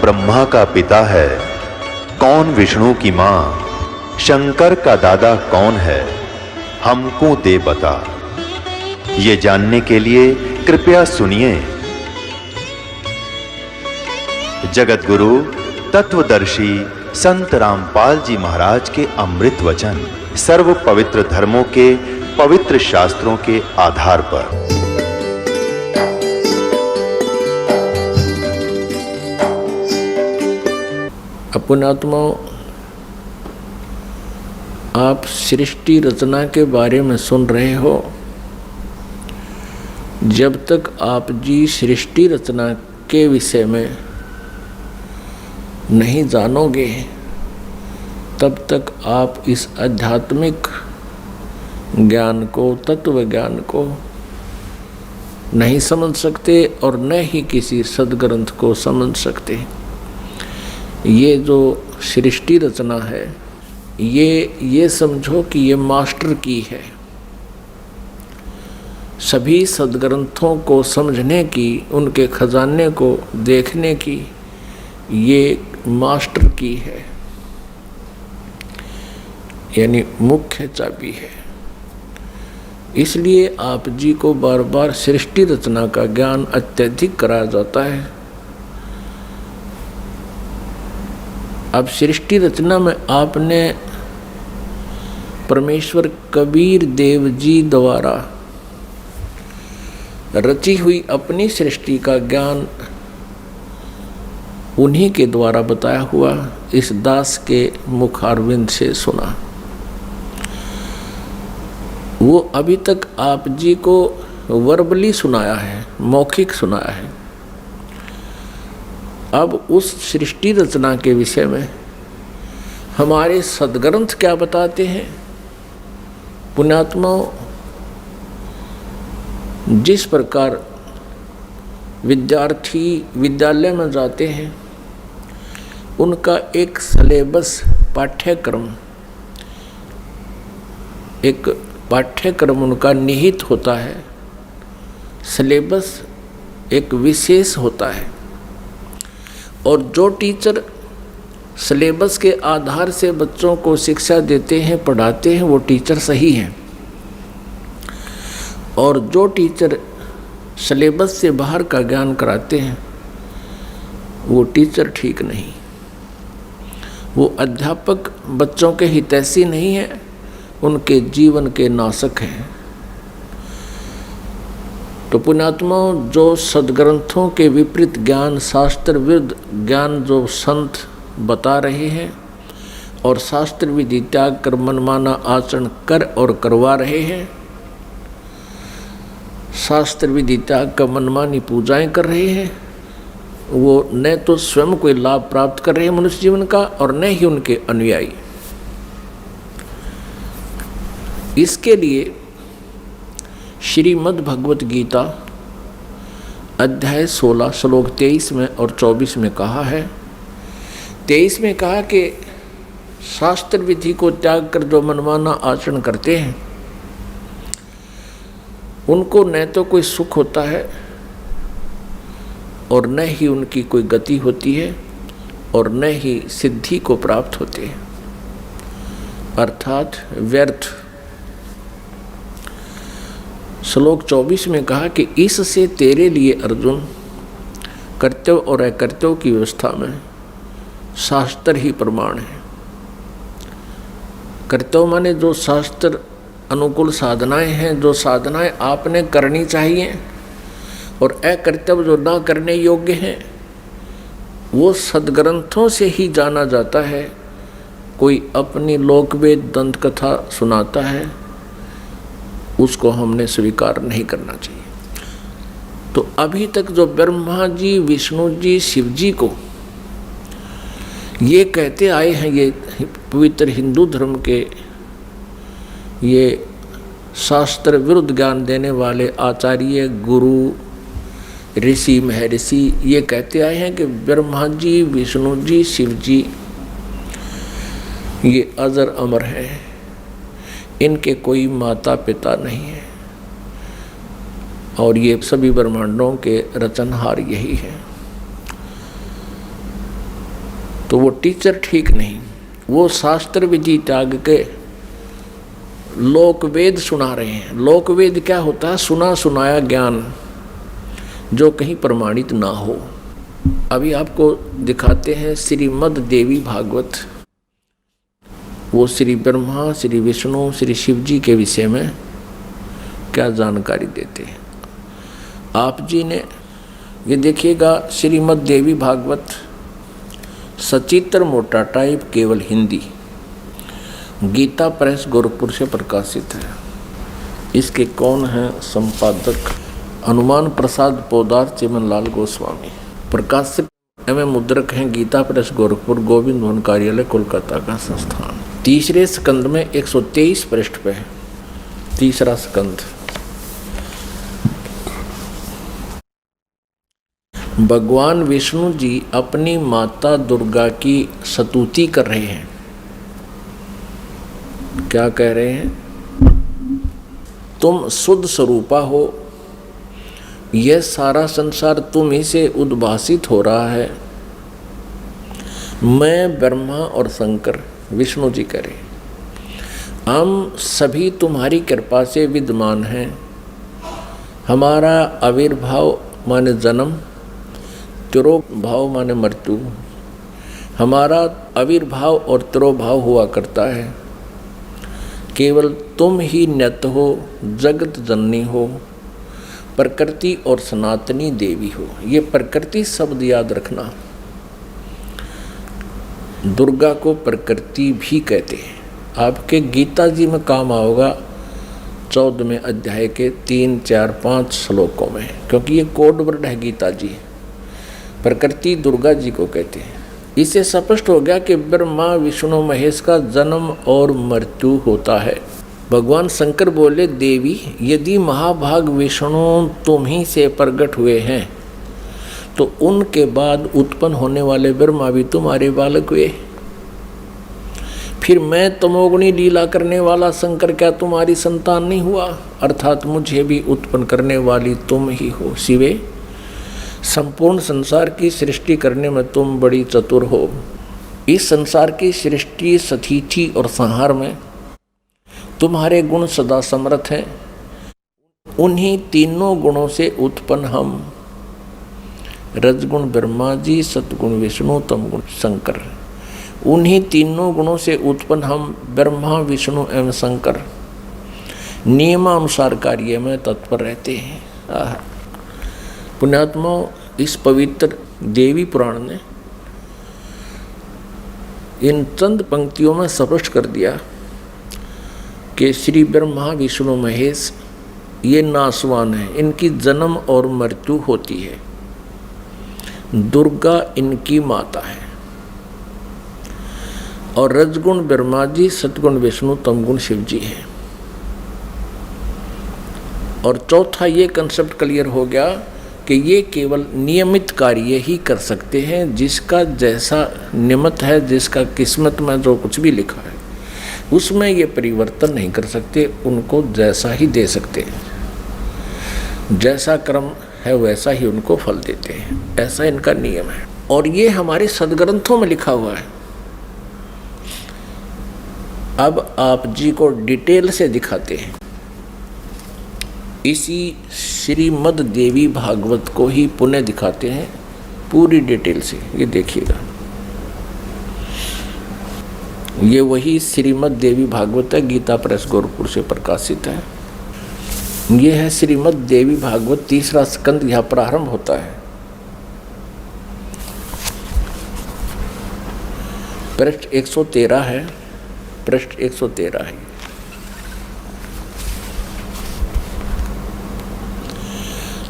ब्रह्मा का पिता है, कौन विष्णु की मां, शंकर का दादा कौन है, हमको दे बता। ये जानने के लिए कृपया सुनिए। जगत गुरु तत्वदर्शी संत रामपाल जी महाराज के अमृत वचन सर्व पवित्र धर्मों के पवित्र शास्त्रों के आधार पर। पुण्यात्माओं, आप सृष्टि रचना के बारे में सुन रहे हो। जब तक आप जी सृष्टि रचना के विषय में नहीं जानोगे, तब तक आप इस आध्यात्मिक ज्ञान को, तत्व ज्ञान को नहीं समझ सकते और न ही किसी सद्ग्रंथ को समझ सकते। ये जो सृष्टि रचना है, ये समझो कि ये मास्टर की है। सभी सद्ग्रंथों को समझने की, उनके खजाने को देखने की ये मास्टर की है, यानी मुख्य चाबी है। इसलिए आप जी को बार बार सृष्टि रचना का ज्ञान अत्यधिक कराया जाता है। अब सृष्टि रचना में आपने परमेश्वर कबीर देव जी द्वारा रची हुई अपनी सृष्टि का ज्ञान उन्हीं के द्वारा बताया हुआ इस दास के मुखारविंद से सुना। वो अभी तक आप जी को वर्बली सुनाया है, मौखिक सुनाया है। अब उस सृष्टि रचना के विषय में हमारे सद्ग्रंथ क्या बताते हैं। पुण्यात्माओं, जिस प्रकार विद्यार्थी विद्यालय में जाते हैं, उनका एक सिलेबस पाठ्यक्रम उनका निहित होता है। सिलेबस एक विशेष होता है और जो टीचर सिलेबस के आधार से बच्चों को शिक्षा देते हैं, पढ़ाते हैं, वो टीचर सही हैं। और जो टीचर सिलेबस से बाहर का ज्ञान कराते हैं, वो टीचर ठीक नहीं। वो अध्यापक बच्चों के हितैषी नहीं है, उनके जीवन के नाशक हैं। तो पुण्यात्माओं, जो सद्ग्रंथों के विपरीत ज्ञान, शास्त्र विरुद्ध ज्ञान जो संत बता रहे हैं और शास्त्र विधि त्याग कर मनमाना आचरण कर और करवा रहे हैं, शास्त्र विधि त्याग कर मनमानी पूजाएं कर रहे हैं, वो न तो स्वयं कोई लाभ प्राप्त कर रहे हैं मनुष्य जीवन का और न ही उनके अनुयायी। इसके लिए श्रीमद् भगवत गीता अध्याय 16 श्लोक 23 में और 24 में कहा है। 23 में कहा कि शास्त्र विधि को त्याग कर जो मनमाना आचरण करते हैं, उनको न तो कोई सुख होता है और न ही उनकी कोई गति होती है और न ही सिद्धि को प्राप्त होते हैं, अर्थात व्यर्थ। श्लोक 24 में कहा कि इससे तेरे लिए अर्जुन कर्तव्य और अकर्तव्य की व्यवस्था में शास्त्र ही प्रमाण है। कर्तव्य माने जो शास्त्र अनुकूल साधनाएं हैं, जो साधनाएं आपने करनी चाहिए, और अकर्तव्य जो ना करने योग्य हैं, वो सद्ग्रंथों से ही जाना जाता है। कोई अपनी लोकवेद दंत कथा सुनाता है, उसको हमने स्वीकार नहीं करना चाहिए। तो अभी तक जो ब्रह्मा जी, विष्णु जी, शिव जी को ये कहते आए हैं, ये पवित्र हिंदू धर्म के ये शास्त्र विरुद्ध ज्ञान देने वाले आचार्य, गुरु, ऋषि, महर्षि, ये कहते आए हैं कि ब्रह्मा जी, विष्णु जी, शिव जी ये अजर अमर हैं, इनके कोई माता पिता नहीं है और ये सभी ब्रह्मांडों के रचनहार यही है। तो वो टीचर ठीक नहीं, वो शास्त्र विधि त्याग के लोक वेद सुना रहे हैं। लोक वेद क्या होता है? सुना सुनाया ज्ञान जो कहीं प्रमाणित ना हो। अभी आपको दिखाते हैं श्रीमद् देवी भागवत। वो श्री ब्रह्मा, श्री विष्णु, श्री शिव जी के विषय में क्या जानकारी देते हैं। आप जी ने ये देखिएगा, श्रीमद् देवी भागवत सचित्र मोटा टाइप, केवल हिंदी, गीता प्रेस गोरखपुर से प्रकाशित है। इसके कौन हैं संपादक? हनुमान प्रसाद पोदार, चिमनलाल गोस्वामी। प्रकाशक एवं मुद्रक हैं गीता प्रेस गोरखपुर, गोविंद भवन कार्यालय, कोलकाता का संस्थान। तीसरे स्कंद में 123 पृष्ठ पे है, तीसरा स्कंद। भगवान विष्णु जी अपनी माता दुर्गा की स्तुति कर रहे हैं। क्या कह रहे हैं? तुम शुद्ध स्वरूपा हो, यह सारा संसार तुम ही से उद्भासित हो रहा है। मैं, ब्रह्मा और शंकर, विष्णु जी कह रहे, हम सभी तुम्हारी कृपा से विद्यमान हैं। हमारा आविर्भाव माने जन्म, तिरोभाव माने मृत्यु, हमारा आविर्भाव और तिरोभाव हुआ करता है। केवल तुम ही नित्य हो, जगत जननी हो, प्रकृति और सनातनी देवी हो। ये प्रकृति शब्द याद रखना। दुर्गा को प्रकृति भी कहते हैं। आपके गीता जी में काम आओगा 14वें अध्याय के 3, 4, 5 श्लोकों में, क्योंकि ये कोड वर्ड है गीता जी। प्रकृति दुर्गा जी को कहते हैं। इससे स्पष्ट हो गया कि ब्रह्मा विष्णु महेश का जन्म और मृत्यु होता है। भगवान शंकर बोले, देवी यदि महाभाग विष्णु तुम ही से प्रकट हुए हैं तो उनके बाद उत्पन्न होने वाले ब्रह्मा भी तुम्हारे बालक हुए। फिर मैं तमोगुणी लीला करने वाला शंकर क्या तुम्हारी संतान नहीं हुआ? अर्थात मुझे भी उत्पन्न करने वाली तुम ही हो। शिवे, संपूर्ण संसार की सृष्टि करने में तुम बड़ी चतुर हो। इस संसार की सृष्टि, स्थिति और संहार में तुम्हारे गुण सदा समर्थ हैं। उन्हीं तीनों गुणों से उत्पन्न हम, रजगुण ब्रह्मा जी, सतगुण विष्णु, तमगुण शंकर, उन्हीं तीनों गुणों से उत्पन्न हम ब्रह्मा, विष्णु एवं शंकर नियमानुसार कार्य में तत्पर रहते हैं। पुण्यात्मा, इस पवित्र देवी पुराण ने इन चंद पंक्तियों में स्पष्ट कर दिया कि श्री ब्रह्मा विष्णु महेश ये नासवान है, इनकी जन्म और मृत्यु होती है। दुर्गा इनकी माता है और रजगुण ब्रह्मा जी, सतगुण विष्णु, तमगुण शिव जी है। और चौथा ये कंसेप्ट क्लियर हो गया कि ये केवल नियमित कार्य ही कर सकते हैं। जिसका जैसा नियमित है, जिसका किस्मत में जो कुछ भी लिखा है उसमें ये परिवर्तन नहीं कर सकते, उनको जैसा ही दे सकते हैं। जैसा कर्म है वैसा ही उनको फल देते हैं, ऐसा इनका नियम है। और ये हमारे सदग्रंथों में लिखा हुआ है। अब आप जी को डिटेल से दिखाते हैं। इसी श्रीमद् देवी भागवत को ही पुनः दिखाते हैं पूरी डिटेल से। ये देखिएगा, ये वही श्रीमद् देवी भागवत है, गीता प्रेस गोरखपुर से प्रकाशित है। ये है श्रीमद् देवी भागवत, तीसरा स्कंद यहाँ प्रारंभ होता है। पृष्ठ 113 है, पृष्ठ 113 है।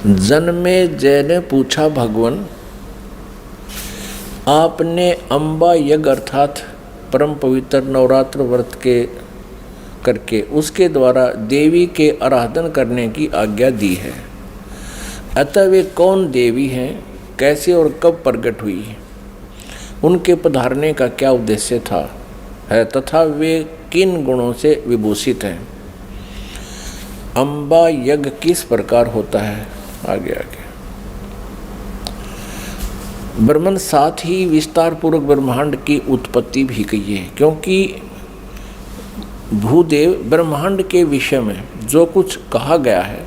जन्मे जय ने पूछा, भगवान आपने अम्बा यज्ञ अर्थात परम पवित्र नवरात्र व्रत के करके उसके द्वारा देवी के आराधन करने की आज्ञा दी है। अतः वे कौन देवी हैं, कैसे और कब प्रकट हुई, उनके पधारने का क्या उद्देश्य था है, तथा वे किन गुणों से विभूषित हैं। अम्बा यज्ञ किस प्रकार होता है? आगे ब्रह्मन साथ ही विस्तार पूर्वक ब्रह्मांड की उत्पत्ति भी कही है, क्योंकि भूदेव ब्रह्मांड के विषय में जो कुछ कहा गया है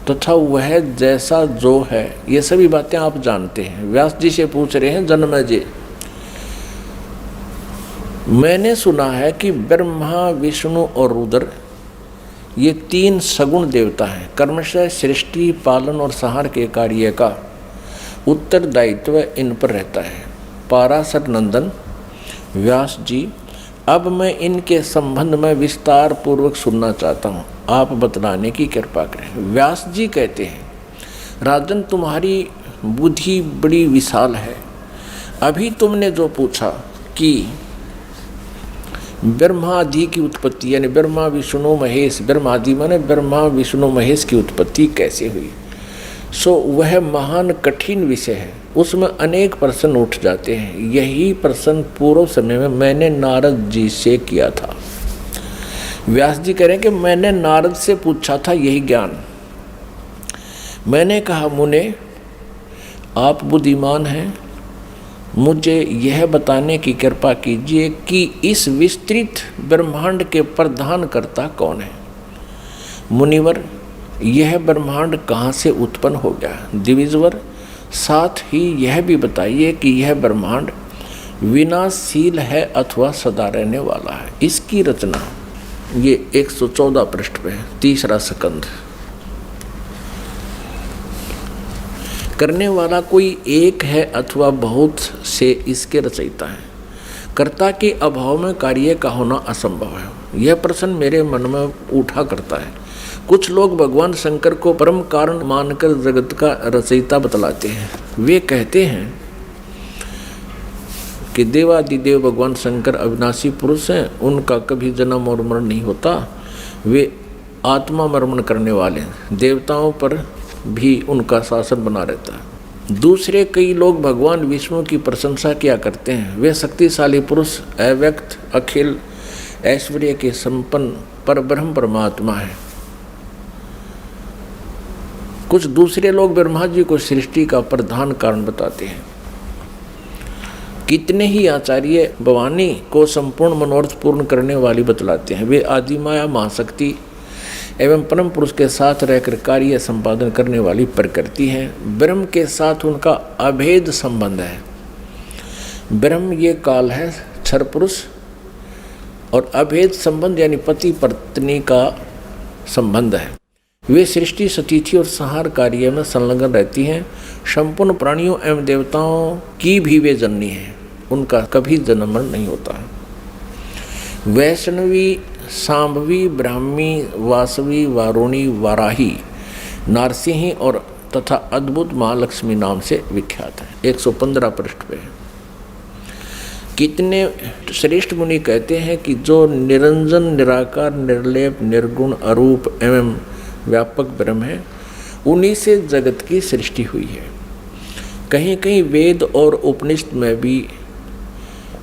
तथा वह जैसा जो है, ये सभी बातें आप जानते हैं। व्यास जी से पूछ रहे हैं, जन्मेजय मैंने सुना है कि ब्रह्मा विष्णु और रुद्र ये 3 सगुण देवता हैं। कर्मशः सृष्टि पालन और संहार के कार्य का उत्तरदायित्व इन पर रहता है। पाराशर नंदन व्यास जी, अब मैं इनके संबंध में विस्तार पूर्वक सुनना चाहता हूँ, आप बतलाने की कृपा करें। व्यास जी कहते हैं, राजन तुम्हारी बुद्धि बड़ी विशाल है। अभी तुमने जो पूछा कि ब्रह्मादि की उत्पत्ति, यानी ब्रह्मा विष्णु महेश, ब्रह्मादि माने ब्रह्मा विष्णु महेश की उत्पत्ति कैसे हुई, सो वह महान कठिन विषय है, उसमें अनेक प्रश्न उठ जाते हैं। यही प्रश्न पूर्व समय में मैंने नारद जी से किया था। व्यास जी कह रहे हैं कि मैंने नारद से पूछा था यही ज्ञान। मैंने कहा, मुने आप बुद्धिमान हैं, मुझे यह बताने की कृपा कीजिए कि इस विस्तृत ब्रह्मांड के प्रधान कर्ता कौन है। मुनिवर, यह ब्रह्मांड कहाँ से उत्पन्न हो गया। द्विजवर, साथ ही यह भी बताइए कि यह ब्रह्मांड विनाशशील है अथवा सदा रहने वाला है। इसकी रचना ये 114 पृष्ठ पे है, 3रा स्कंध। करने वाला कोई एक है अथवा बहुत से इसके रचयिता है। कर्ता के अभाव में कार्य का होना असंभव है। यह प्रश्न मेरे मन में उठा करता है। कुछ लोग भगवान शंकर को परम कारण मानकर जगत का रचयिता बतलाते हैं। वे कहते हैं कि देवादिदेव भगवान शंकर अविनाशी पुरुष हैं, उनका कभी जन्म और मरण नहीं होता, वे आत्मा मर्मण करने वाले हैं, देवताओं पर भी उनका शासन बना रहता है। दूसरे कई लोग भगवान विष्णु की प्रशंसा किया करते हैं। वे शक्तिशाली पुरुष, अव्यक्त, अखिल ऐश्वर्य के संपन्न परब्रह्म परमात्मा है। कुछ दूसरे लोग ब्रह्मा जी को सृष्टि का प्रधान कारण बताते हैं। कितने ही आचार्य भवानी को संपूर्ण मनोरथ पूर्ण करने वाली बतलाते हैं। वे आदिमाया महाशक्ति एवं परम पुरुष के साथ रहकर कार्य संपादन करने वाली प्रकृति है। ब्रह्म के साथ उनका अभेद संबंध है। ब्रह्म ये काल है, क्षर पुरुष, और अभेद संबंध यानी पति पत्नी का संबंध है। वे सृष्टि, सतिथि और संहार कार्य में संलग्न रहती हैं। संपूर्ण प्राणियों एवं देवताओं की भी वे जननी है, उनका कभी जन्म मरण नहीं होता। वैष्णवी, सांभवी, ब्राह्मी, वासवी, वारुणी, वाराही, नारसिंही और तथा अद्भुत महालक्ष्मी नाम से विख्यात है। 115 पृष्ठ पे। कितने श्रेष्ठ मुनि कहते हैं कि जो निरंजन, निराकार, निर्लेप, निर्गुण, अरूप एवं व्यापक ब्रह्म है, उन्हीं से जगत की सृष्टि हुई है। कहीं कहीं वेद और उपनिषद में भी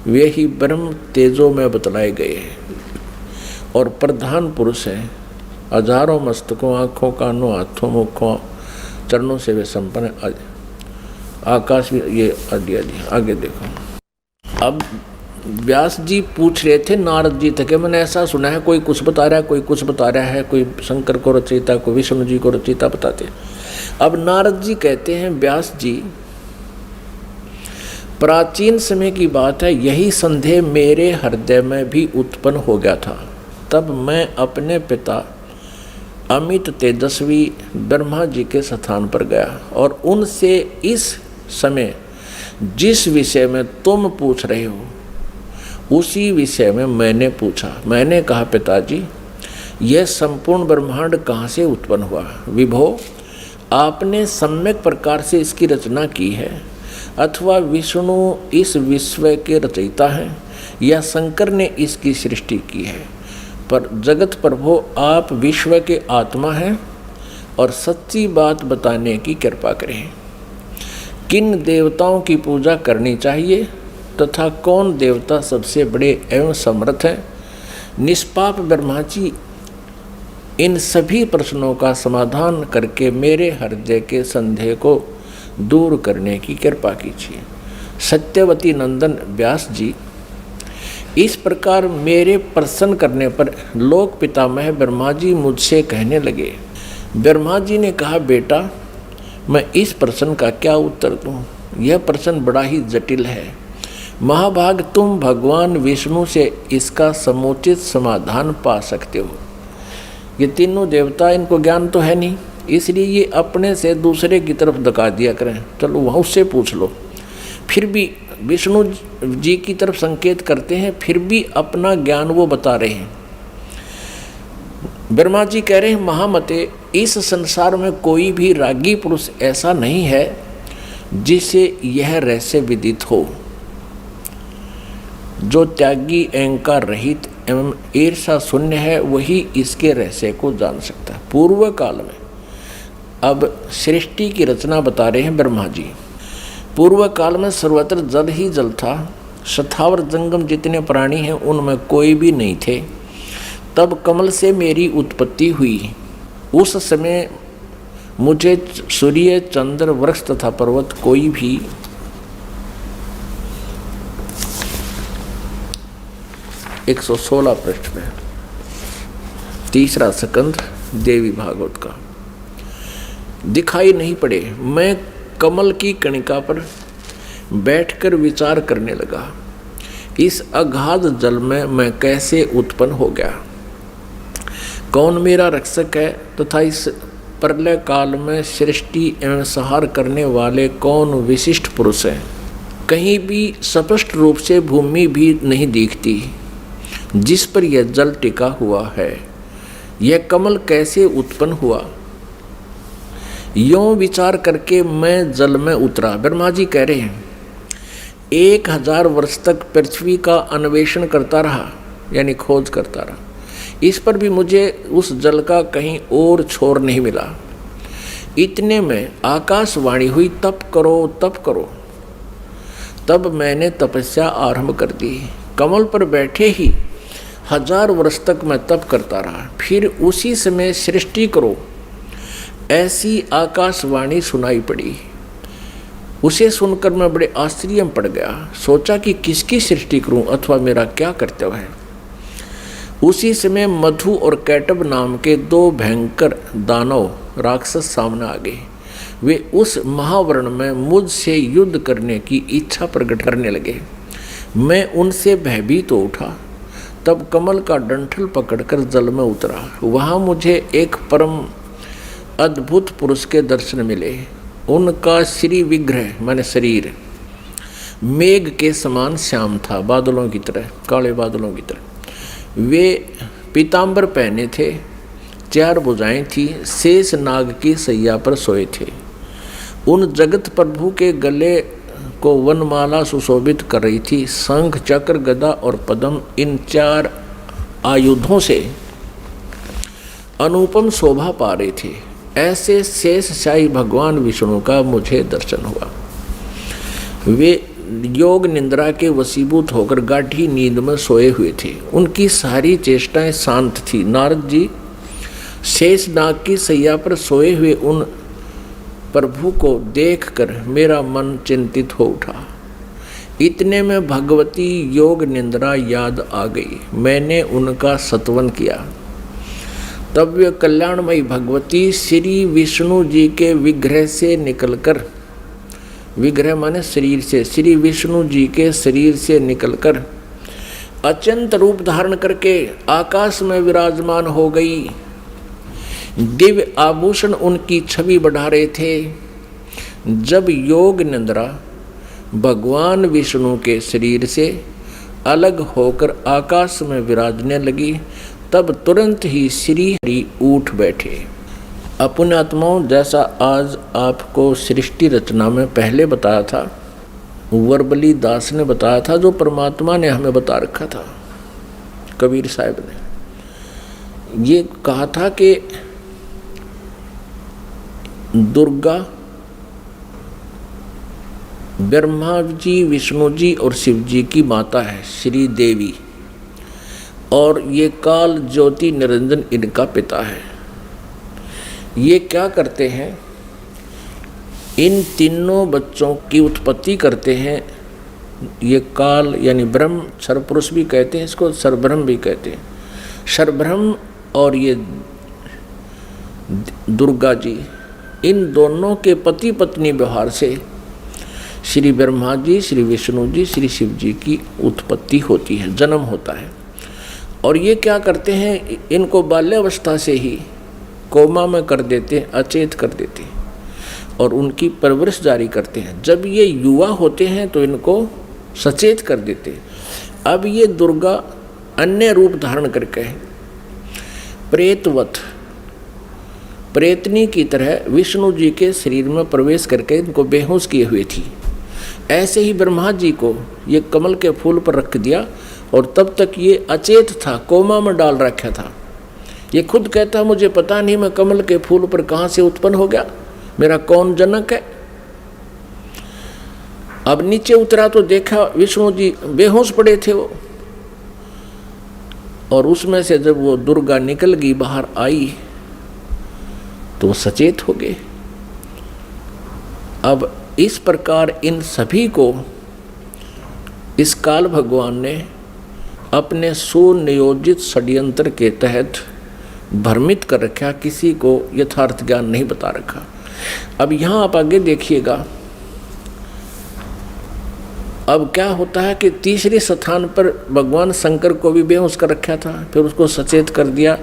वे ही ब्रह्म तेजों में बतलाए गए हैं और प्रधान पुरुष हैं। हजारों मस्तकों, आँखों, कानों, हाथों, मुखों, चरणों से वे संपन्न आकाश भी ये आगे देखो। अब व्यास जी पूछ रहे थे नारद जी तक, मैंने ऐसा सुना है कोई कुछ बता रहा है, कोई कुछ बता रहा है, कोई शंकर को रचयिता, कोई विष्णु जी को रचयिता बताते हैं। अब नारद जी कहते हैं, व्यास जी प्राचीन समय की बात है, यही संदेह मेरे हृदय में भी उत्पन्न हो गया था। तब मैं अपने पिता अमित तेजस्वी ब्रह्मा जी के स्थान पर गया और उनसे इस समय जिस विषय में तुम पूछ रहे हो उसी विषय में मैंने पूछा। मैंने कहा, पिताजी यह संपूर्ण ब्रह्मांड कहाँ से उत्पन्न हुआ। विभो, आपने सम्यक प्रकार से इसकी रचना की है अथवा विष्णु इस विश्व के रचयिता हैं या शंकर ने इसकी सृष्टि की है, पर जगत प्रभु आप विश्व के आत्मा हैं और सच्ची बात बताने की कृपा करें। किन देवताओं की पूजा करनी चाहिए तथा कौन देवता सबसे बड़े एवं समर्थ हैं। निष्पाप ब्रह्मा जी इन सभी प्रश्नों का समाधान करके मेरे हृदय के संदेह को दूर करने की कृपा कीजिए। सत्यवती नंदन व्यास जी, इस प्रकार मेरे प्रसन्न करने पर लोक पितामह ब्रह्मा जी मुझसे कहने लगे। ब्रह्मा जी ने कहा, बेटा मैं इस प्रश्न का क्या उत्तर दूं? यह प्रश्न बड़ा ही जटिल है। महाभाग, तुम भगवान विष्णु से इसका समुचित समाधान पा सकते हो। ये तीनों देवता, इनको ज्ञान तो है नहीं, इसलिए ये अपने से दूसरे की तरफ धका दिया करें। चलो वहाँ उससे पूछ लो। फिर भी विष्णु जी की तरफ संकेत करते हैं, फिर भी अपना ज्ञान वो बता रहे हैं। ब्रह्मा जी कह रहे हैं, महामते, इस संसार में कोई भी रागी पुरुष ऐसा नहीं है जिसे यह रहस्य विदित हो। जो त्यागी, अहंकार रहित एवं ईर्षा शून्य है, वही इसके रहस्य को जान सकता है। पूर्व काल में, अब सृष्टि की रचना बता रहे हैं ब्रह्मा जी। पूर्व काल में सर्वत्र जल ही जल था। स्थावर जंगम जितने प्राणी हैं उनमें कोई भी नहीं थे। तब कमल से मेरी उत्पत्ति हुई। उस समय मुझे सूर्य, चंद्र, वृक्ष तथा पर्वत कोई भी 116 पृष्ठ में, तीसरा स्कंद देवी भागवत का, दिखाई नहीं पड़े। मैं कमल की कणिका पर बैठकर विचार करने लगा, इस अगाध जल में मैं कैसे उत्पन्न हो गया, कौन मेरा रक्षक है तथा इस प्रलय काल में सृष्टि एवं संहार करने वाले कौन विशिष्ट पुरुष हैं। कहीं भी स्पष्ट रूप से भूमि भी नहीं दिखती जिस पर यह जल टिका हुआ है। यह कमल कैसे उत्पन्न हुआ, यों विचार करके मैं जल में उतरा। ब्रह्मा जी कह रहे हैं, 1000 वर्ष तक पृथ्वी का अन्वेषण करता रहा, यानी खोज करता रहा। इस पर भी मुझे उस जल का कहीं और छोर नहीं मिला। इतने में आकाशवाणी हुई, तप करो तप करो। तब मैंने तपस्या आरंभ कर दी। कमल पर बैठे ही 1000 वर्ष तक मैं तप करता रहा। फिर उसी समय सृष्टि करो, ऐसी आकाशवाणी सुनाई पड़ी। उसे सुनकर मैं बड़े आश्चर्य में पड़ गया। सोचा कि किसकी सृष्टि करूं अथवा मेरा क्या कर्तव्य है। उसी समय मधु और कैटब नाम के 2 भयंकर दानव राक्षस सामने आ गए। वे उस महावर्ण में मुझसे युद्ध करने की इच्छा प्रकट करने लगे। मैं उनसे भयभीत हो उठा। तब कमल का डंठल पकड़कर जल में उतरा। वहाँ मुझे एक परम अद्भुत पुरुष के दर्शन मिले। उनका श्री विग्रह माने शरीर मेघ के समान श्याम था, बादलों की तरह, काले बादलों की तरह। वे पीतांबर पहने थे, 4 भुजाएं थी, शेष नाग की सैया पर सोए थे। उन जगत प्रभु के गले को वनमाला सुशोभित कर रही थी। शंख, चक्र, गदा और पद्म, इन 4 आयुधों से अनुपम शोभा पा रहे थे। ऐसे शेष शाही भगवान विष्णु का मुझे दर्शन हुआ। वे योग निंद्रा के वशीभूत होकर गाढ़ी नींद में सोए हुए थे। उनकी सारी चेष्टाएं शांत थी। नारद जी शेष नाग की सैया पर सोए हुए उन प्रभु को देखकर मेरा मन चिंतित हो उठा। इतने में भगवती योग निंद्रा याद आ गई। मैंने उनका सत्वन किया। तब वे कल्याणमयी भगवती श्री विष्णु जी के विग्रह से निकलकर, विग्रह माने शरीर से, श्री विष्णु जी के शरीर से निकलकर अत्यंत रूप धारण करके आकाश में विराजमान हो गई। दिव्य आभूषण उनकी छवि बढ़ा रहे थे। जब योग निंद्रा भगवान विष्णु के शरीर से अलग होकर आकाश में विराजने लगी, तब तुरंत ही श्री हरि उठ बैठे। अपने आत्माओं, जैसा आज आपको सृष्टि रचना में पहले बताया था, वर्बली दास ने बताया था, जो परमात्मा ने हमें बता रखा था, कबीर साहब ने ये कहा था कि दुर्गा, ब्रह्मा जी, विष्णु जी और शिव जी की माता है श्री देवी, और ये काल ज्योति निरंजन इनका पिता है। ये क्या करते हैं, इन तीनों बच्चों की उत्पत्ति करते हैं ये काल यानी ब्रह्म, सर्वपुरुष भी कहते हैं इसको, सर्वब्रह्म भी कहते हैं। सर्वब्रह्म और ये दुर्गा जी, इन दोनों के पति पत्नी व्यवहार से श्री ब्रह्मा जी, श्री विष्णु जी, श्री शिव जी की उत्पत्ति होती है, जन्म होता है। और ये क्या करते हैं, इनको बाल्यावस्था से ही कोमा में कर देते हैं, अचेत कर देते हैं और उनकी परवरिश जारी करते हैं। जब ये युवा होते हैं तो इनको सचेत कर देते हैं। अब ये दुर्गा अन्य रूप धारण करके प्रेतवत, प्रेतनी की तरह विष्णु जी के शरीर में प्रवेश करके इनको बेहोश किए हुए थी। ऐसे ही ब्रह्मा जी को ये कमल के फूल पर रख दिया और तब तक ये अचेत था, कोमा में डाल रखा था। ये खुद कहता मुझे पता नहीं मैं कमल के फूल पर कहाँ से उत्पन्न हो गया, मेरा कौन जनक है। अब नीचे उतरा तो देखा विष्णु जी बेहोश पड़े थे वो, और उसमें से जब वो दुर्गा निकल गई, बाहर आई तो सचेत हो गए। अब इस प्रकार इन सभी को इस काल भगवान ने अपने सुनियोजित षड्यंत्र के तहत भ्रमित कर रखा, किसी को यथार्थ ज्ञान नहीं बता रखा। अब यहाँ आप आगे देखिएगा, अब क्या होता है कि तीसरे स्थान पर भगवान शंकर को भी बेहोश कर रखा था, फिर उसको सचेत कर दिया,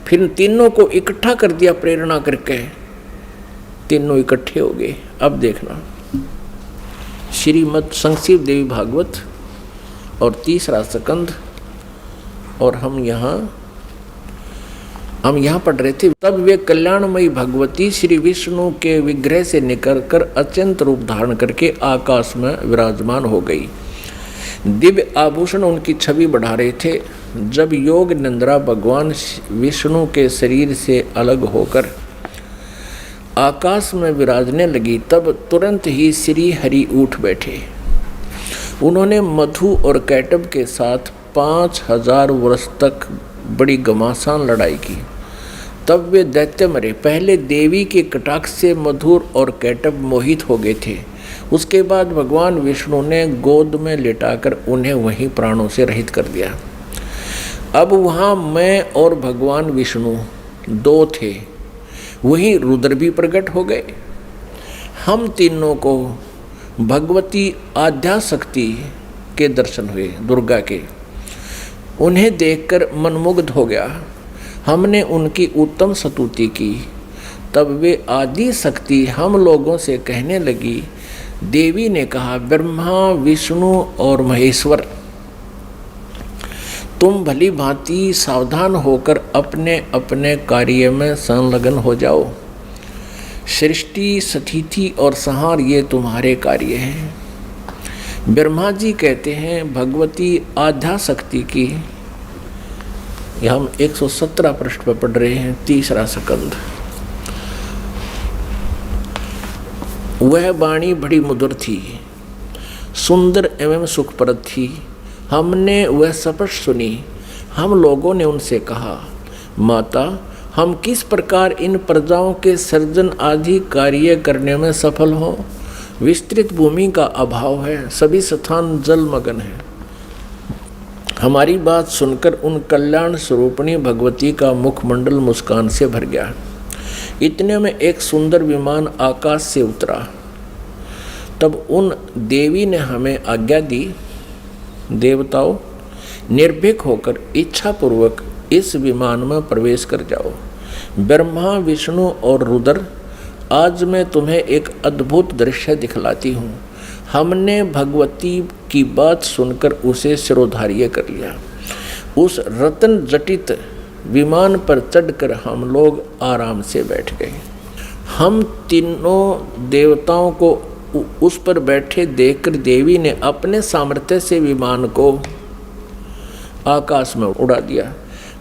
फिर तीनों को इकट्ठा कर दिया प्रेरणा करके, तीनों इकट्ठे हो गए। अब देखना श्रीमद् संक्षिप्त देवी भागवत और तीसरा स्कंद, और हम यहाँ पढ़ रहे थे। तब वे कल्याणमयी भगवती श्री विष्णु के विग्रह से निकलकर अत्यंत रूप धारण करके आकाश में विराजमान हो गई। दिव्य आभूषण उनकी छवि बढ़ा रहे थे। जब योग निंद्रा भगवान विष्णु के शरीर से अलग होकर आकाश में विराजने लगी, तब तुरंत ही श्री हरि उठ बैठे। उन्होंने मधु और कैटब के साथ 5000 वर्ष तक बड़ी घमासान लड़ाई की। तब वे दैत्य मरे। पहले देवी के कटाक्ष से मधुर और कैटब मोहित हो गए थे। उसके बाद भगवान विष्णु ने गोद में लेटाकर उन्हें वहीं प्राणों से रहित कर दिया। अब वहाँ मैं और भगवान विष्णु दो थे, वहीं रुद्र भी प्रकट हो गए। हम तीनों को भगवती आद्याशक्ति के दर्शन हुए, दुर्गा के। उन्हें देखकर मनमुग्ध हो गया। हमने उनकी उत्तम स्तुति की। तब वे आदि शक्ति हम लोगों से कहने लगी। देवी ने कहा, ब्रह्मा विष्णु और महेश्वर, तुम भली भांति सावधान होकर अपने अपने कार्य में संलग्न हो जाओ। सृष्टि, स्थिति और संहार ये तुम्हारे कार्य हैं। ब्रह्मा जी कहते हैं, भगवती आद्याशक्ति की, यह हम 117 पृष्ठ पर पढ़ रहे हैं, तीसरा स्कंद। वह वाणी बड़ी मधुर थी, सुंदर एवं सुखप्रद थी। हमने वह स्पष्ट सुनी। हम लोगों ने उनसे कहा, माता, हम किस प्रकार इन प्रजाओं के सर्जन आदि कार्य करने में सफल हों? विस्तृत भूमि का अभाव है, सभी स्थान जलमग्न हैं। हमारी बात सुनकर उन कल्याण स्वरूपिणी भगवती का मुखमंडल मुस्कान से भर गया। इतने में एक सुंदर विमान आकाश से उतरा। तब उन देवी ने हमें आज्ञा दी, देवताओं, निर्भीक होकर इच्छापूर्वक इस विमान में प्रवेश कर जाओ। ब्रह्मा विष्णु और रुद्र, आज मैं तुम्हें एक अद्भुत दृश्य दिखलाती हूँ। हमने भगवती की बात सुनकर उसे शिरोधार्य कर लिया। उस रत्न जटित विमान पर चढ़कर हम लोग आराम से बैठ गए। हम तीनों देवताओं को उस पर बैठे देखकर देवी ने अपने सामर्थ्य से विमान को आकाश में उड़ा दिया।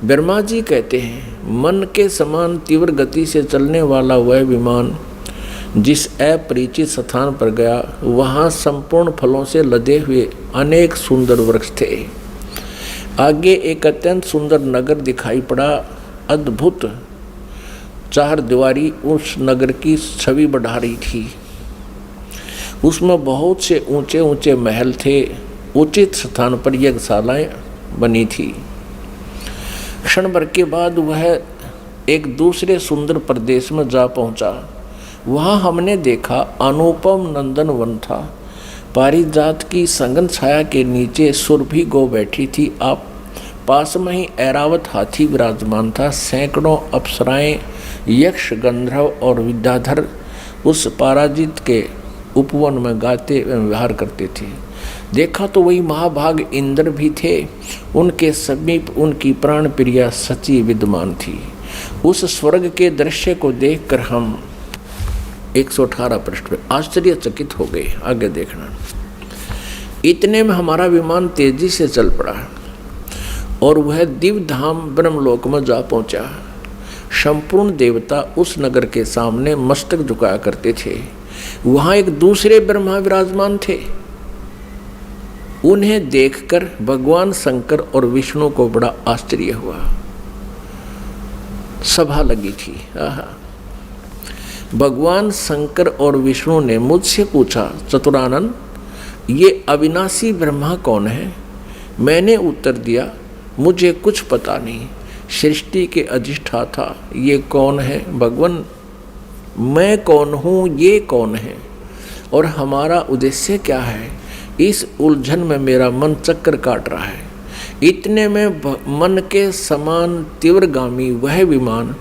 ब्रह्मा जी कहते हैं, मन के समान तीव्र गति से चलने वाला वह विमान जिस अपरिचित स्थान पर गया, वहाँ संपूर्ण फलों से लदे हुए अनेक सुंदर वृक्ष थे। आगे एक अत्यंत सुंदर नगर दिखाई पड़ा। अद्भुत चार दीवारी उस नगर की छवि बढ़ा रही थी। उसमें बहुत से ऊंचे ऊंचे महल थे, उचित स्थान पर यज्ञशालाएं बनी थी। क्षण भर के बाद वह एक दूसरे सुंदर प्रदेश में जा पहुंचा। वहाँ हमने देखा अनुपम नंदन वन था। पारिजात की संगन छाया के नीचे सुरभि गौ बैठी थी। आप पास में ही ऐरावत हाथी विराजमान था। सैकड़ों अप्सराएं, यक्ष, गंधर्व और विद्याधर उस पराजित के उपवन में गाते व्यवहार करते थे। देखा तो वही महाभाग इंद्र भी थे। उनके समीप उनकी प्राण प्रिया सची विद्यमान थी। उस स्वर्ग के दृश्य को देखकर हम 118 पृष्ठ पे आश्चर्यचकित हो गए। आगे देखना। इतने में हमारा विमान तेजी से चल पड़ा और वह दिव्य धाम ब्रह्मलोक में जा पहुंचा। संपूर्ण देवता उस नगर के सामने मस्तक झुकाया करते थे। वहां एक दूसरे ब्रह्मा विराजमान थे। उन्हें देखकर भगवान शंकर और विष्णु को बड़ा आश्चर्य हुआ। सभा लगी थी। भगवान शंकर और विष्णु ने मुझसे पूछा, चतुरानन, ये अविनाशी ब्रह्मा कौन है? मैंने उत्तर दिया, मुझे कुछ पता नहीं। सृष्टि के अधिष्ठाता ये कौन है? भगवान, मैं कौन हूँ, ये कौन है, और हमारा उद्देश्य क्या है? इस उलझन में मेरा मन चक्कर काट रहा है। इतने में मन के समान तीव्रगामी वह विमान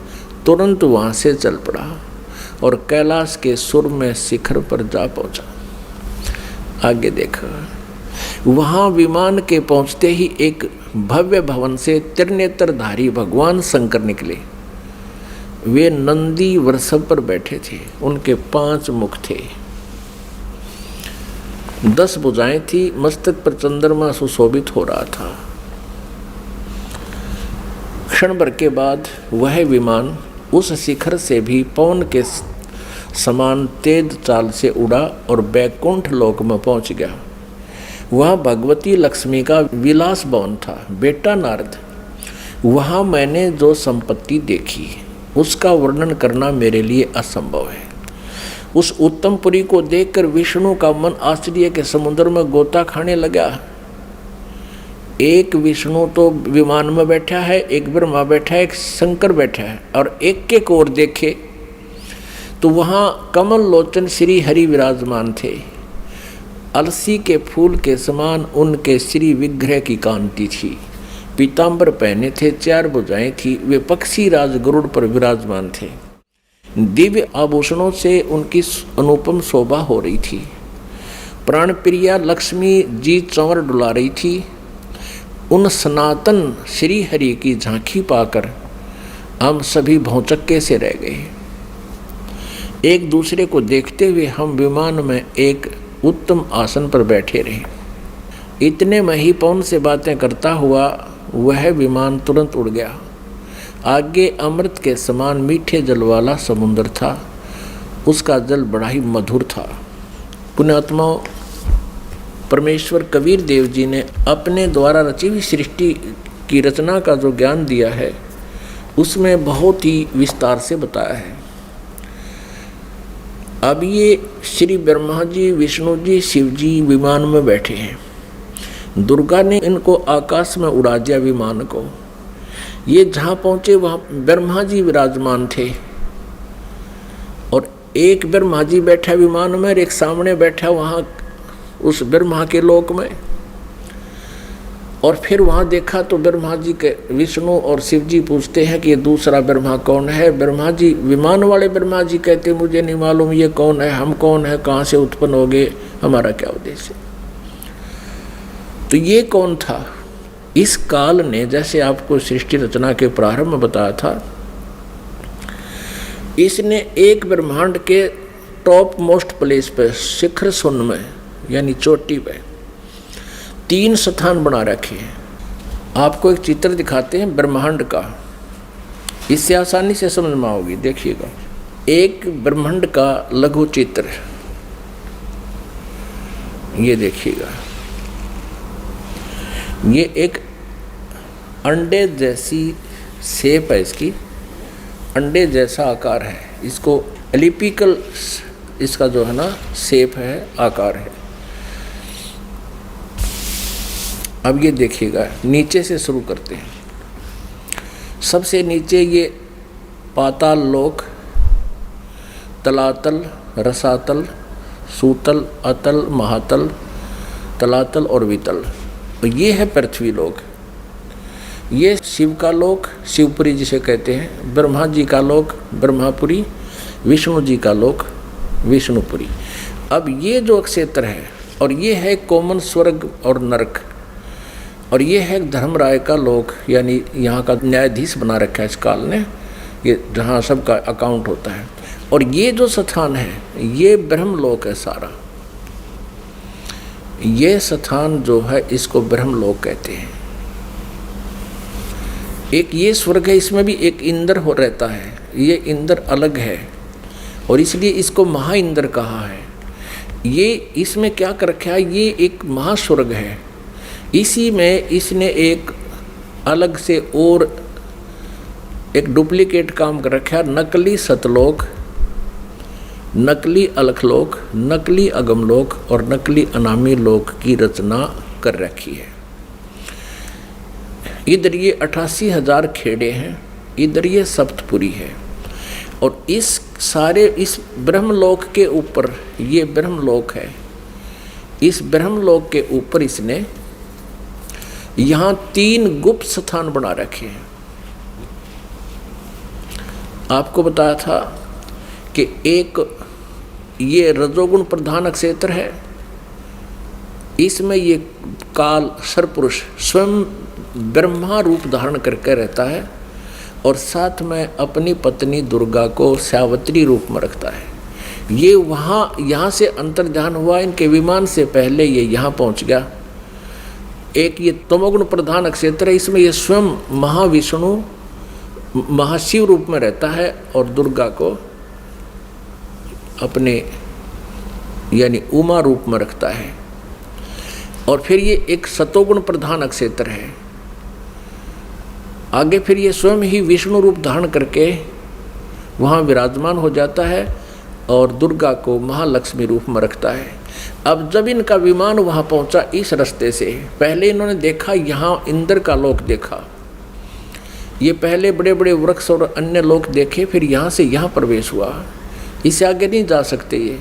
तुरंत वहाँ से चल पड़ा और कैलाश के सुर में शिखर पर जा पहुँचा। आगे देखा। वहाँ विमान के पहुँचते ही एक भव्य भवन से त्रिनेत्रधारी भगवान शंकर निकले। वे नंदी वृषभ पर बैठे थे। उनके 5 मुख थे, 10 भुजाएं थी। मस्तक पर चंद्रमा सुशोभित हो रहा था। क्षण भर के बाद वह विमान उस शिखर से भी पवन के समान तेज चाल से उड़ा और बैकुंठ लोक में पहुंच गया। वहाँ भगवती लक्ष्मी का विलास भवन था। बेटा नारद, वहाँ मैंने जो संपत्ति देखी उसका वर्णन करना मेरे लिए असंभव है। उस उत्तम पुरी को देखकर विष्णु का मन आश्चर्य के समुद्र में गोता खाने लगा। एक विष्णु तो विमान में बैठा है, एक ब्रह्मा बैठा है, एक शंकर बैठा है, और एक के ओर देखे तो वहाँ कमल लोचन श्री हरि विराजमान थे। अलसी के फूल के समान उनके श्री विग्रह की कांति थी। पीताम्बर पहने थे, 4 भुजाएं थी। वे पक्षी राज गरुड़ पर विराजमान थे। दिव्य आभूषणों से उनकी अनुपम शोभा हो रही थी। प्राण प्रिया लक्ष्मी जी चंवर डुला रही थी। उन सनातन श्री हरि की झांकी पाकर हम सभी भौचक्के से रह गए। एक दूसरे को देखते हुए हम विमान में एक उत्तम आसन पर बैठे रहे। इतने में ही पवन से बातें करता हुआ वह विमान तुरंत उड़ गया। आगे अमृत के समान मीठे जल वाला समुद्र था। उसका जल बड़ा ही मधुर था। पुण्यात्माओं, परमेश्वर कबीर देव जी ने अपने द्वारा रची हुई सृष्टि की रचना का जो ज्ञान दिया है उसमें बहुत ही विस्तार से बताया है। अब ये श्री ब्रह्मा जी, विष्णु जी, शिव जी विमान में बैठे हैं। दुर्गा ने इनको आकाश में उड़ा दिया विमान को। ये जहाँ पहुँचे वहाँ ब्रह्मा जी विराजमान थे और एक ब्रह्मा जी बैठा विमान में और एक सामने बैठा वहाँ उस ब्रह्मा के लोक में। और फिर वहाँ देखा तो ब्रह्मा जी के विष्णु और शिव जी पूछते हैं कि ये दूसरा ब्रह्मा कौन है। ब्रह्मा जी, विमान वाले ब्रह्मा जी कहते मुझे नहीं मालूम ये कौन है, हम कौन है, कहाँ से उत्पन्न हो गए, हमारा क्या उद्देश्य। तो ये कौन था? इस काल ने, जैसे आपको सृष्टि रचना के प्रारंभ में बताया था, इसने एक ब्रह्मांड के टॉप मोस्ट प्लेस पे, शिखर सुन में यानी चोटी पे 3 स्थान बना रखे हैं। आपको एक चित्र दिखाते हैं ब्रह्मांड का, इससे आसानी से समझ में आओगी। देखिएगा, एक ब्रह्मांड का लघु चित्र, ये देखिएगा। ये एक अंडे जैसी शेप है, इसकी अंडे जैसा आकार है। इसको एलिपिकल इसका जो है ना शेप है, आकार है। अब ये देखिएगा, नीचे से शुरू करते हैं। सबसे नीचे ये पाताल लोक, तलातल, रसातल, सूतल, अतल, महातल, तलातल और वितल, ये है पृथ्वी लोक। ये शिव का लोक, शिवपुरी जिसे कहते हैं, ब्रह्मा जी का लोक ब्रह्मापुरी, विष्णु जी का लोक विष्णुपुरी। अब ये जो क्षेत्र है, और ये है कोमन स्वर्ग और नरक, और ये है धर्मराय का लोक, यानी यहाँ का न्यायाधीश बना रखा है इस काल ने, ये जहाँ सबका अकाउंट होता है। और ये जो स्थान है ये ब्रह्मलोक है सारा। ये स्थान जो है इसको ब्रह्मलोक कहते हैं। एक ये स्वर्ग है, इसमें भी एक इंद्र हो रहता है, ये इंद्र अलग है और इसलिए इसको महाइंद्र कहा है। ये इसमें क्या कर रखा है, ये एक महास्वर्ग है। इसी में इसने एक अलग से और एक डुप्लीकेट काम कर रखा है, नकली सतलोक, नकली अलखलोक, नकली अगमलोक और नकली अनामी लोक की रचना कर रखी है। इधर ये 88,000 खेड़े हैं, इधर ये सप्तपुरी है। और इस सारे इस ब्रह्मलोक के ऊपर, ये ब्रह्मलोक है, इस ब्रह्मलोक के ऊपर इसने यहाँ 3 गुप्त स्थान बना रखे हैं। आपको बताया था कि एक ये रजोगुण प्रधान क्षेत्र है, इसमें ये काल सरपुरुष स्वयं ब्रह्मा रूप धारण करके रहता है और साथ में अपनी पत्नी दुर्गा को सावित्री रूप में रखता है। ये वहाँ यहाँ से अंतर्ध्यान हुआ, इनके विमान से पहले ये यहाँ पहुँच गया। एक ये तमोगुण प्रधान क्षेत्र है, इसमें ये स्वयं महाविष्णु महाशिव रूप में रहता है और दुर्गा को अपने यानी उमा रूप में रखता है। और फिर ये एक सतोगुण प्रधान क्षेत्र है। आगे फिर ये स्वयं ही विष्णु रूप धारण करके वहाँ विराजमान हो जाता है और दुर्गा को महालक्ष्मी रूप में रखता है। अब जब इनका विमान वहाँ पहुँचा इस रास्ते से, पहले इन्होंने देखा यहाँ इंद्र का लोक देखा, ये पहले बड़े बड़े वृक्ष और अन्य लोक देखे, फिर यहाँ से यहाँ प्रवेश हुआ। इससे आगे नहीं जा सकते ये।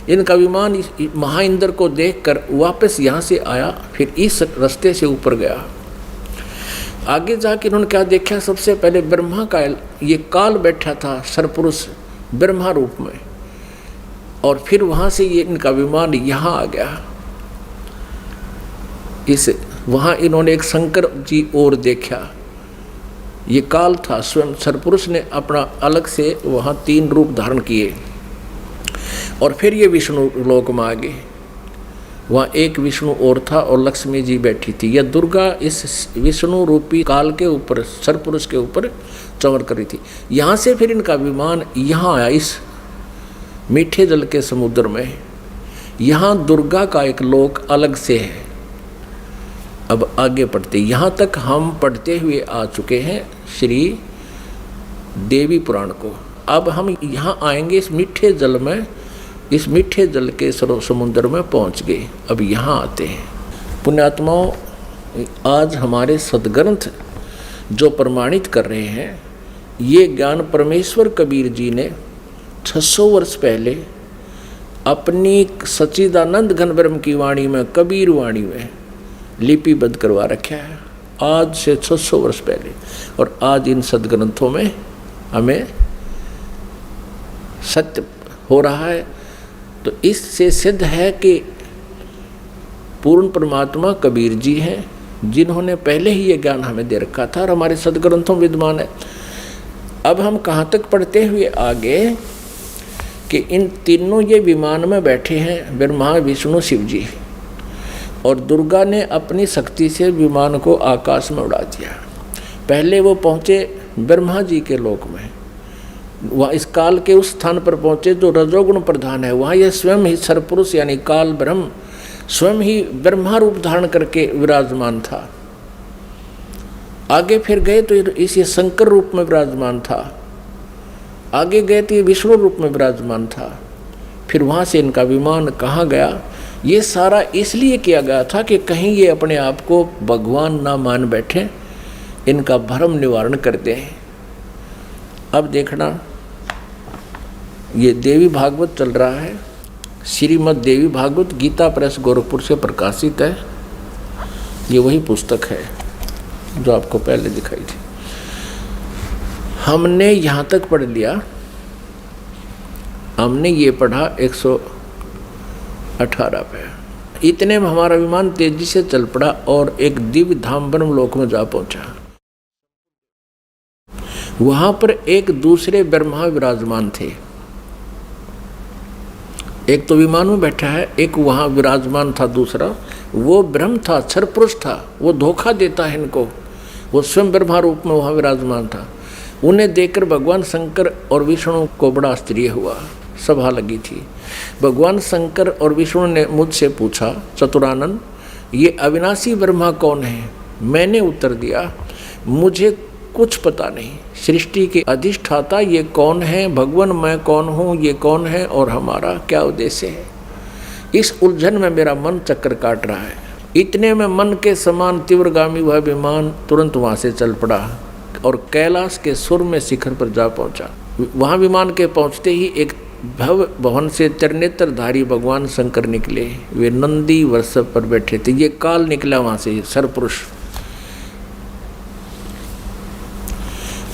इनका विमान महाइंद्र को देखकर वापस यहाँ से आया, फिर इस रास्ते से ऊपर गया। आगे जाके इन्होंने क्या देखा, सबसे पहले ब्रह्मा का ये काल बैठा था सरपुरुष ब्रह्मा रूप में, और फिर वहाँ से ये इनका विमान यहाँ आ गया। इस वहाँ इन्होंने एक शंकर जी और देखा, ये काल था, स्वयं सरपुरुष ने अपना अलग से वहाँ 3 रूप धारण किए। और फिर ये विष्णु लोक में आ गए, वहाँ एक विष्णु और था और लक्ष्मी जी बैठी थी। यह दुर्गा इस विष्णु रूपी काल के ऊपर, सरपुरुष के ऊपर चमर कर रही थी। यहाँ से फिर इनका विमान यहाँ आया, इस मीठे जल के समुद्र में। यहाँ दुर्गा का एक लोक अलग से है। अब आगे पढ़ते, यहाँ तक हम पढ़ते हुए आ चुके हैं श्री देवी पुराण को। अब हम यहाँ आएंगे इस मीठे जल में, इस मीठे जल के समुद्र में पहुँच गए। अब यहाँ आते हैं पुण्यात्माओं, आज हमारे सदग्रंथ जो प्रमाणित कर रहे हैं, ये ज्ञान परमेश्वर कबीर जी ने 600 वर्ष पहले अपनी सच्चिदानंद घन ब्रह्म की वाणी में, कबीर वाणी में लिपिबद्ध करवा रखा है, आज से 600 वर्ष पहले। और आज इन सदग्रंथों में हमें सत्य हो रहा है। तो इससे सिद्ध है कि पूर्ण परमात्मा कबीर जी हैं, जिन्होंने पहले ही ये ज्ञान हमें दे रखा था और हमारे सदग्रंथों विद्यमान है। अब हम कहाँ तक पढ़ते हुए आगे कि इन तीनों ये विमान में बैठे हैं, ब्रह्मा विष्णु शिव जी, और दुर्गा ने अपनी शक्ति से विमान को आकाश में उड़ा दिया। पहले वो पहुँचे ब्रह्मा जी के लोक में, वहाँ इस काल के उस स्थान पर पहुँचे जो रजोगुण प्रधान है। वहाँ यह स्वयं ही सरपुरुष यानी काल ब्रह्म स्वयं ही ब्रह्मा रूप धारण करके विराजमान था। आगे फिर गए तो इस शंकर रूप में विराजमान था। आगे गए तो ये विष्णु रूप में विराजमान था। फिर वहाँ से इनका विमान कहाँ गया, ये सारा इसलिए किया गया था कि कहीं ये अपने आप को भगवान ना मान बैठे, इनका भ्रम निवारण कर दें। अब देखना, ये देवी भागवत चल रहा है, श्रीमद् देवी भागवत गीता प्रेस गोरखपुर से प्रकाशित है। ये वही पुस्तक है जो आपको पहले दिखाई थी। हमने यहाँ तक पढ़ लिया, हमने ये पढ़ा 118 पे। इतने में हमारा विमान तेजी से चल पड़ा और एक दिव्य धाम ब्रह्म लोक में जा पहुंचा। वहां पर एक दूसरे ब्रह्मा विराजमान थे। एक तो विमान में बैठा है, एक वहां विराजमान था दूसरा, वो ब्रह्म था, क्षर पुरुष था, वो धोखा देता है इनको, वो स्वयं ब्रह्मा रूप में वहां विराजमान था। उन्हें देखकर भगवान शंकर और विष्णु को बड़ा आश्चर्य हुआ, सभा लगी थी। भगवान शंकर और विष्णु ने मुझसे पूछा, चतुरानन ये अविनाशी ब्रह्मा कौन है? मैंने उत्तर दिया, मुझे कुछ पता नहीं। सृष्टि के अधिष्ठाता ये कौन है? भगवान मैं कौन हूँ? ये कौन है? और हमारा क्या उद्देश्य है? इस उलझन में मेरा मन चक्कर काट रहा है। इतने में मन के समान तीव्रगामी वह विमान तुरंत वहाँ से चल पड़ा और कैलाश के सुर में शिखर पर जा पहुँचा। वहाँ विमान के पहुँचते ही एक भव भवन से त्रिनेत्रधारी भगवान शंकर निकले। वे नंदी वृषभ पर बैठे थे। ये काल निकला वहाँ से, सरपुरुष।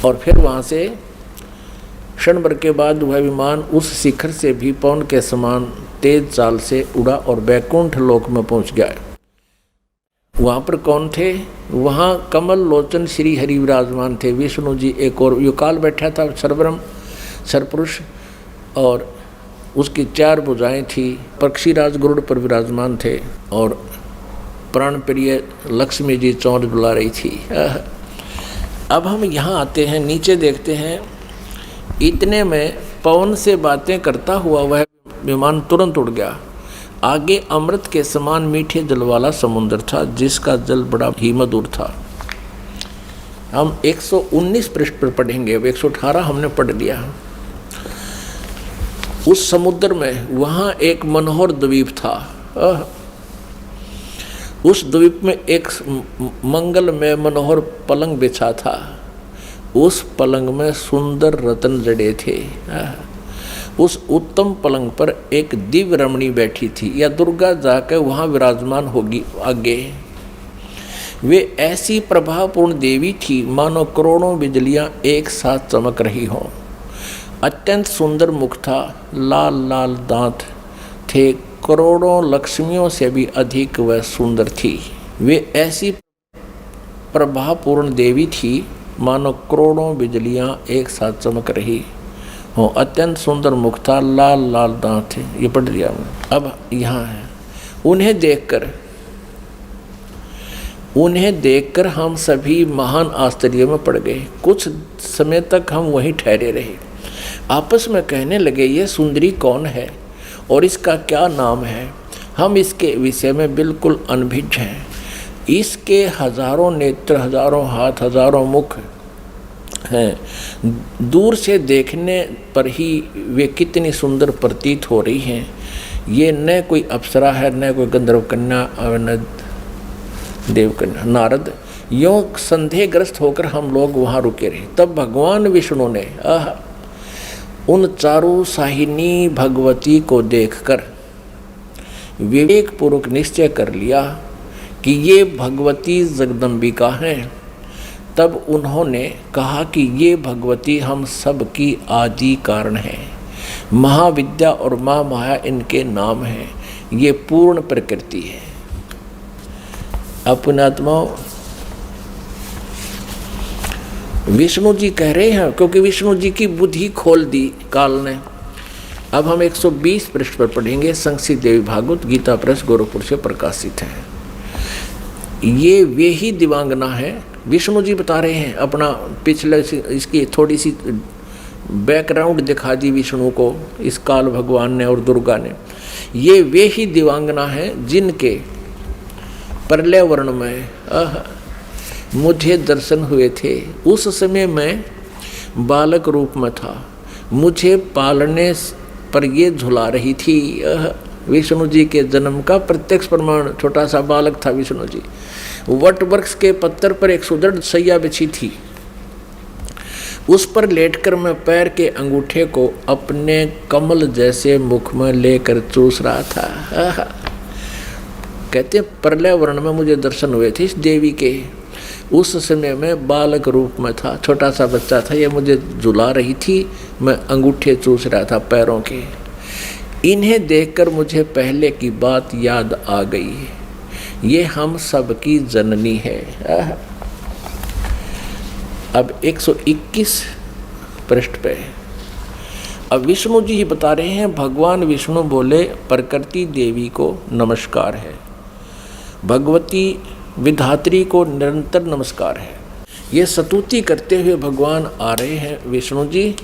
और फिर वहाँ से क्षण भर के बाद वह विमान उस शिखर से भी पवन के समान तेज चाल से उड़ा और वैकुंठ लोक में पहुँच गया। वहाँ पर कौन थे? वहाँ कमल लोचन श्री हरि विराजमान थे। विष्णु जी एक और युकाल बैठा था, सरब्रह्म सरपुरुष, और उसकी 4 भुजाएं थी। पक्षीराज गरुड़ पर विराजमान थे और प्राण प्रिय लक्ष्मी जी चौंच बुला रही थी। अब हम यहाँ आते हैं, नीचे देखते हैं। इतने में पवन से बातें करता हुआ वह विमान तुरंत उड़ गया। आगे अमृत के समान मीठे जल वाला समुद्र था, जिसका जल बड़ा ही मधुर था। हम 119 पृष्ठ पर पढ़ेंगे, अब 118 हमने पढ़ लिया। उस समुद्र में वहाँ एक मनोहर द्वीप था। उस द्वीप में एक मंगल में मनोहर पलंग बिछा था। उस पलंग में सुंदर रत्न जड़े थे। उस उत्तम पलंग पर एक दिव्य रमणी बैठी थी, या दुर्गा जाकर वहाँ विराजमान होगी आगे। वे ऐसी प्रभापूर्ण देवी थी मानो करोड़ों बिजलियाँ एक साथ चमक रही हों। अत्यंत सुंदर मुख था, लाल लाल दांत थे, करोड़ों लक्ष्मियों से भी अधिक वह सुंदर थी। वे ऐसी प्रभापूर्ण देवी थी मानो करोड़ों बिजलियां एक साथ चमक रही हो। अत्यंत सुंदर मुख था, लाल लाल दांत थे। ये पढ़ लिया मैं। अब यहाँ है, उन्हें देखकर हम सभी महान आश्चर्य में पड़ गए। कुछ समय तक हम वहीं ठहरे रहे, आपस में कहने लगे, ये सुंदरी कौन है और इसका क्या नाम है? हम इसके विषय में बिल्कुल अनभिज्ञ हैं। इसके हजारों नेत्र, हजारों हाथ, हजारों मुख हैं। दूर से देखने पर ही वे कितनी सुंदर प्रतीत हो रही हैं। ये न कोई अप्सरा है, न कोई गंधर्व कन्या, न देव कन्या। नारद यों संदेहग्रस्त होकर हम लोग वहाँ रुके रहे। तब भगवान विष्णु ने उन चारों साहिनी भगवती को देखकर विवेकपूर्वक निश्चय कर लिया कि ये भगवती जगदम्बिका हैं। तब उन्होंने कहा कि ये भगवती हम सब की आदि कारण है। महाविद्या और माँ माया इनके नाम हैं। ये पूर्ण प्रकृति है। अपने आत्माओं, विष्णु जी कह रहे हैं, क्योंकि विष्णु जी की बुद्धि खोल दी काल ने। अब हम 120 पृष्ठ पर पढ़ेंगे। संक्षिप्त देवी भागवत गीता प्रेस गोरखपुर से प्रकाशित है। ये वे ही दिवांगना है। विष्णु जी बता रहे हैं अपना पिछले, इसकी थोड़ी सी बैकग्राउंड दिखा दी विष्णु को, इस काल भगवान ने और दुर्गा ने। ये वे ही दिवांगना है जिनके प्रलय वर्ण में मुझे दर्शन हुए थे। उस समय मैं बालक रूप में था। मुझे पालने पर ये झुला रही थी। विष्णु जी के जन्म का प्रत्यक्ष प्रमाण, छोटा सा बालक था विष्णु जी। वट वृक्ष के पत्तर पर एक सुदृढ़ सैया बिछी थी, उस पर लेटकर मैं पैर के अंगूठे को अपने कमल जैसे मुख में लेकर चूस रहा था। कहते हैं प्रलय वर्ण में मुझे दर्शन हुए थे इस देवी के। उस समय में बालक रूप में था, छोटा सा बच्चा था, ये मुझे झुला रही थी, मैं अंगूठे चूस रहा था पैरों के। इन्हें देखकर मुझे पहले की बात याद आ गई, ये हम सब की जननी है। अब 121 पृष्ठ पे अब विष्णु जी ही बता रहे हैं, भगवान विष्णु बोले प्रकृति देवी को नमस्कार है, भगवती विधात्री को निरंतर नमस्कार है। ये स्तुति करते हुए भगवान आ रहे हैं विष्णु जी।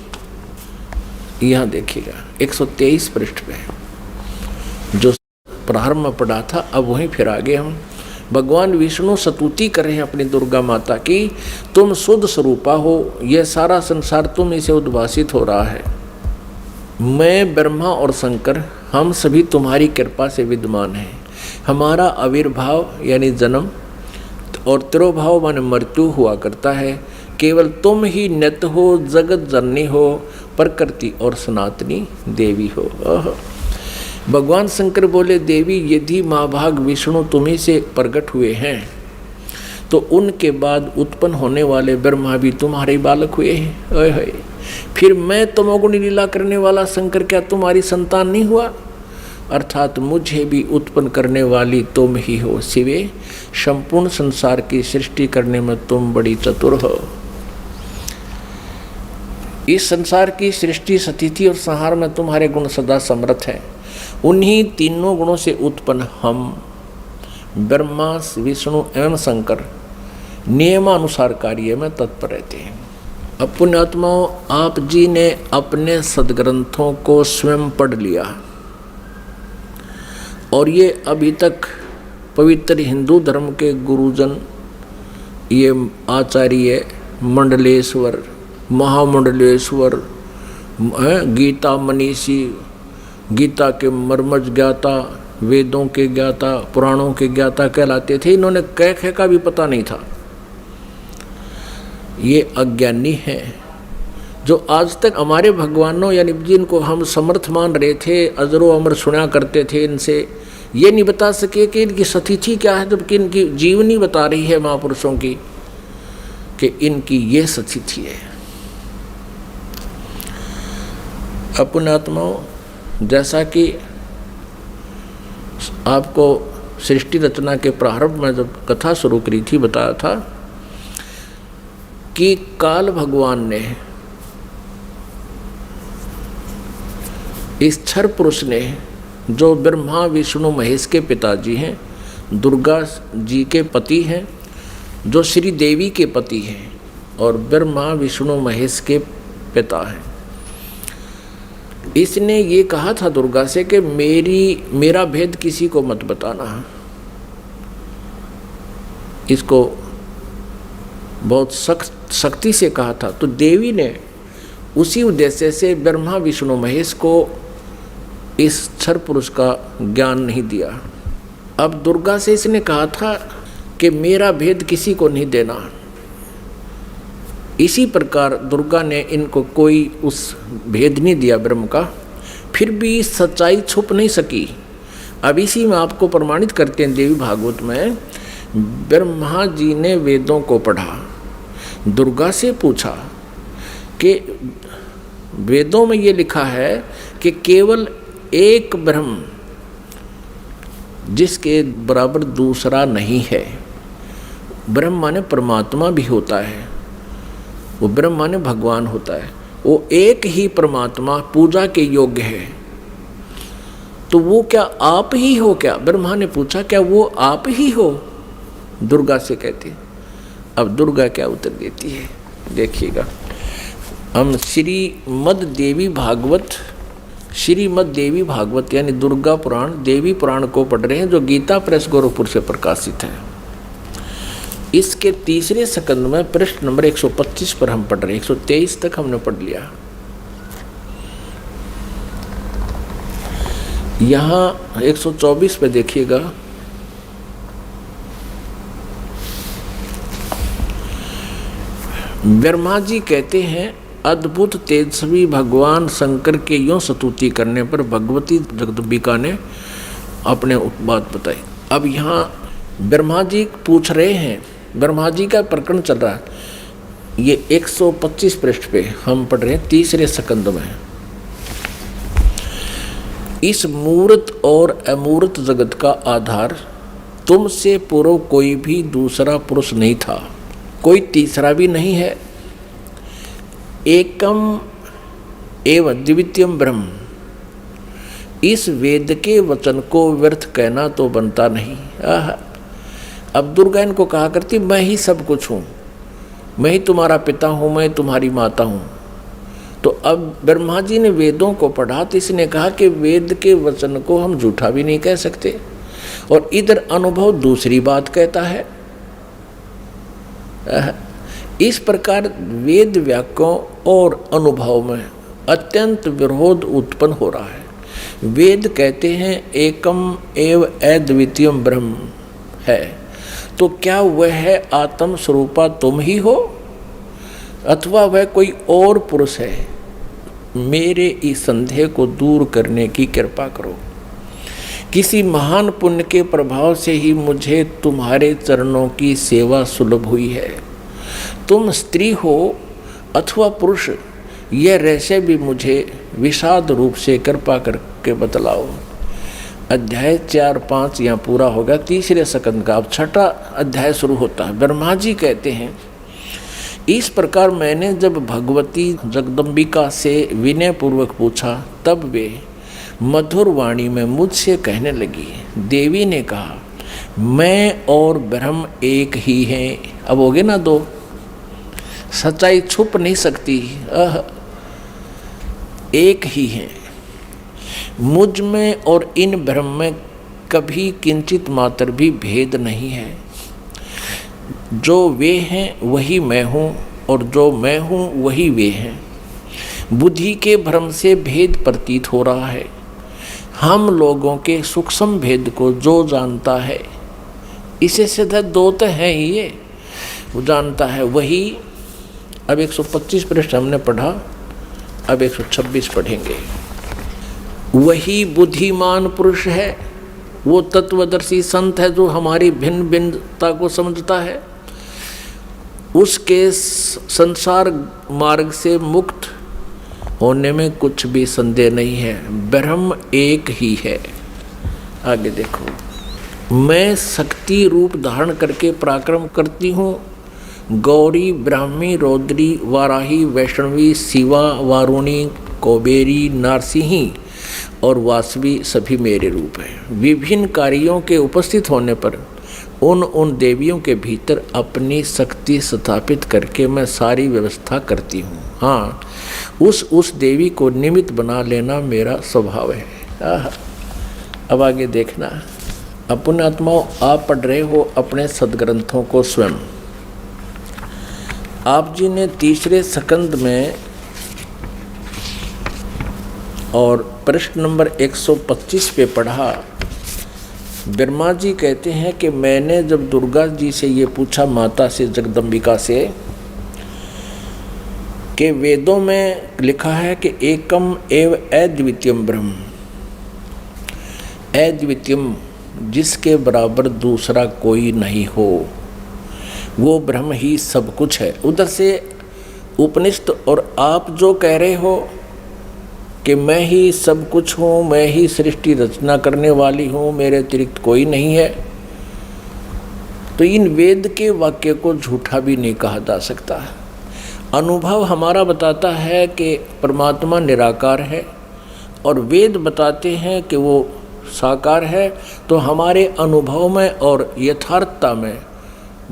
यहाँ देखिएगा 123 पृष्ठ पे जो प्रारंभ में पढ़ा था, अब वहीं फिर आगे हम भगवान विष्णु स्तुति कर रहे हैं अपनी दुर्गा माता की, तुम शुद्ध स्वरूपा हो, यह सारा संसार तुम इसे उद्भासित हो रहा है। मैं ब्रह्मा और शंकर हम सभी तुम्हारी कृपा से विद्यमान हैं। हमारा आविर्भाव यानी जन्म और तिरोभाव माने मृत्यु हुआ करता है। केवल तुम ही नित्य हो, जगत जननी हो, प्रकृति और सनातनी देवी हो। भगवान शंकर बोले, देवी यदि महाभाग विष्णु तुम्ही से प्रकट हुए हैं तो उनके बाद उत्पन्न होने वाले ब्रह्मा भी तुम्हारे बालक हुए हैं। ओए होए, फिर मैं तमोगुणी लीला करने वाला शंकर क्या तुम्हारी संतान नहीं हुआ? अर्थात मुझे भी उत्पन्न करने वाली तुम ही हो शिवे, संपूर्ण संसार की सृष्टि करने में तुम बड़ी चतुर हो। इस संसार की सृष्टि, स्थिति और संहार में तुम्हारे गुण सदा समर्थ हैं। उन्हीं तीनों गुणों से उत्पन्न हम ब्रह्मा, विष्णु एवं शंकर नियमानुसार कार्य में तत्पर रहते हैं। अब पुण्यात्माओं, आप जी ने अपने सदग्रंथों को स्वयं पढ़ लिया और ये अभी तक पवित्र हिंदू धर्म के गुरुजन, ये आचार्य मंडलेश्वर, महामंडलेश्वर, गीता मनीषी, गीता के मर्मज ज्ञाता, वेदों के ज्ञाता, पुराणों के ज्ञाता कहलाते थे। इन्होंने कह कह का भी पता नहीं था। ये अज्ञानी हैं जो आज तक हमारे भगवानों यानी जिनको हम समर्थ मान रहे थे, अजरो अमर सुना करते थे, इनसे ये नहीं बता सके कि इनकी स्थिति क्या है, जबकि इनकी जीवनी बता रही है महापुरुषों की कि इनकी ये स्थिति है। पुण्यात्माओं, जैसा कि आपको सृष्टि रचना के प्रारंभ में जब कथा शुरू करी थी बताया था कि काल भगवान ने, इस क्षर पुरुष ने, जो ब्रह्मा विष्णु महेश के पिताजी हैं, दुर्गा जी के पति हैं, जो श्री देवी के पति हैं और ब्रह्मा विष्णु महेश के पिता हैं, इसने ये कहा था दुर्गा से कि मेरा भेद किसी को मत बताना। इसको बहुत सख्ती से कहा था। तो देवी ने उसी उद्देश्य से ब्रह्मा विष्णु महेश को इस क्षर पुरुष का ज्ञान नहीं दिया। अब दुर्गा से इसने कहा था कि मेरा भेद किसी को नहीं देना। इसी प्रकार दुर्गा ने इनको कोई उस भेद नहीं दिया ब्रह्म का, फिर भी सच्चाई छुप नहीं सकी। अब इसी में आपको प्रमाणित करते हैं देवी भागवत में, ब्रह्मा जी ने वेदों को पढ़ा, दुर्गा से पूछा कि वेदों में ये लिखा है कि केवल एक ब्रह्म जिसके बराबर दूसरा नहीं है। ब्रह्म माने परमात्मा भी होता है, वो ब्रह्म माने भगवान होता है, वो एक ही परमात्मा पूजा के योग्य है। तो वो क्या आप ही हो क्या? ब्रह्मा ने पूछा, क्या वो आप ही हो? दुर्गा से कहती। अब दुर्गा क्या उत्तर देती है देखिएगा। हम श्रीमद् देवी भागवत यानी दुर्गा पुराण, देवी पुराण को पढ़ रहे हैं, जो गीता प्रेस गोरखपुर से प्रकाशित है। इसके तीसरे स्कंद में पृष्ठ नंबर 125 पर हम पढ़ रहे हैं। 123 तक हमने पढ़ लिया। यहाँ 124 पे देखिएगा, ब्रह्मा जी कहते हैं अद्भुत तेजस्वी भगवान शंकर के यूं स्तुति करने पर भगवती जगदम्बिका ने अपने बात बताई। अब यहाँ ब्रह्मा जी पूछ रहे हैं, ब्रह्मा जी का प्रकरण चल रहा है, ये 125 पृष्ठ पे हम पढ़ रहे हैं, तीसरे स्कंद में। इस मूर्त और अमूर्त जगत का आधार तुमसे पूर्व कोई भी दूसरा पुरुष नहीं था, कोई तीसरा भी नहीं है। एकम एवं द्वितीयम ब्रह्म, इस वेद के वचन को व्यर्थ कहना तो बनता नहीं। अब दुर्गा इनको कहा करती मैं ही सब कुछ हूँ, मैं ही तुम्हारा पिता हूँ, मैं तुम्हारी माता हूँ। तो अब ब्रह्मा जी ने वेदों को पढ़ा तो इसने कहा कि वेद के वचन को हम झूठा भी नहीं कह सकते, और इधर अनुभव दूसरी बात कहता है। इस प्रकार वेद वाक्यों और अनुभव में अत्यंत विरोध उत्पन्न हो रहा है। वेद कहते हैं एकम एव अद्वितीयम ब्रह्म है, तो क्या वह आत्म स्वरूपा तुम ही हो अथवा वह कोई और पुरुष है? मेरे इस संदेह को दूर करने की कृपा करो। किसी महान पुण्य के प्रभाव से ही मुझे तुम्हारे चरणों की सेवा सुलभ हुई है। तुम स्त्री हो अथवा पुरुष, यह रहस्य भी मुझे विषाद रूप से कृपा करके बतलाओ। अध्याय 4-5 यहाँ पूरा होगा, तीसरे स्कंद का अब छठा अध्याय शुरू होता है। ब्रह्मा जी कहते हैं इस प्रकार मैंने जब भगवती जगदम्बिका से विनय पूर्वक पूछा, तब वे मधुर वाणी में मुझसे कहने लगी। देवी ने कहा मैं और ब्रह्म एक ही हैं। अब हो गए ना दो, सच्चाई छुप नहीं सकती, एक ही हैं। मुझ में और इन ब्रह्म में कभी किंचित मात्र भी भेद नहीं है। जो वे हैं वही मैं हूँ, और जो मैं हूँ वही वे हैं। बुद्धि के भ्रम से भेद प्रतीत हो रहा है। हम लोगों के सूक्ष्म भेद को जो जानता है, इसे सीधा दो तो है ही, ये वो जानता है वही। अब 125 पृष्ठ हमने पढ़ा, अब 126 पढ़ेंगे। वही बुद्धिमान पुरुष है, वो तत्वदर्शी संत है जो हमारी भिन्न भिन्नता को समझता है। उसके संसार मार्ग से मुक्त होने में कुछ भी संदेह नहीं है। ब्रह्म एक ही है। आगे देखो, मैं शक्ति रूप धारण करके पराक्रम करती हूँ। गौरी, ब्राह्मी, रौद्री, वाराही, वैष्णवी, शिवा, वारुणी, कुबेरी, नारसिंही और वासवी सभी मेरे रूप हैं। विभिन्न कार्यों के उपस्थित होने पर उन देवियों के भीतर अपनी शक्ति स्थापित करके मैं सारी व्यवस्था करती हूँ। हाँ, उस देवी को निमित्त बना लेना मेरा स्वभाव है। अब आगे देखना, अपने आत्माओं, आप पढ़ रहे हो अपने सदग्रंथों को स्वयं। आप जी ने तीसरे स्कंद में और प्रश्न नंबर 125 पे पढ़ा। ब्रह्मा जी कहते हैं कि मैंने जब दुर्गा जी से ये पूछा, माता से, जगदम्बिका से, कि वेदों में लिखा है कि एकम एव अद्वितीयम ब्रह्म, अद्वितीयम जिसके बराबर दूसरा कोई नहीं हो, वो ब्रह्म ही सब कुछ है। उधर से उपनिषद और आप जो कह रहे हो कि मैं ही सब कुछ हूँ, मैं ही सृष्टि रचना करने वाली हूँ, मेरे अतिरिक्त कोई नहीं है, तो इन वेद के वाक्य को झूठा भी नहीं कहा जा सकता। अनुभव हमारा बताता है कि परमात्मा निराकार है और वेद बताते हैं कि वो साकार है, तो हमारे अनुभव में और यथार्थता में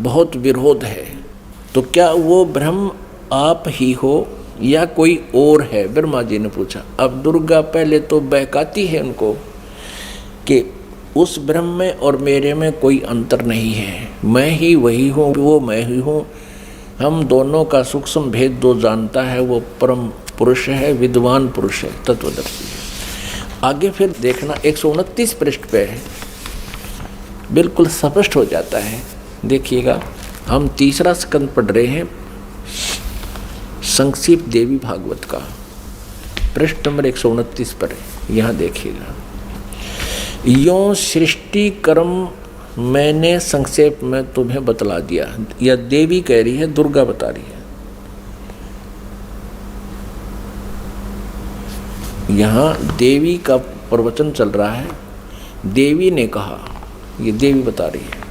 बहुत विरोध है। तो क्या वो ब्रह्म आप ही हो या कोई और है? ब्रह्मा जी ने पूछा। अब दुर्गा पहले तो बहकाती है उनको कि उस ब्रह्म में और मेरे में कोई अंतर नहीं है, मैं ही वही हूँ, वो मैं ही हूँ। हम दोनों का सूक्ष्म भेद जो जानता है वो परम पुरुष है, विद्वान पुरुष है, तत्वदर्शी है। आगे फिर देखना 129 पृष्ठ पे है, बिल्कुल स्पष्ट हो जाता है। देखिएगा, हम तीसरा स्कंद पढ़ रहे हैं संक्षिप्त देवी भागवत का, पृष्ठ नंबर 129 पर है। यहाँ देखिएगा, यों सृष्टि कर्म मैंने संक्षेप में तुम्हें बतला दिया। यह देवी कह रही है, दुर्गा बता रही है। यहाँ देवी का प्रवचन चल रहा है, देवी ने कहा, ये देवी बता रही है।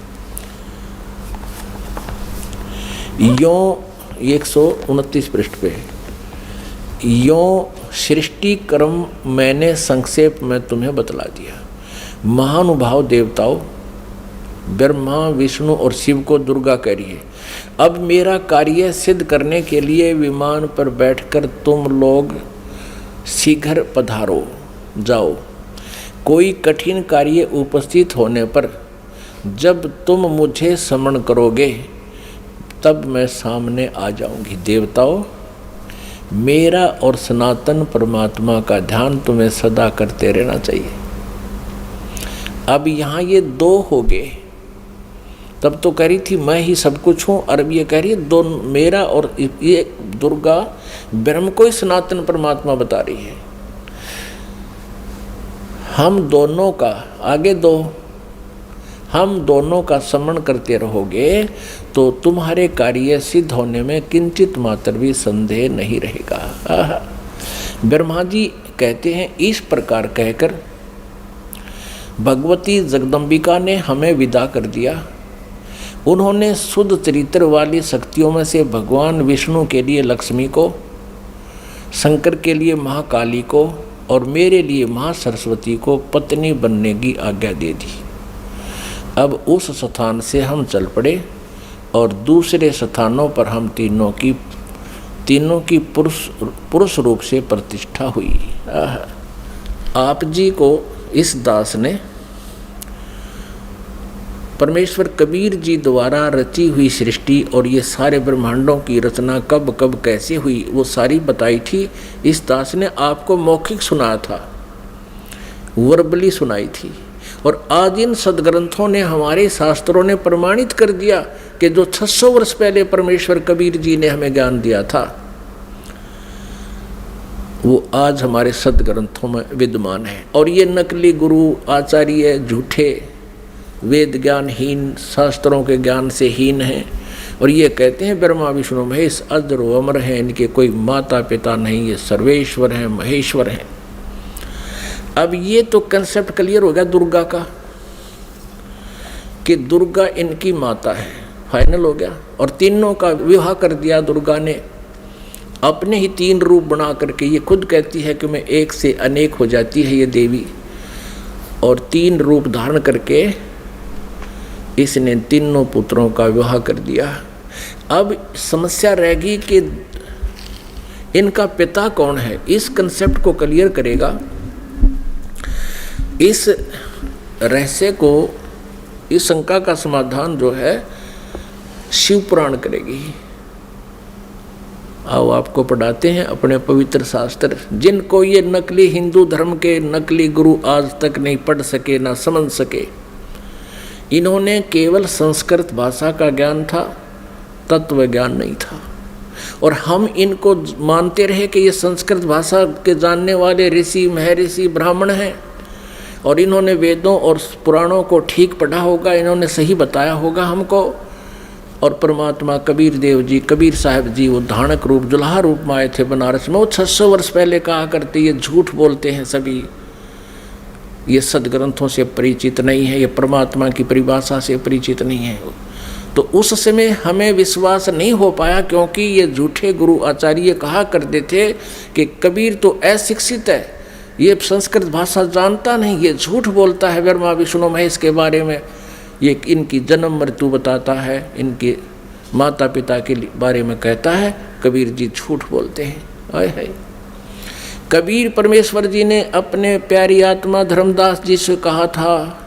यों 129 पृष्ठ पे, यों सृष्टि कर्म मैंने संक्षेप में तुम्हें बतला दिया। महानुभाव देवताओं, ब्रह्मा विष्णु और शिव को दुर्गा कह रही है, अब मेरा कार्य सिद्ध करने के लिए विमान पर बैठकर तुम लोग शीघ्र पधारो जाओ। कोई कठिन कार्य उपस्थित होने पर जब तुम मुझे समन करोगे तब मैं सामने आ जाऊंगी। देवताओं, मेरा और सनातन परमात्मा का ध्यान तुम्हें सदा करते रहना चाहिए। अब यहाँ ये दो हो गए, तब तो कह रही थी मैं ही सब कुछ हूँ, और अब ये कह रही है दो, मेरा और ये दुर्गा ब्रह्म को ही सनातन परमात्मा बता रही है। हम दोनों का आगे दो, हम दोनों का समन करते रहोगे तो तुम्हारे कार्य सिद्ध होने में किंचित मात्र भी संदेह नहीं रहेगा। ब्रह्मा जी कहते हैं, इस प्रकार कहकर भगवती जगदम्बिका ने हमें विदा कर दिया। उन्होंने शुद्ध चरित्र वाली शक्तियों में से भगवान विष्णु के लिए लक्ष्मी को, शंकर के लिए महाकाली को और मेरे लिए महासरस्वती को पत्नी बनने की आज्ञा दे दी। अब उस स्थान से हम चल पड़े और दूसरे स्थानों पर हम तीनों की पुरुष रूप से प्रतिष्ठा हुई। आप जी को इस दास ने परमेश्वर कबीर जी द्वारा रची हुई सृष्टि और ये सारे ब्रह्मांडों की रचना कब कब कैसे हुई वो सारी बताई थी। इस दास ने आपको मौखिक सुनाया था, वर्बली सुनाई थी, और आज इन सदग्रंथों ने, हमारे शास्त्रों ने प्रमाणित कर दिया कि जो 600 वर्ष पहले परमेश्वर कबीर जी ने हमें ज्ञान दिया था वो आज हमारे सदग्रंथों में विद्यमान है। और ये नकली गुरु आचार्य झूठे, वेद ज्ञानहीन, शास्त्रों के ज्ञान से हीन हैं, और ये कहते हैं ब्रह्मा विष्णु महेश अजर व अमर हैं, इनके कोई माता पिता नहीं, ये सर्वेश्वर हैं, महेश्वर हैं। अब ये तो कंसेप्ट क्लियर हो गया दुर्गा का कि दुर्गा इनकी माता है, फाइनल हो गया। और तीनों का विवाह कर दिया दुर्गा ने, अपने ही 3 रूप बना करके। ये खुद कहती है कि मैं एक से अनेक हो जाती है ये देवी, और 3 रूप धारण करके इसने तीनों पुत्रों का विवाह कर दिया। अब समस्या रहेगी कि इनका पिता कौन है। इस कंसेप्ट को क्लियर करेगा, इस रहस्य को, इस शंका का समाधान जो है शिव पुराण करेगी। आओ आपको पढ़ाते हैं अपने पवित्र शास्त्र, जिनको ये नकली हिंदू धर्म के नकली गुरु आज तक नहीं पढ़ सके, ना समझ सके। इन्होंने केवल संस्कृत भाषा का ज्ञान था, तत्व ज्ञान नहीं था। और हम इनको मानते रहे कि ये संस्कृत भाषा के जानने वाले ऋषि, महर्षि, ब्राह्मण हैं, और इन्होंने वेदों और पुराणों को ठीक पढ़ा होगा, इन्होंने सही बताया होगा हमको। और परमात्मा कबीर देव जी, कबीर साहब जी, वो धानक रूप, जुल्हा रूप में आए थे बनारस में। वो 600 वर्ष पहले कहा करते, ये झूठ बोलते हैं सभी, ये सदग्रंथों से परिचित नहीं है, ये परमात्मा की परिभाषा से परिचित नहीं है। तो उस समय हमें विश्वास नहीं हो पाया, क्योंकि ये झूठे गुरु आचार्य कहा करते थे कि कबीर तो अशिक्षित है, ये संस्कृत भाषा जानता नहीं, ये झूठ बोलता है ब्रह्मा विष्णु महेश के बारे में, ये इनकी जन्म मृत्यु बताता है, इनके माता पिता के बारे में कहता है। कबीर जी झूठ बोलते हैं। आए है कबीर परमेश्वर जी ने अपने प्यारी आत्मा धर्मदास जी से कहा था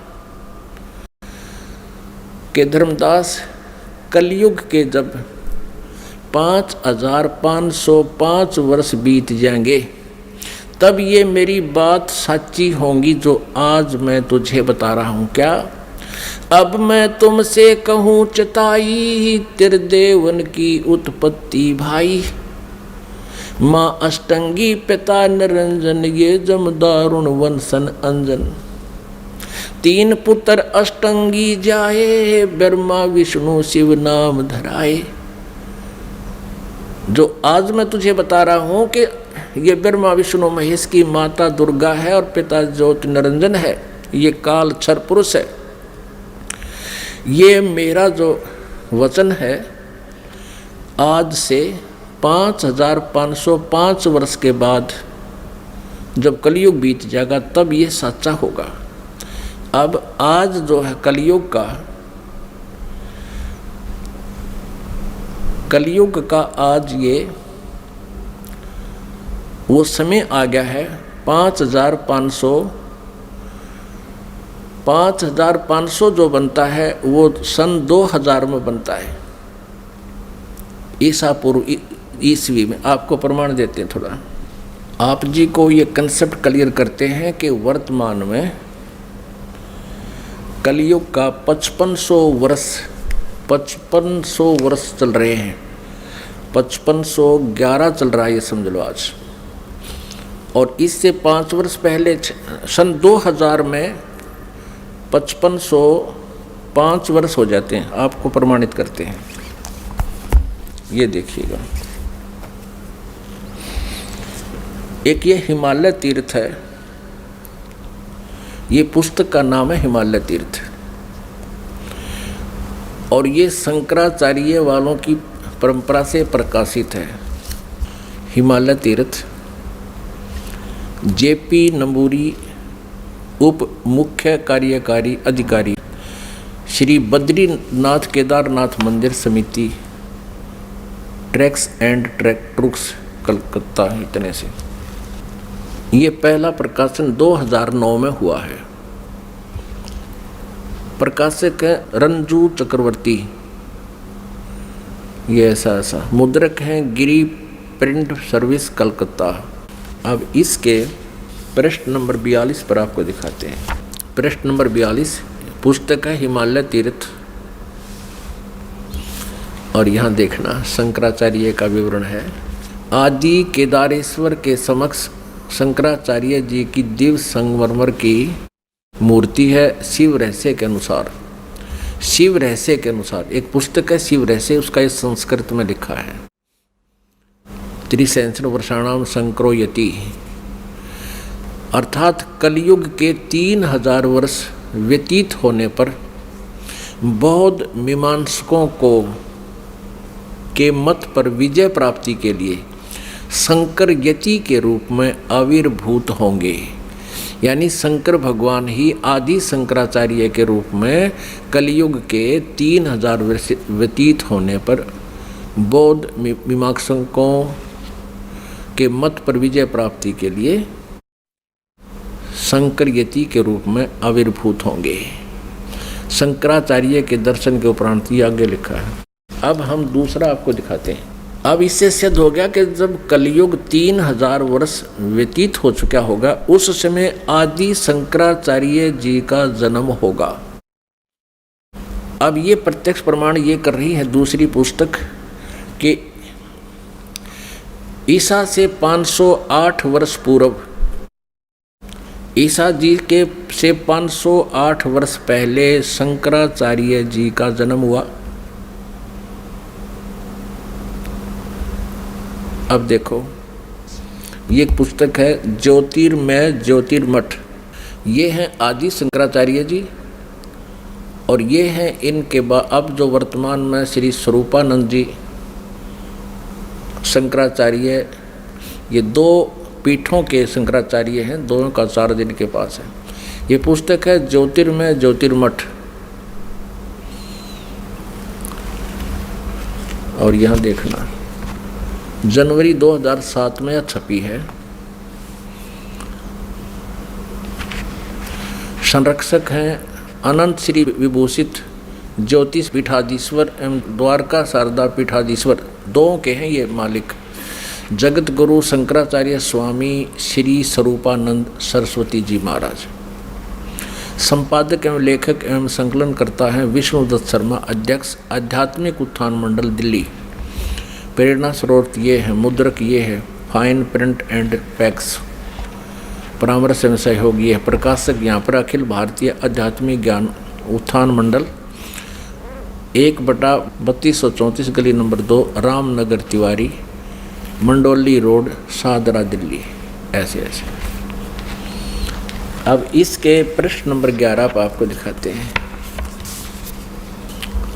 कि धर्मदास, कलयुग के जब 5505 वर्ष बीत जाएंगे तब ये मेरी बात सच्ची होंगी जो आज मैं तुझे बता रहा हूँ। क्या? अब मैं तुमसे कहूँ चताई, त्रिदेवन की उत्पत्ति भाई। माँ अष्टंगी पिता निरंजन, ये जमदारुण वंशन अंजन। तीन पुत्र अष्टंगी जाए, ब्रह्मा विष्णु शिव नाम धराए। जो आज मैं तुझे बता रहा हूं कि ये ब्रह्मा विष्णु महेश की माता दुर्गा है और पिता ज्योति निरंजन है, ये काल क्षर पुरुष है। ये मेरा जो वचन है आज से 5505 वर्ष के बाद जब कलयुग बीत जाएगा तब ये सच्चा होगा। अब आज जो है कलयुग का आज ये वो समय आ गया है। 5500 जो बनता है वो सन 2000 में बनता है, ईसा पूर्व ईस्वी में। आपको प्रमाण देते हैं थोड़ा, आप जी को ये कंसेप्ट क्लियर करते हैं कि वर्तमान में कलयुग का 5500 वर्ष चल रहे हैं। 5511 चल रहा है ये समझ लो आज। और इससे 5 वर्ष पहले सन 2000 में 5505 वर्ष हो जाते हैं। आपको प्रमाणित करते हैं, ये देखिएगा। एक ये हिमालय तीर्थ है, ये पुस्तक का नाम है हिमालय तीर्थ। और ये शंकराचार्य वालों की परंपरा से प्रकाशित है। हिमालय तीर्थ जेपी नंबूरी उप मुख्य कार्यकारी अधिकारी, श्री बद्रीनाथ केदारनाथ मंदिर समिति, ट्रैक्स एंड ट्रुक्स, कलकत्ता। इतने से ये पहला प्रकाशन 2009 में हुआ है। प्रकाशक है रंजू चक्रवर्ती, ये ऐसा मुद्रक हैं गिरी प्रिंट सर्विस, कलकत्ता। अब इसके पृष्ठ नंबर 42 पर आपको दिखाते हैं। पृष्ठ नंबर 42 पुस्तक है हिमालय तीर्थ। और यहाँ देखना शंकराचार्य का विवरण है। आदि केदारेश्वर के समक्ष शंकराचार्य जी की दिव्य संगमरमर की मूर्ति है। शिव रहस्य के अनुसार, शिव रहस्य के अनुसार एक पुस्तक है शिव रहस्य, उसका इस संस्कृत में लिखा है। त्रिसहस्र वर्षाणाम शंकरो यति, अर्थात कलयुग के 3000 वर्ष व्यतीत होने पर बौद्ध मीमांसकों को के मत पर विजय प्राप्ति के लिए शंकर यति के रूप में आविर्भूत होंगे। यानी शंकर भगवान ही आदि शंकराचार्य के रूप में कलयुग के 3000 वर्ष व्यतीत होने पर बौद्ध मीमांसकों के मत पर विजय प्राप्ति के लिए शंकर यति के रूप में आविर्भूत होंगे। शंकराचार्य के दर्शन के उपरांत ये आगे लिखा है। अब हम दूसरा आपको दिखाते हैं। अब इससे सिद्ध हो गया कि जब कलयुग 3000 वर्ष व्यतीत हो चुका होगा उस समय आदि शंकराचार्य जी का जन्म होगा। अब ये प्रत्यक्ष प्रमाण ये कर रही है दूसरी पुस्तक कि ईसा से 508 वर्ष पूर्व, ईसा जी के से 508 वर्ष पहले शंकराचार्य जी का जन्म हुआ। अब देखो ये एक पुस्तक है ज्योतिर्मय ज्योतिर्मठ। ये हैं आदि शंकराचार्य जी और ये हैं इनके बाद अब जो वर्तमान में श्री स्वरूपानंद जी शंकराचार्य, ये 2 पीठों के शंकराचार्य हैं, दोनों का आचार्य इनके पास है। ये पुस्तक है ज्योतिर्मय ज्योतिर्मठ। और यहाँ देखना जनवरी 2007 में छपी है। संरक्षक हैं अनंत श्री विभूषित ज्योतिष पीठाधीश्वर एवं द्वारका शारदा पीठाधीश्वर, 2 के हैं ये मालिक। जगत गुरु शंकराचार्य स्वामी श्री स्वरूपानंद सरस्वती जी महाराज। संपादक एवं लेखक एवं संकलन करता है विष्णुदत्त शर्मा, अध्यक्ष आध्यात्मिक उत्थान मंडल दिल्ली। प्रेरणा स्रोत ये है, मुद्रक ये है फाइन प्रिंट एंड पैक्स। परामर्श एवं सहयोग ये है, प्रकाशक यहाँ पर अखिल भारतीय आध्यात्मिक ज्ञान उत्थान मंडल 1/3234 गली नंबर 2 रामनगर तिवारी, मंडोली रोड, शाहदरा, दिल्ली। ऐसे ऐसे। अब इसके प्रश्न नंबर 11 आप आपको दिखाते हैं।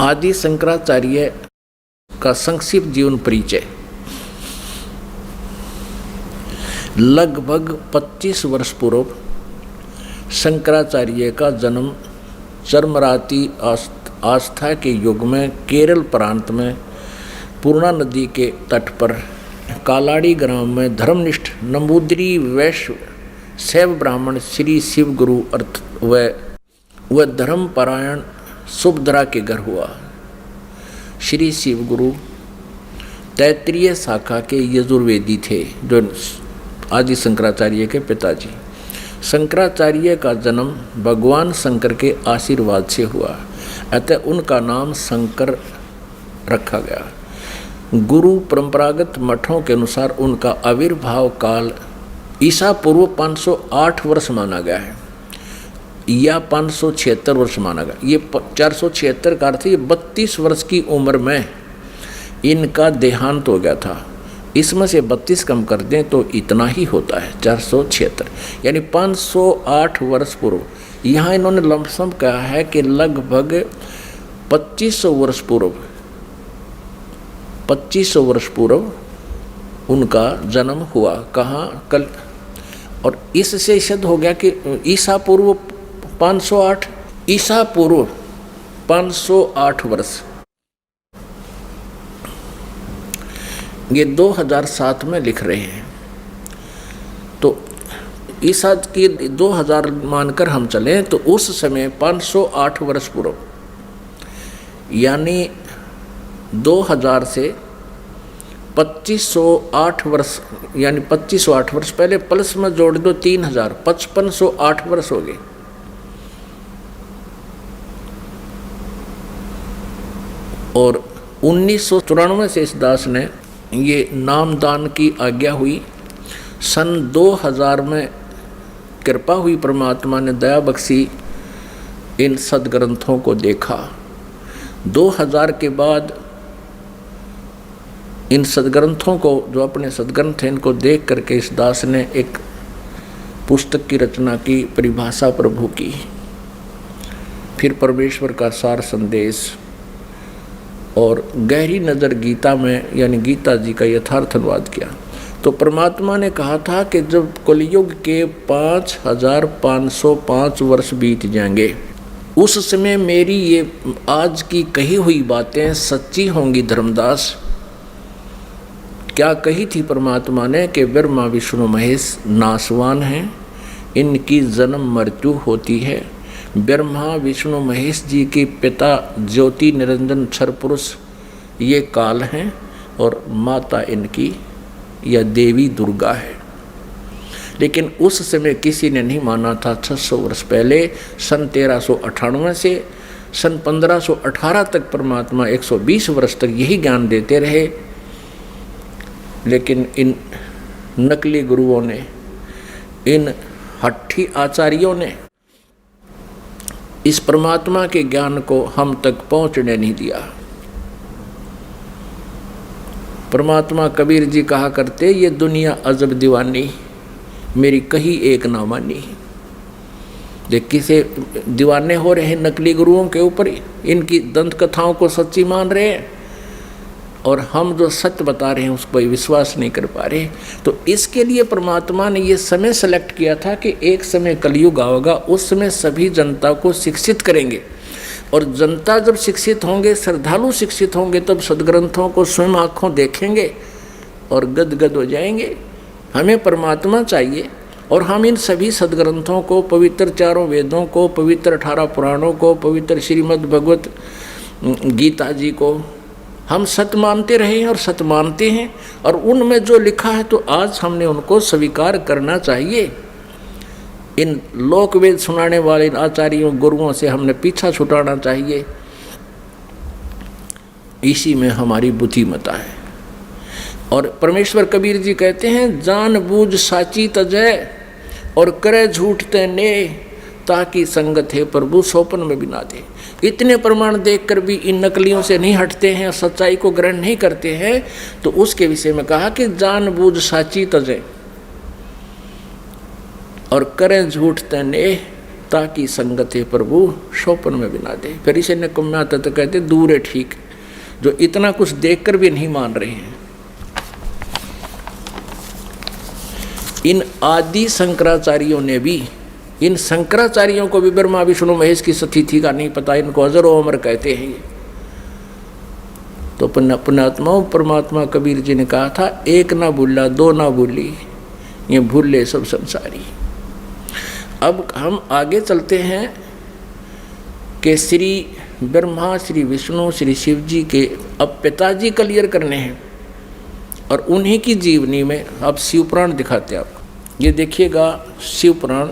आदि शंकराचार्य का संक्षिप्त जीवन परिचय। लगभग 25 वर्ष पूर्व शंकराचार्य का जन्म चरमराती आस्था के युग में केरल प्रांत में पूर्णा नदी के तट पर कालाड़ी ग्राम में धर्मनिष्ठ नंबूदरी वैश्य शैव ब्राह्मण श्री शिव गुरु अर्थ व धर्मपरायण सुभद्रा के घर हुआ। श्री शिव गुरु तैत्रीय शाखा के यजुर्वेदी थे, जो आदि शंकराचार्य के पिताजी। शंकराचार्य का जन्म भगवान शंकर के आशीर्वाद से हुआ, अतः उनका नाम शंकर रखा गया। गुरु परंपरागत मठों के अनुसार उनका आविर्भाव काल ईसा पूर्व 508 वर्ष माना गया है या 576 वर्ष माना गया। ये 476 का अर्थ, ये 32 वर्ष की उम्र में इनका देहांत हो गया था। इसमें से 32 कम कर दें तो इतना ही होता है 476, यानी 508 वर्ष पूर्व। यहाँ इन्होंने लमसम कहा है कि लगभग 2500 वर्ष पूर्व 2500 वर्ष पूर्व उनका जन्म हुआ। कहाँ? कल। और इससे सिद्ध हो गया कि ईसा पूर्व 508, ईसा पूर्व 508 वर्ष। ये 2007 में लिख रहे हैं, तो ईसा की 2000 मानकर हम चलें तो उस समय 508 वर्ष पूर्व, यानी 2000 से 2508 वर्ष, यानी 2508 वर्ष पहले प्लस में जोड़ दो 3000, 5508 वर्ष हो गए। और 1994 से इस दास ने ये नामदान की आज्ञा हुई। सन 2000 में कृपा हुई, परमात्मा ने दया बख्शी, इन सदग्रंथों को देखा। 2000 के बाद इन सदग्रंथों को, जो अपने सदग्रंथ हैं, इनको देख करके इस दास ने एक पुस्तक की रचना की, परिभाषा प्रभु की, फिर परमेश्वर का सार संदेश और गहरी नज़र गीता में, यानी गीता जी का यथार्थ अनुवाद किया। तो परमात्मा ने कहा था कि जब कलयुग के 5505 वर्ष बीत जाएंगे, उस समय मेरी ये आज की कही हुई बातें सच्ची होंगी। धर्मदास, क्या कही थी परमात्मा ने कि ब्रह्मा विष्णु महेश नाशवान हैं, इनकी जन्म मृत्यु होती है। ब्रह्मा विष्णु महेश जी के पिता ज्योति निरंजन क्षर पुरुष ये काल हैं, और माता इनकी या देवी दुर्गा है। लेकिन उस समय किसी ने नहीं माना था। 600 वर्ष पहले सन 1398 से सन 1518 तक परमात्मा 120 वर्ष तक यही ज्ञान देते रहे। लेकिन इन नकली गुरुओं ने, इन हट्ठी आचार्यों ने इस परमात्मा के ज्ञान को हम तक पहुंचने नहीं दिया। परमात्मा कबीर जी कहा करते, ये दुनिया अजब दीवानी, मेरी कही एक ना मानी। देख किसे दीवाने हो रहे हैं नकली गुरुओं के ऊपर, इनकी दंत कथाओं को सच्ची मान रहे हैं, और हम जो सत्य बता रहे हैं उस पर विश्वास नहीं कर पा रहे। तो इसके लिए परमात्मा ने ये समय सेलेक्ट किया था कि एक समय कलयुग आएगा, उस समय सभी जनता को शिक्षित करेंगे, और जनता जब शिक्षित होंगे, श्रद्धालु शिक्षित होंगे, तब सदग्रंथों को स्वयं आँखों देखेंगे और गदगद हो जाएंगे। हमें परमात्मा चाहिए, और हम इन सभी सदग्रंथों को, पवित्र चारों वेदों को, पवित्र 18 पुराणों को, पवित्र श्रीमद् भगवत गीता जी को हम सत्य मानते रहे हैं और सत्य मानते हैं, और उनमें जो लिखा है तो आज हमने उनको स्वीकार करना चाहिए। इन लोकवेद सुनाने वाले इन आचार्यों गुरुओं से हमने पीछा छुटाना चाहिए। इसी में हमारी बुद्धिमता है। और परमेश्वर कबीर जी कहते हैं, जान बूझ साची तजय और करे झूठ तने, ताकि संगत है प्रभु सोपन में बिना दे। इतने प्रमाण देखकर भी इन नकलियों से नहीं हटते हैं, सच्चाई को ग्रहण नहीं करते हैं, तो उसके विषय में कहा कि जान बूझ साची तजय और करें झूठ तने, ताकि संगत है प्रभु सोपन में बिना दे। फिर इसे निकम्मा तत्व कहते दूर है ठीक, जो इतना कुछ देखकर भी नहीं मान रहे हैं। इन आदि शंकराचार्यों ने भी, इन शंकराचार्यों को भी ब्रह्मा विष्णु महेश की सतिथि का नहीं पता, इनको अजर अमर कहते हैं। तो पुण्यात्मा परमात्मा कबीर जी ने कहा था, एक ना भूला दो ना भूली, ये भूले सब संसारी। अब हम आगे चलते हैं कि श्री ब्रह्मा, श्री विष्णु, श्री शिव जी के अब पिताजी क्लियर करने हैं, और उन्हीं की जीवनी में अब शिव पुराण दिखाते हैं आपको। ये देखिएगा शिव पुराण,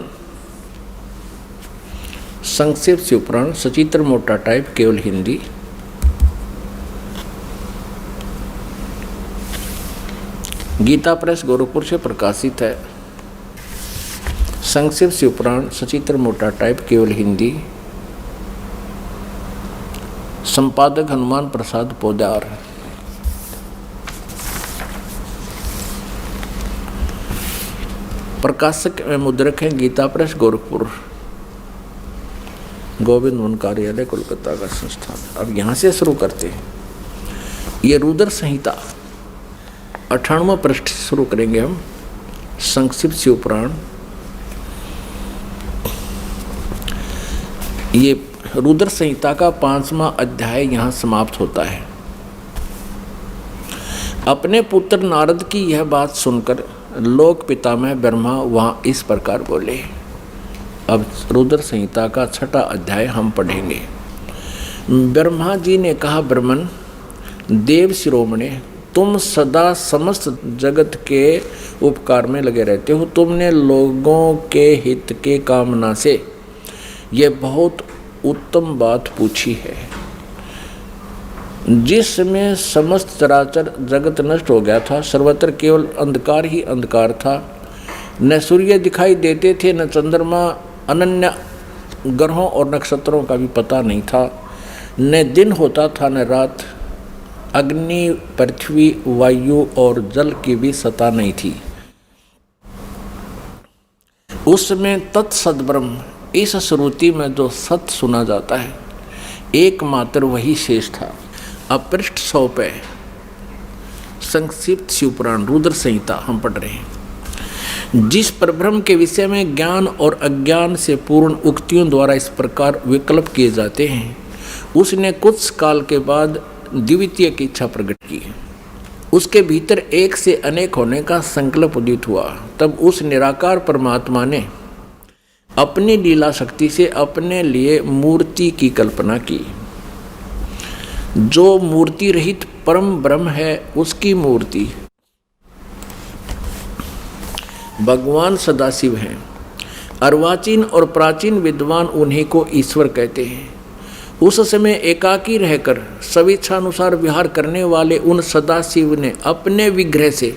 संक्षिप्त शिव पुराण, सचित्र मोटा टाइप, केवल हिंदी। गीता प्रेस गोरखपुर से प्रकाशित है। संक्षिप्त शिव पुराण, सचित्र मोटा टाइप, केवल हिंदी। संपादक हनुमान प्रसाद पोदार। प्रकाशक में मुद्रक है गीता प्रेस गोरखपुर, गोविंद वन कार्यालय कोलकाता का संस्थान। अब यहाँ से शुरू करते हैं। ये रुद्र संहिता 98वां पृष्ठ शुरू करेंगे हम। संक्षिप्त शिव पुराण, ये रुद्र संहिता का 5वां अध्याय यहाँ समाप्त होता है। अपने पुत्र नारद की यह बात सुनकर लोक पितामह ब्रह्मा वहाँ इस प्रकार बोले। अब रुद्र संहिता का 6वां अध्याय हम पढ़ेंगे। ब्रह्मा जी ने कहा, ब्रह्मन देव शिरोमणे, तुम सदा समस्त जगत के उपकार में लगे रहते हो। तुमने लोगों के हित के कामना से ये बहुत उत्तम बात पूछी है। जिसमें समस्त चराचर जगत नष्ट हो गया था, सर्वत्र केवल अंधकार ही अंधकार था। न सूर्य दिखाई देते थे, न चंद्रमा, अनन्य ग्रहों और नक्षत्रों का भी पता नहीं था। न दिन होता था न रात। अग्नि, पृथ्वी, वायु और जल की भी सत्ता नहीं थी। उसमें तत्सद ब्रह्म, इस श्रुति में जो सत्य सुना जाता है, एकमात्र वही शेष था। अब पृष्ठ 100 पे संक्षिप्त शिवपुराण रुद्र संहिता हम पढ़ रहे हैं। जिस परब्रह्म के विषय में ज्ञान और अज्ञान से पूर्ण उक्तियों द्वारा इस प्रकार विकल्प किए जाते हैं, उसने कुछ काल के बाद द्वितीय की इच्छा प्रकट की। उसके भीतर एक से अनेक होने का संकल्प उदित हुआ। तब उस निराकार परमात्मा ने अपनी लीला शक्ति से अपने लिए मूर्ति की कल्पना की। जो मूर्ति रहित परम ब्रह्म है, उसकी मूर्ति भगवान सदाशिव हैं। अर्वाचीन और प्राचीन विद्वान उन्हीं को ईश्वर कहते हैं। उस समय एकाकी रहकर स्वेच्छानुसार विहार करने वाले उन सदाशिव ने अपने विग्रह से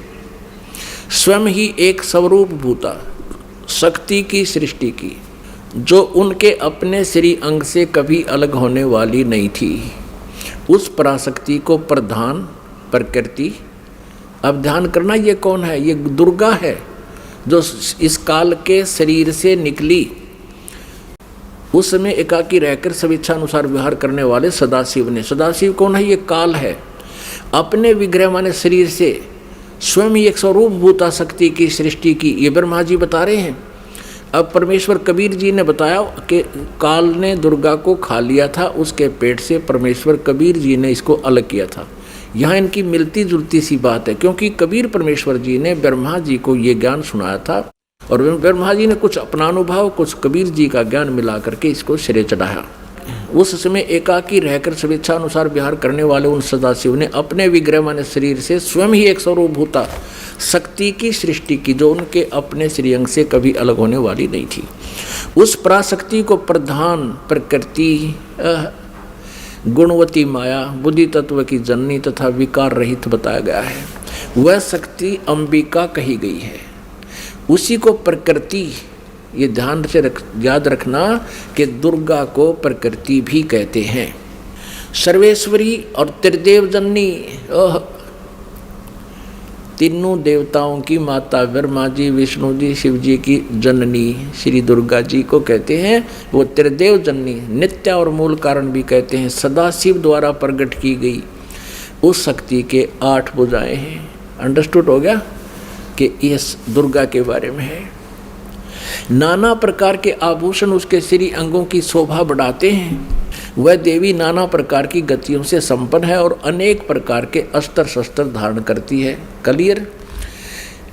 स्वयं ही एक स्वरूप भूता शक्ति की सृष्टि की, जो उनके अपने श्री अंग से कभी अलग होने वाली नहीं थी। उस पराशक्ति को प्रधान प्रकृति, अब ध्यान करना, ये कौन है? ये दुर्गा है, जो इस काल के शरीर से निकली। उस समय एकाकी रहकर स्वेच्छानुसार विहार करने वाले सदाशिव ने, सदाशिव कौन है? ये काल है। अपने विग्रह माने शरीर से स्वयं एक स्वरूप भूता शक्ति की सृष्टि की, ये ब्रह्मा जी बता रहे हैं। अब परमेश्वर कबीर जी ने बताया कि काल ने दुर्गा को खा लिया था, उसके पेट से परमेश्वर कबीर जी ने इसको अलग किया था। यहाँ इनकी मिलती जुलती सी बात है, क्योंकि कबीर परमेश्वर जी ने ब्रह्मा जी को ये ज्ञान सुनाया था, और ब्रह्मा जी ने कुछ अपना अनुभव, कुछ कबीर जी का ज्ञान मिला करके इसको सिरे चढ़ाया। उस समय एकाकी रहकर स्वेच्छा अनुसार विहार करने वाले उन सदाशिव ने अपने विग्रह माने शरीर से स्वयं ही एक स्वरूपभूता शक्ति की सृष्टि की, जो उनके अपने श्रीअंग से कभी अलग होने वाली नहीं थी। उस पराशक्ति को प्रधान प्रकृति गुणवती माया बुद्धि तत्व की जननी तथा विकार रहित बताया गया है। वह शक्ति अंबिका कही गई है। उसी को प्रकृति, ये ध्यान से याद रखना कि दुर्गा को प्रकृति भी कहते हैं। सर्वेश्वरी और त्रिदेव जननी, तीनों देवताओं की माता ब्रह्मा जी, विष्णु जी, शिव जी की जननी श्री दुर्गा जी को कहते हैं। वो त्रिदेव जननी, नित्य और मूल कारण भी कहते हैं। सदाशिव द्वारा प्रकट की गई उस शक्ति के 8 भुजाएं हैं। अंडरस्टूड हो गया कि इस दुर्गा के बारे में है। नाना प्रकार के आभूषण उसके श्री अंगों की शोभा बढ़ाते हैं। वह देवी नाना प्रकार की गतियों से संपन्न है और अनेक प्रकार के अस्त्र शस्त्र धारण करती है। क्लियर?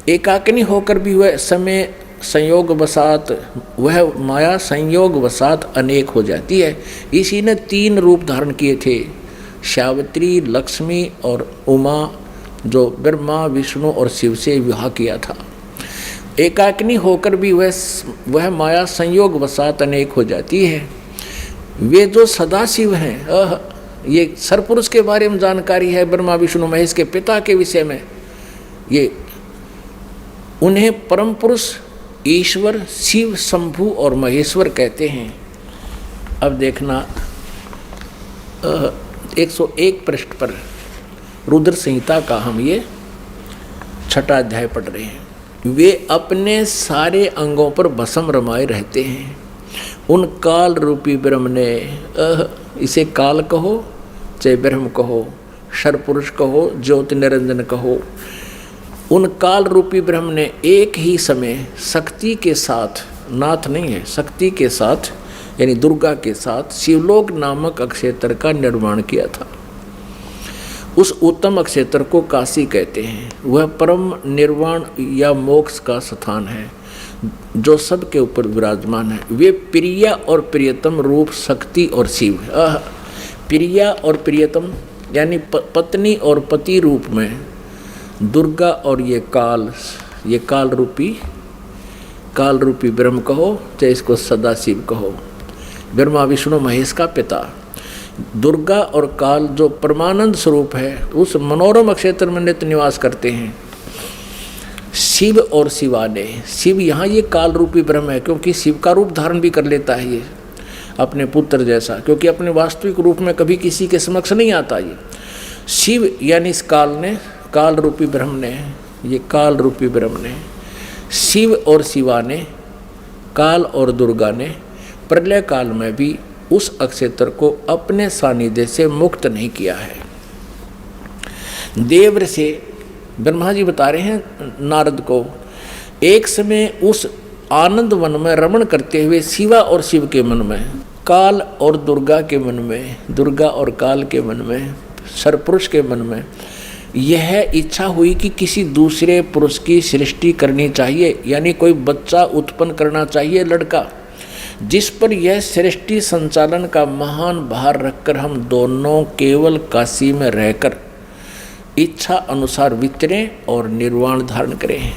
एकाकिनी होकर भी वह समय संयोग वसात, वह माया संयोग वसात अनेक हो जाती है। इसी ने 3 रूप धारण किए थे, सावित्री, लक्ष्मी और उमा, जो ब्रह्मा विष्णु और शिव से विवाह किया था। एकाकिनी होकर भी वह माया संयोग वसात अनेक हो जाती है। वे जो सदाशिव हैं, ये सरपुरुष के बारे में जानकारी है, ब्रह्मा विष्णु महेश के पिता के विषय में। ये उन्हें परम पुरुष ईश्वर शिव शंभु और महेश्वर कहते हैं। अब देखना 101 पृष्ठ पर रुद्र संहिता का हम ये 6वां अध्याय पढ़ रहे हैं। वे अपने सारे अंगों पर भस्म रमाए रहते हैं। उन काल रूपी ब्रह्म ने, इसे काल कहो चाहे ब्रह्म कहो, सर्वपुरुष कहो, ज्योति निरंजन कहो, उन काल रूपी ब्रह्म ने एक ही समय शक्ति के साथ, नाथ नहीं है, शक्ति के साथ यानी दुर्गा के साथ शिवलोक नामक अक्षेत्र का निर्माण किया था। उस उत्तम अक्षेत्र को काशी कहते हैं। वह परम निर्वाण या मोक्ष का स्थान है जो सबके ऊपर विराजमान है। वे प्रिया और प्रियतम रूप शक्ति और शिव, प्रिया और प्रियतम यानी पत्नी और पति रूप में दुर्गा और ये काल रूपी ब्रह्म कहो चाहे इसको सदाशिव कहो, ब्रह्मा विष्णु महेश का पिता। दुर्गा और काल जो परमानंद स्वरूप है उस मनोरम क्षेत्र में नित्य निवास करते हैं। शिव और शिवाने, शिव यहाँ ये काल रूपी ब्रह्म है क्योंकि शिव का रूप धारण भी कर लेता है ये अपने पुत्र जैसा, क्योंकि अपने वास्तविक रूप में कभी किसी के समक्ष नहीं आता। ये शिव यानी इस काल रूपी ब्रह्म ने, ये काल रूपी ब्रह्म ने, शिव और शिवा ने, काल और दुर्गा ने प्रलय काल में भी उस अक्षेत्र को अपने सानिध्य से मुक्त नहीं किया है। देव से ब्रह्मा जी बता रहे हैं नारद को, एक समय उस आनंद वन में रमण करते हुए शिवा और शिव के मन में, काल और दुर्गा के मन में, दुर्गा और काल के मन में, सरपुरुष के मन में यह इच्छा हुई कि किसी दूसरे पुरुष की सृष्टि करनी चाहिए, यानी कोई बच्चा उत्पन्न करना चाहिए, लड़का, जिस पर यह सृष्टि संचालन का महान भार रखकर हम दोनों केवल काशी में रहकर इच्छा अनुसार विचरें और निर्वाण धारण करें।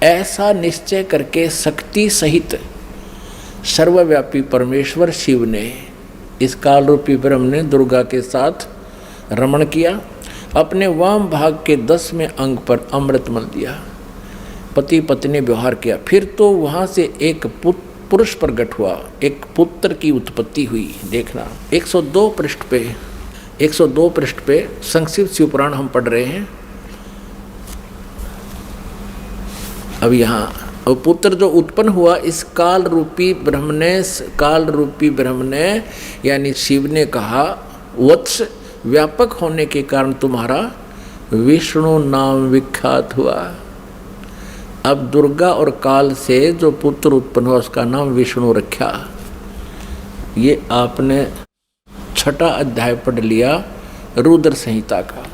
ऐसा निश्चय करके शक्ति सहित सर्वव्यापी परमेश्वर शिव ने, इस काल रूपी ब्रह्म ने दुर्गा के साथ रमण किया। अपने वाम भाग के 10वें अंग पर अमृत मल दिया, पति पत्नी व्यवहार किया। फिर तो वहाँ से एक पुरुष प्रकट हुआ, एक पुत्र की उत्पत्ति हुई। देखना 102 पृष्ठ पे संक्षिप्त शिवपुराण हम पढ़ रहे हैं। अब यहाँ पुत्र जो उत्पन्न हुआ इस काल रूपी ब्रह्म ने यानी शिव ने कहा, वत्स व्यापक होने के कारण तुम्हारा विष्णु नाम विख्यात हुआ। अब दुर्गा और काल से जो पुत्र उत्पन्न हुआ उसका नाम विष्णु रखा। ये आपने 6वां अध्याय पढ़ लिया रुद्र संहिता का।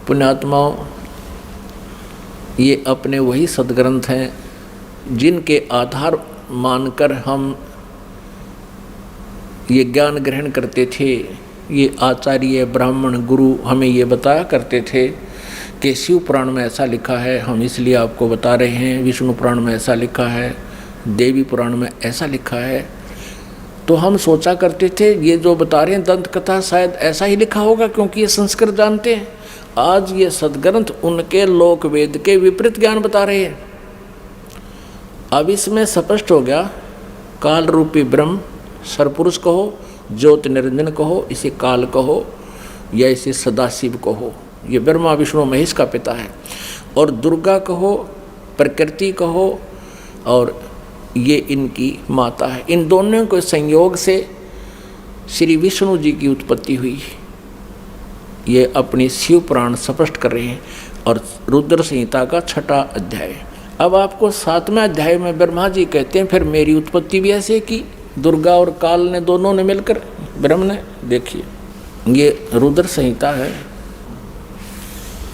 पुण्यात्माओं, ये अपने वही सदग्रंथ हैं जिनके आधार मानकर हम ये ज्ञान ग्रहण करते थे। ये आचार्य ब्राह्मण गुरु हमें ये बताया करते थे कि शिव पुराण में ऐसा लिखा है, हम इसलिए आपको बता रहे हैं। विष्णु पुराण में ऐसा लिखा है, देवी पुराण में ऐसा लिखा है। तो हम सोचा करते थे ये जो बता रहे हैं दंत कथा शायद ऐसा ही लिखा होगा, क्योंकि ये संस्कृत जानते हैं। आज ये सदग्रंथ उनके लोक वेद के विपरीत ज्ञान बता रहे हैं। अब इसमें स्पष्ट हो गया, काल रूपी ब्रह्म सरपुरुष कहो, ज्योति निरंजन कहो, इसे काल कहो या इसे सदाशिव कहो, ये ब्रह्मा विष्णु महेश का पिता है। और दुर्गा कहो, प्रकृति कहो, और ये इनकी माता है। इन दोनों के संयोग से श्री विष्णु जी की उत्पत्ति हुई। ये अपनी शिव पुराण स्पष्ट कर रहे हैं। और रुद्र संहिता का 6वां अध्याय। अब आपको 7वें अध्याय में ब्रह्मा जी कहते हैं फिर मेरी उत्पत्ति भी ऐसे की, दुर्गा और काल ने दोनों ने मिलकर ब्रह्म ने। देखिए ये रुद्र संहिता है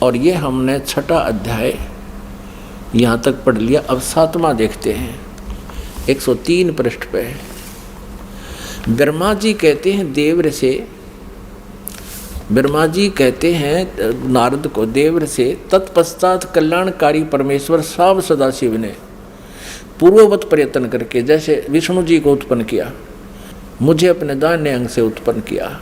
और ये हमने 6वां अध्याय यहाँ तक पढ़ लिया। अब 7वां देखते हैं, 103 पृष्ठ पे। ब्रह्मा जी कहते हैं देवर से, ब्रह्मा जी कहते हैं नारद को देवर से, तत्पश्चात कल्याणकारी परमेश्वर साव सदाशिव ने पूर्ववत प्रयत्न करके, जैसे विष्णु जी को उत्पन्न किया, मुझे अपने दाहिने अंग से उत्पन्न किया।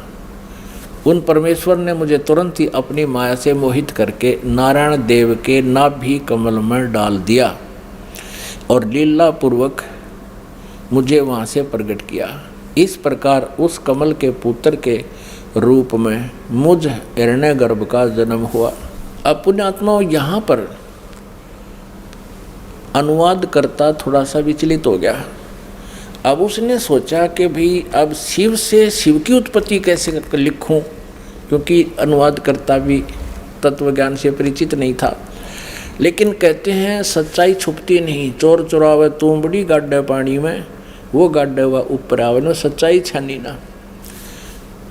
उन परमेश्वर ने मुझे तुरंत ही अपनी माया से मोहित करके नारायण देव के नाभि कमल में डाल दिया और लीला पूर्वक मुझे वहाँ से प्रकट किया। इस प्रकार उस कमल के पुत्र के रूप में मुझ हिरण्यगर्भ का जन्म हुआ। अब पुण्यात्माओं यहाँ पर अनुवाद करता थोड़ा सा विचलित हो गया। अब उसने सोचा कि भाई अब शिव से शिव की उत्पत्ति कैसे लिखूं, क्योंकि अनुवाद करता भी तत्व ज्ञान से परिचित नहीं था। लेकिन कहते हैं सच्चाई छुपती नहीं, चोर चुरावे तुमबड़ी गाड्डे पानी में, वो गाड्डे हुआ ऊपर आवे ना, सच्चाई छानी ना।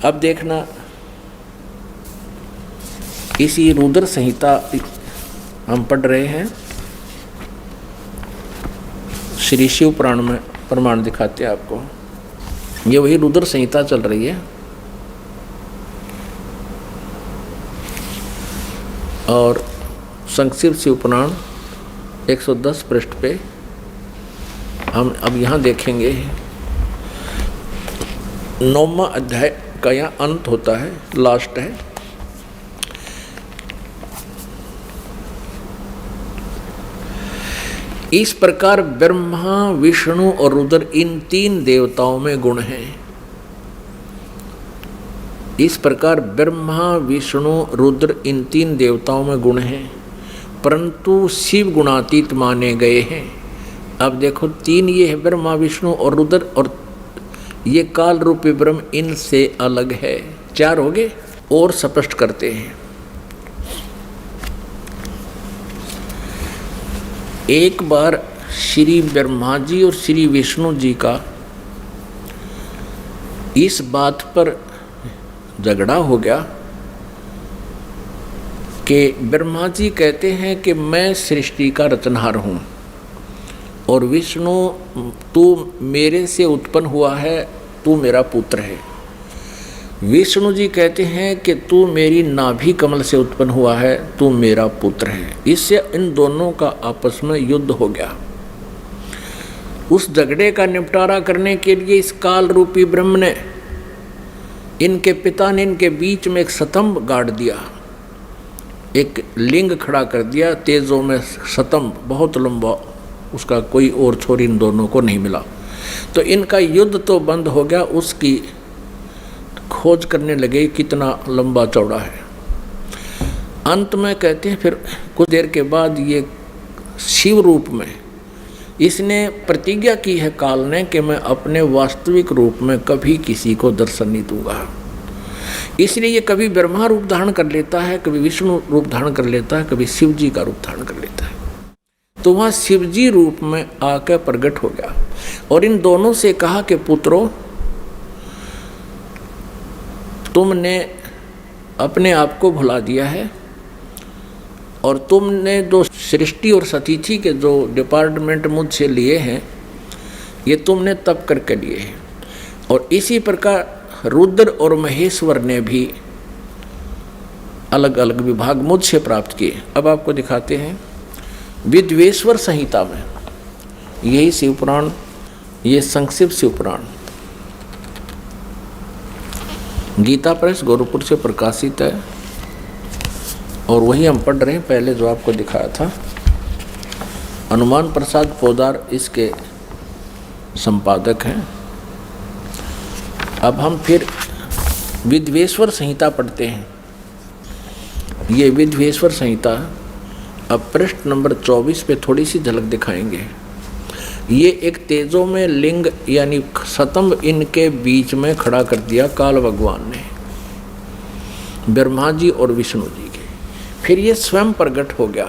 अब देखना इसी रुद्र संहिता हम पढ़ रहे हैं, श्री शिव पुराण में प्रमाण दिखाते हैं आपको। ये वही रुद्र संहिता चल रही है और संक्षिप्त शिव पुराण 110 पृष्ठ पे हम अब यहाँ देखेंगे 9वां अध्याय का यहाँ अंत होता है, लास्ट है। इस प्रकार ब्रह्मा विष्णु और रुद्र इन 3 देवताओं में गुण हैं। इस प्रकार ब्रह्मा विष्णु रुद्र इन 3 देवताओं में गुण हैं, परंतु शिव गुणातीत माने गए हैं। अब देखो 3 ये है, ब्रह्मा विष्णु और रुद्र, और ये काल रूपी ब्रह्म इनसे अलग है। 4 हो गए। और स्पष्ट करते हैं, एक बार श्री ब्रह्मा जी और श्री विष्णु जी का इस बात पर झगड़ा हो गया कि ब्रह्मा जी कहते हैं कि मैं सृष्टि का रचनहार हूँ और विष्णु तू मेरे से उत्पन्न हुआ है, तू मेरा पुत्र है। विष्णु जी कहते हैं कि तू मेरी नाभि कमल से उत्पन्न हुआ है, तू मेरा पुत्र है। इससे इन दोनों का आपस में युद्ध हो गया। उस झगड़े का निपटारा करने के लिए इस काल रूपी ब्रह्म ने, इनके पिता ने इनके बीच में एक स्तंभ गाड़ दिया, एक लिंग खड़ा कर दिया तेजों में स्तंभ, बहुत लंबा, उसका कोई और छोर इन दोनों को नहीं मिला। तो इनका युद्ध तो बंद हो गया, उसकी खोज करने लगे कितना लंबा चौड़ा है। अंत में कहते हैं फिर कुछ देर के बाद ये शिव रूप में इसने प्रतिज्ञा की है काल ने कि मैं अपने वास्तविक रूप में कभी किसी को दर्शन नहीं दूंगा। इसलिए ये कभी ब्रह्मा रूप धारण कर लेता है, कभी विष्णु रूप धारण कर लेता है, कभी शिव जी का रूप धारण कर लेता है। तो वहाँ शिव जी रूप में आकर प्रकट हो गया और इन दोनों से कहा कि पुत्रों, तुमने अपने आप को भुला दिया है और तुमने जो सृष्टि और सतीथि के जो डिपार्टमेंट मुझसे लिए हैं, ये तुमने तप करके लिए हैं। और इसी प्रकार रुद्र और महेश्वर ने भी अलग अलग विभाग मुझसे प्राप्त किए। अब आपको दिखाते हैं विद्वेश्वर संहिता में, यही शिव पुराण, ये संक्षिप्त शिव पुराण गीता प्रेस गोरखपुर से प्रकाशित है और वही हम पढ़ रहे हैं। पहले जो आपको दिखाया था, हनुमान प्रसाद पोदार इसके संपादक हैं। अब हम फिर विद्वेश्वर संहिता पढ़ते हैं। ये विद्वेश्वर संहिता अब पृष्ठ नंबर 24 पे थोड़ी सी झलक दिखाएंगे। ये एक तेजों में लिंग यानी स्तंभ इनके बीच में खड़ा कर दिया काल भगवान ने, ब्रह्मा जी और विष्णु जी के। फिर ये स्वयं प्रकट हो गया।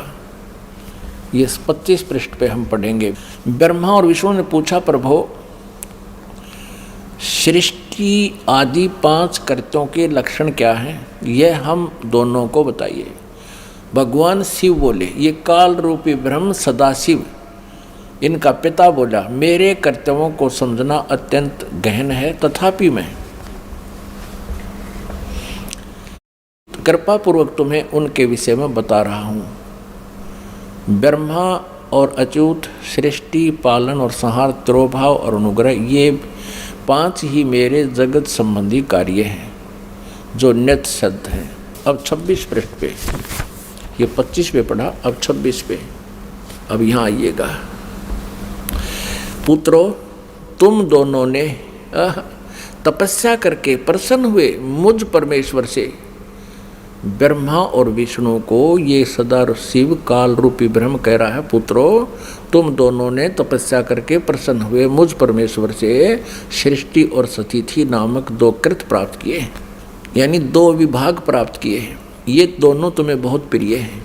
ये 25 पृष्ठ पे हम पढ़ेंगे। ब्रह्मा और विष्णु ने पूछा, प्रभु सृष्टि आदि 5 कृत्यों के लक्षण क्या हैं, यह हम दोनों को बताइए। भगवान शिव बोले, ये काल रूपी ब्रह्म सदाशिव इनका पिता बोला, मेरे कर्तव्यों को समझना अत्यंत गहन है, तथापि मैं कृपा पूर्वक तुम्हें उनके विषय में बता रहा हूँ। ब्रह्मा और अच्युत, सृष्टि, पालन और संहार, तिरोभाव और अनुग्रह, ये 5 ही मेरे जगत संबंधी कार्य हैं जो नित्य सिद्ध हैं। अब 26 पृष्ठ पे, ये 25 पे पढ़ा, अब 26 पे। अब यहाँ आइएगा। पुत्रों, तुम दोनों ने तपस्या करके प्रसन्न हुए मुझ परमेश्वर से। ब्रह्मा और विष्णु को ये सदा शिव काल रूपी ब्रह्म कह रहा है, पुत्रों तुम दोनों ने तपस्या करके प्रसन्न हुए मुझ परमेश्वर से सृष्टि और सतिथि नामक 2 कृत प्राप्त किए, यानी 2 विभाग प्राप्त किए हैं। ये दोनों तुम्हें बहुत प्रिय हैं।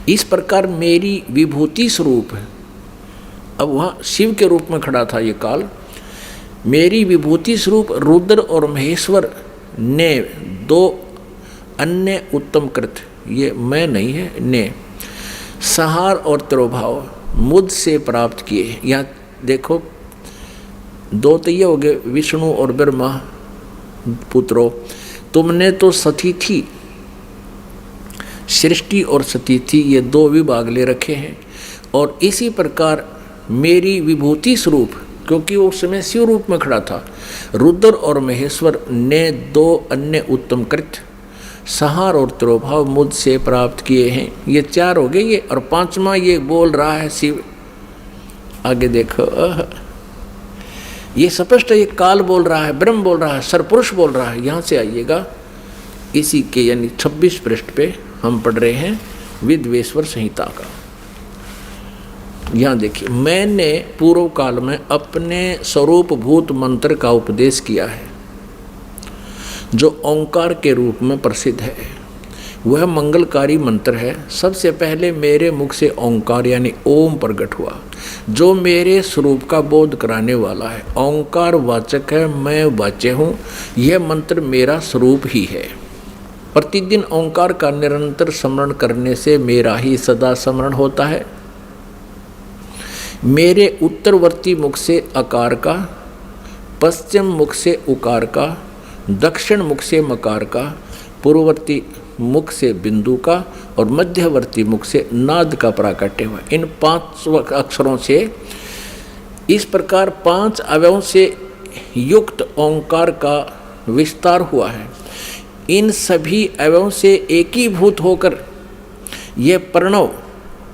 इस प्रकार मेरी विभूति स्वरूप है। अब वहाँ शिव के रूप में खड़ा था ये काल। मेरी विभूति स्वरूप रुद्र और महेश्वर ने 2 अन्य उत्तम कृत, ये मैं नहीं है, ने संहार और तिरोभाव मुझसे प्राप्त किए। यहाँ देखो 2 तो ये हो गए, विष्णु और ब्रह्मा। पुत्रों, तुमने तो सतिथि, सृष्टि और सतिथि ये 2 विभाग ले रखे हैं। और इसी प्रकार मेरी विभूति स्वरूप, क्योंकि वो उस समय शिव रूप में खड़ा था, रुद्र और महेश्वर ने 2 अन्य उत्तम कृत, संहार और तिरोभाव मुझसे प्राप्त किए हैं। ये 4 हो गए ये, और 5वां ये बोल रहा है शिव। आगे देखो, ये स्पष्ट ये काल बोल रहा है, ब्रह्म बोल रहा है, सरपुरुष बोल रहा है। यहाँ से आइएगा, इसी के यानी 26 पृष्ठ पे हम पढ़ रहे हैं विद्वेश्वर संहिता का। यहाँ देखिए, मैंने पूर्व काल में अपने स्वरूप भूत मंत्र का उपदेश किया है जो ओंकार के रूप में प्रसिद्ध है। वह मंगलकारी मंत्र है। सबसे पहले मेरे मुख से ओंकार यानी ओम प्रकट हुआ, जो मेरे स्वरूप का बोध कराने वाला है। ओंकार वाचक है, मैं वाच्य हूँ। यह मंत्र मेरा स्वरूप ही है। प्रतिदिन ओंकार का निरंतर स्मरण करने से मेरा ही सदा स्मरण होता है। मेरे उत्तरवर्ती मुख से अकार का, पश्चिम मुख से उकार का, दक्षिण मुख से मकार का, पूर्ववर्ती मुख से बिंदु का और मध्यवर्ती मुख से नाद का प्राकट्य हुआ। इन 5 अक्षरों से इस प्रकार 5 अवयवों से युक्त ओंकार का विस्तार हुआ है। इन सभी अवयवों से एकीभूत होकर यह प्रणव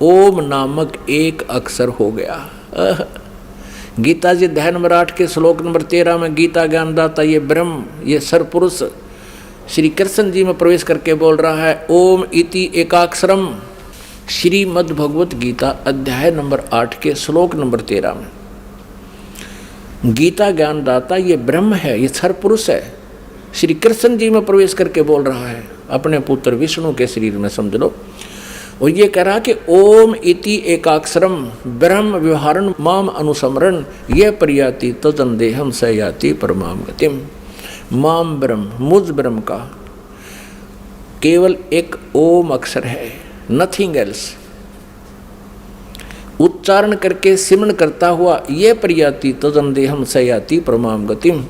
ओम नामक एक अक्षर हो गया। गीता जी अध्याय नंबर 8 के श्लोक नंबर 13 में गीता ज्ञानदाता ये ब्रह्म, ये सरपुरुष श्री कृष्ण जी में प्रवेश करके बोल रहा है, ओम इति एकाक्षरम। श्रीमद् भगवत गीता अध्याय नंबर 8 के श्लोक नंबर 13 में गीता ज्ञानदाता ये ब्रह्म है, ये सरपुरुष है, श्री कृष्ण जी में प्रवेश करके बोल रहा है, अपने पुत्र विष्णु के शरीर में समझ लो। और ये कह रहा कि ओम इति एकाक्षरम ब्रह्म व्यवहारन माम अनुसमरण ये प्रयाति तजन देहम स याति परमाम गतिम। माम ब्रह्म, मुझ ब्रह्म का केवल एक ओम अक्षर है, नथिंग एल्स। उच्चारण करके सिमरण करता हुआ ये प्रयाति तजन देहम सयाति परमाम गतिम,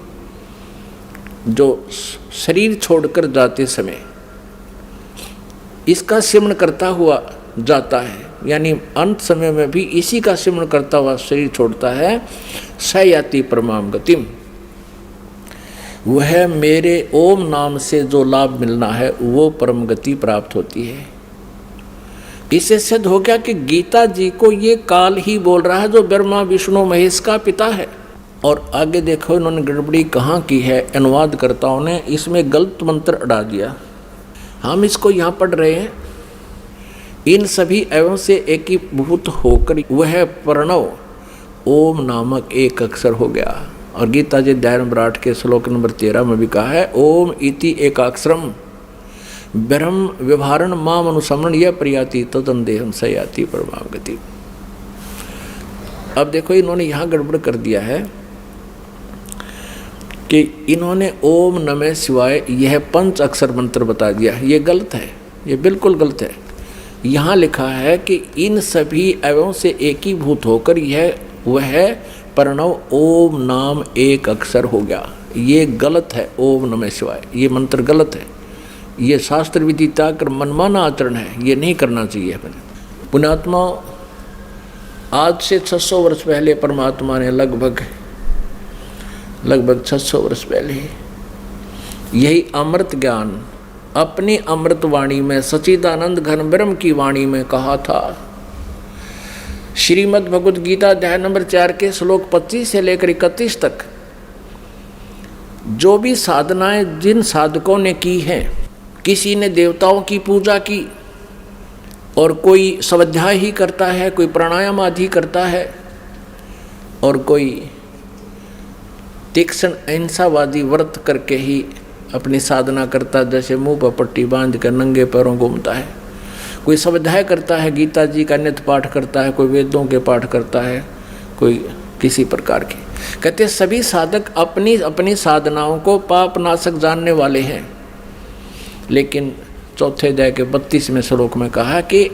जो शरीर छोड़कर जाते समय इसका सिमरण करता हुआ जाता है, यानी अंत समय में भी इसी का सिमरण करता हुआ शरीर छोड़ता है, सयाति परमाम गतिम, वह मेरे ओम नाम से जो लाभ मिलना है वो परम गति प्राप्त होती है। इससे सिद्ध हो गया कि गीता जी को ये काल ही बोल रहा है जो ब्रह्मा विष्णु महेश का पिता है। और आगे देखो इन्होंने गड़बड़ी कहाँ की है, अनुवादकर्ताओं ने इसमें गलत मंत्र अड़ा दिया। हम इसको यहाँ पढ़ रहे हैं, इन सभी एवं से एकीभूत होकर वह प्रणव ओम नामक एक अक्षर हो गया। और गीता जी अध्याय नंबर 8 के श्लोक नंबर 13 में भी कहा है, ओम इति एकाक्षरम ब्रह्म व्यवहारण माम अनुसमरण यह प्रयाति तदन देहम सयाति परमाम गति। अब देखो इन्होंने यहाँ गड़बड़ कर दिया है कि इन्होंने ओम नमः शिवाय यह 5 अक्षर मंत्र बता दिया। ये गलत है, ये बिल्कुल गलत है। यहाँ लिखा है कि इन सभी एवं से एकीभूत होकर यह वह प्रणव ओम नाम एक अक्षर हो गया। ये गलत है, ओम नमः शिवाय ये मंत्र गलत है। ये शास्त्र विधि त्याग मनमाना आचरण है, ये नहीं करना चाहिए। पुण्यात्मा, आज से 600 वर्ष पहले परमात्मा ने लगभग 600 वर्ष पहले यही अमृत ज्ञान अपनी अमृत वाणी में सच्चिदानंद घन ब्रह्म की वाणी में कहा था। श्रीमद् भगवद गीता अध्याय नंबर 4 के श्लोक 25 से लेकर 31 तक जो भी साधनाएं जिन साधकों ने की हैं, किसी ने देवताओं की पूजा की और कोई स्वाध्याय ही करता है, कोई प्राणायाम आदि करता है और कोई तीक्ष्ण अहिंसावादी व्रत करके ही अपनी साधना करता, जैसे मुंह पर पट्टी बांध कर नंगे पैरों घूमता है। कोई स्वाध्याय करता है, गीता जी का नित्य पाठ करता है, कोई वेदों के पाठ करता है, कोई किसी प्रकार के। कहते सभी साधक अपनी अपनी साधनाओं को पाप नाशक जानने वाले हैं। लेकिन चौथे अध्याय के 32वें श्लोक में कहा कि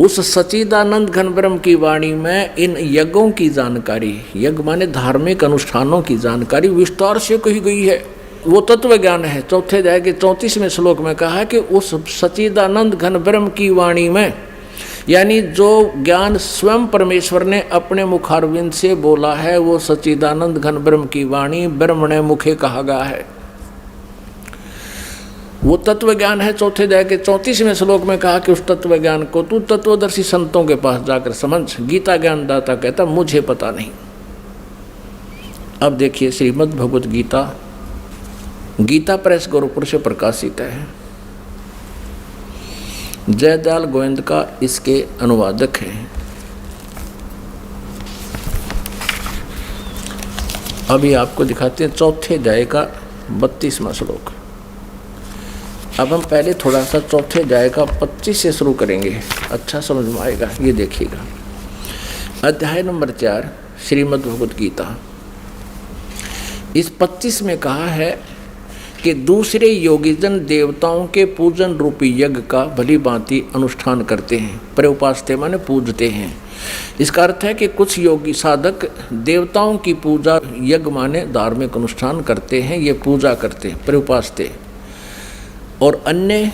उस सच्चिदानंद घन ब्रह्म की वाणी में इन यज्ञों की जानकारी, यज्ञ माने धार्मिक अनुष्ठानों की जानकारी विस्तार से कही गई है। वो तत्व ज्ञान है। चौथे अध्याय के 34वें श्लोक में कहा कि उस सच्चिदानंद घन ब्रह्म की वाणी में, यानी जो ज्ञान स्वयं परमेश्वर ने अपने मुखारविंद से बोला है, वो सच्चिदानंद घन ब्रह्म की वाणी ब्रह्मणे मुखे कहा गया है। वो तत्व ज्ञान है। चौथे अध्याय के 34वें श्लोक में कहा कि उस तत्व ज्ञान को तू तत्वदर्शी संतों के पास जाकर समझ। गीता ज्ञानदाता कहता मुझे पता नहीं। अब देखिए श्रीमद् भगवद गीता, गीता प्रेस गोरखपुर से प्रकाशित है। जयदयाल गोविंद का इसके अनुवादक है। अभी आपको दिखाते हैं चौथे अध्याय का 32वां श्लोक। अब हम पहले थोड़ा सा चौथे अध्याय का 25 से शुरू करेंगे, अच्छा समझ में आएगा। ये देखिएगा, अध्याय नंबर 4 श्रीमद् भगवद गीता। इस 25 में कहा है कि दूसरे योगीजन देवताओं के पूजन रूपी यज्ञ का भली भांति अनुष्ठान करते हैं। प्रउपास्ते माने पूजते हैं। इसका अर्थ है कि कुछ योगी साधक देवताओं की पूजा, यज्ञ माने धार्मिक अनुष्ठान करते हैं, ये पूजा करते हैं प्रउपास्ते। और अन्य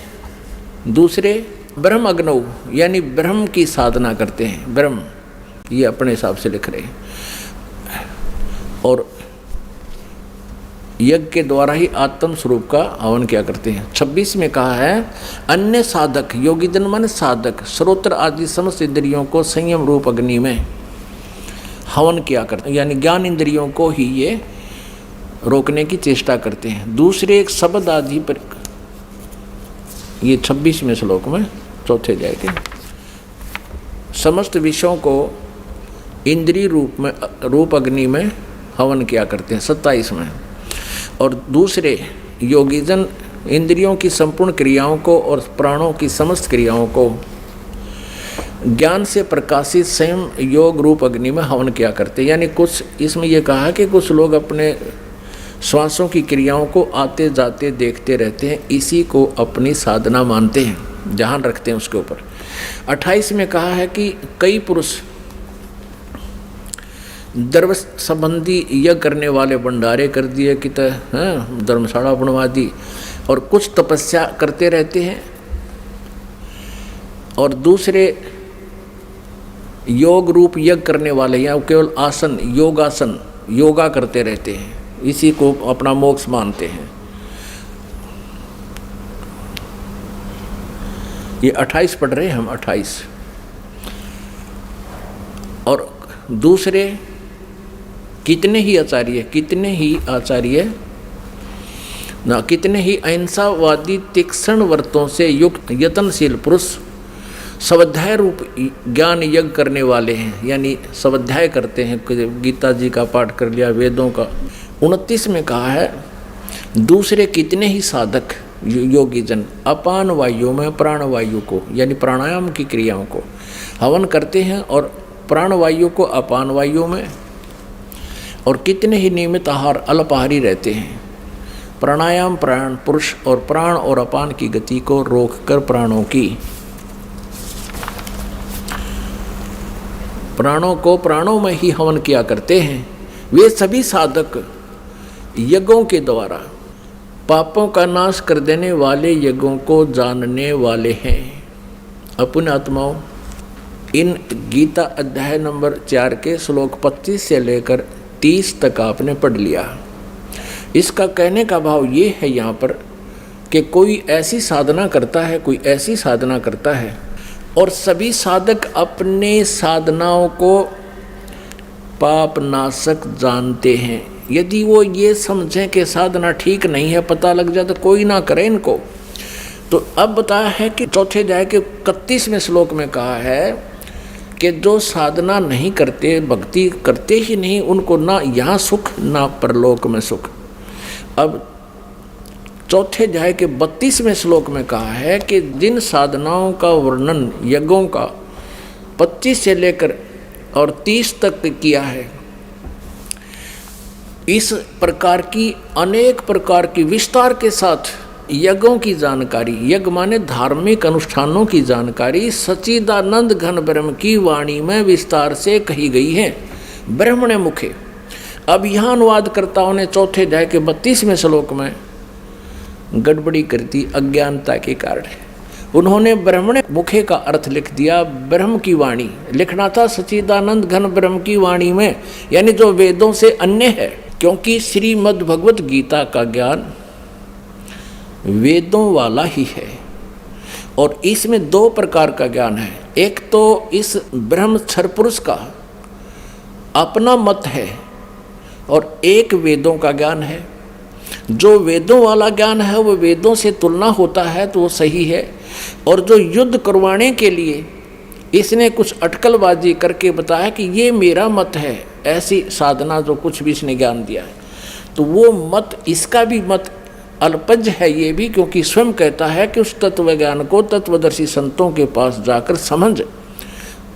दूसरे ब्रह्म अग्नौ यानी ब्रह्म की साधना करते हैं। ब्रह्म ये अपने हिसाब से लिख रहे हैं और यज्ञ के द्वारा ही आत्म स्वरूप का हवन किया करते हैं। 26 में कहा है अन्य साधक, योगी जन माने साधक, श्रोत्र आदि समस्त इंद्रियों को संयम रूप अग्नि में हवन किया करते हैं, यानी ज्ञान इंद्रियों को ही ये रोकने की चेष्टा करते हैं। दूसरे एक शब्द आदि पर, ये 26वें श्लोक में चौथे अध्याय के, समस्त विषयों को इंद्रिय रूप अग्नि में हवन किया करते हैं 27 में। और दूसरे योगीजन इंद्रियों की संपूर्ण क्रियाओं को और प्राणों की समस्त क्रियाओं को ज्ञान से प्रकाशित स्वयं योग रूप अग्नि में हवन किया करते हैं। यानी कुछ इसमें यह कहा कि कुछ लोग अपने श्वासों की क्रियाओं को आते जाते देखते रहते हैं, इसी को अपनी साधना मानते हैं, ध्यान रखते हैं उसके ऊपर। 28 में कहा है कि कई पुरुष धर्म संबंधी यज्ञ करने वाले भंडारे कर दिए कि धर्मशाला बनवा दी, और कुछ तपस्या करते रहते हैं, और दूसरे योग रूप यज्ञ करने वाले या केवल आसन योगासन योगा करते रहते हैं, इसी को अपना मोक्ष मानते हैं। ये 28 पढ़ रहे हैं हम, 28। और दूसरे कितने ही आचार्य ना कितने ही अहिंसावादी तीक्ष्ण व्रतों से युक्त यत्नशील पुरुष स्वाध्याय रूप ज्ञान यज्ञ करने वाले हैं, यानी स्वाध्याय करते हैं। गीता जी का पाठ कर लिया, वेदों का। 29 में कहा है, दूसरे कितने ही साधक योगी जन अपान वायु में प्राण वायु को, यानी प्राणायाम की क्रियाओं को हवन करते हैं, और प्राण वायु को अपान वायु में, और कितने ही नियमित आहार अल्पाहारी रहते हैं। प्राणायाम प्राण पुरुष और प्राण और अपान की गति को रोककर प्राणों को प्राणों में ही हवन किया करते हैं। वे सभी साधक यज्ञों के द्वारा पापों का नाश कर देने वाले यज्ञों को जानने वाले हैं। अपने आत्माओं, इन गीता अध्याय नंबर 4 के श्लोक 25 से लेकर 30 तक आपने पढ़ लिया। इसका कहने का भाव ये है यहाँ पर कि कोई ऐसी साधना करता है और सभी साधक अपने साधनाओं को पाप नाशक जानते हैं। यदि वो ये समझें कि साधना ठीक नहीं है, पता लग जाए तो कोई ना करे इनको। तो अब बताया है कि चौथे अध्याय के 31वें श्लोक में कहा है कि जो साधना नहीं करते, भक्ति करते ही नहीं, उनको ना यहाँ सुख ना परलोक में सुख। अब चौथे अध्याय के 32वें श्लोक में कहा है कि जिन साधनाओं का वर्णन यज्ञों का 25 से लेकर और 30 तक किया है, इस प्रकार की अनेक प्रकार की विस्तार के साथ यज्ञों की जानकारी, यज्ञ माने धार्मिक अनुष्ठानों की जानकारी सच्चिदानंद घन ब्रह्म की वाणी में विस्तार से कही गई है, ब्रह्मणे मुखे। अब यहाँ अनुवादकर्ताओं ने चौथे अध्याय के 32वें श्लोक में गड़बड़ी कर दी अज्ञानता के कारण। उन्होंने ब्रह्मणे मुखे का अर्थ लिख दिया ब्रह्म की वाणी। लिखना था सच्चिदानंद घन ब्रह्म की वाणी में, यानी जो वेदों से अन्य है, क्योंकि श्रीमद् भगवत गीता का ज्ञान वेदों वाला ही है। और इसमें 2 प्रकार का ज्ञान है। एक तो इस ब्रह्मक्षर पुरुष का अपना मत है, और एक वेदों का ज्ञान है। जो वेदों वाला ज्ञान है वो वेदों से तुलना होता है तो वो सही है, और जो युद्ध करवाने के लिए इसने कुछ अटकलबाजी करके बताया कि ये मेरा मत है, ऐसी साधना जो कुछ भी इसने ज्ञान दिया है, तो वो मत, इसका भी मत अल्पज्ञ है ये भी, क्योंकि स्वयं कहता है कि उस तत्व ज्ञान को तत्वदर्शी संतों के पास जाकर समझ।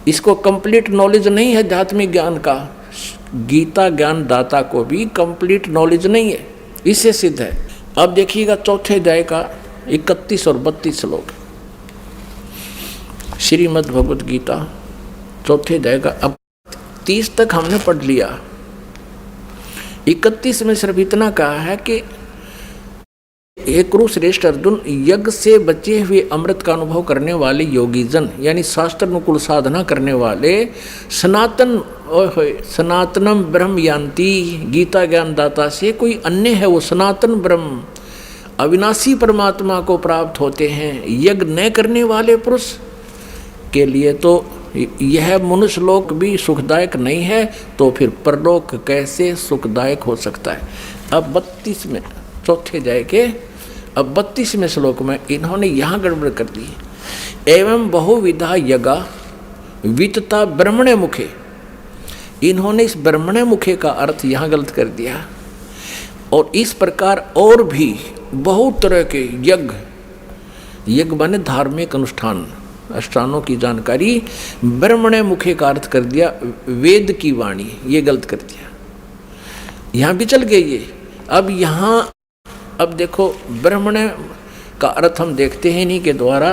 इसको कंप्लीट नॉलेज नहीं है आध्यात्मिक ज्ञान का। गीता ज्ञान दाता को भी कंप्लीट नॉलेज नहीं है, इससे सिद्ध है। अब देखिएगा चौथे अध्याय का 31 और 32 श्लोक, श्रीमद् भगवत गीता चौथे अध्याय का। अब 30 तक हमने पढ़ लिया, 31 में सिर्फ इतना कहा है कि हे कुरुश्रेष्ठ अर्जुन, यज्ञ से बचे हुए अमृत का अनुभव करने वाले योगी जन, यानी शास्त्र अनुकूल साधना करने वाले सनातनम ब्रह्म यान्ति, गीता ज्ञान दाता से कोई अन्य है, वो सनातन ब्रह्म अविनाशी परमात्मा को प्राप्त होते हैं। यज्ञ न करने वाले पुरुष के लिए तो यह मनुष्य लोक भी सुखदायक नहीं है, तो फिर परलोक कैसे सुखदायक हो सकता है। अब 32 में चौथे अध्याय के अब 32वें श्लोक में इन्होंने यहाँ गड़बड़ कर दी। एवं बहुविधा यज्ञा वितता ब्रह्मणे मुखे, इन्होंने इस ब्रह्मणे मुखे का अर्थ यहाँ गलत कर दिया। और इस प्रकार और भी बहुत तरह के यज्ञ माने धार्मिक अनुष्ठानों की जानकारी, ब्रह्मणे मुखे का अर्थ कर दिया वेद की वाणी, ये गलत कर दिया। यहाँ भी चल गए ये। अब देखो ब्रह्मणे का अर्थ हम देखते हैं इन्हीं के द्वारा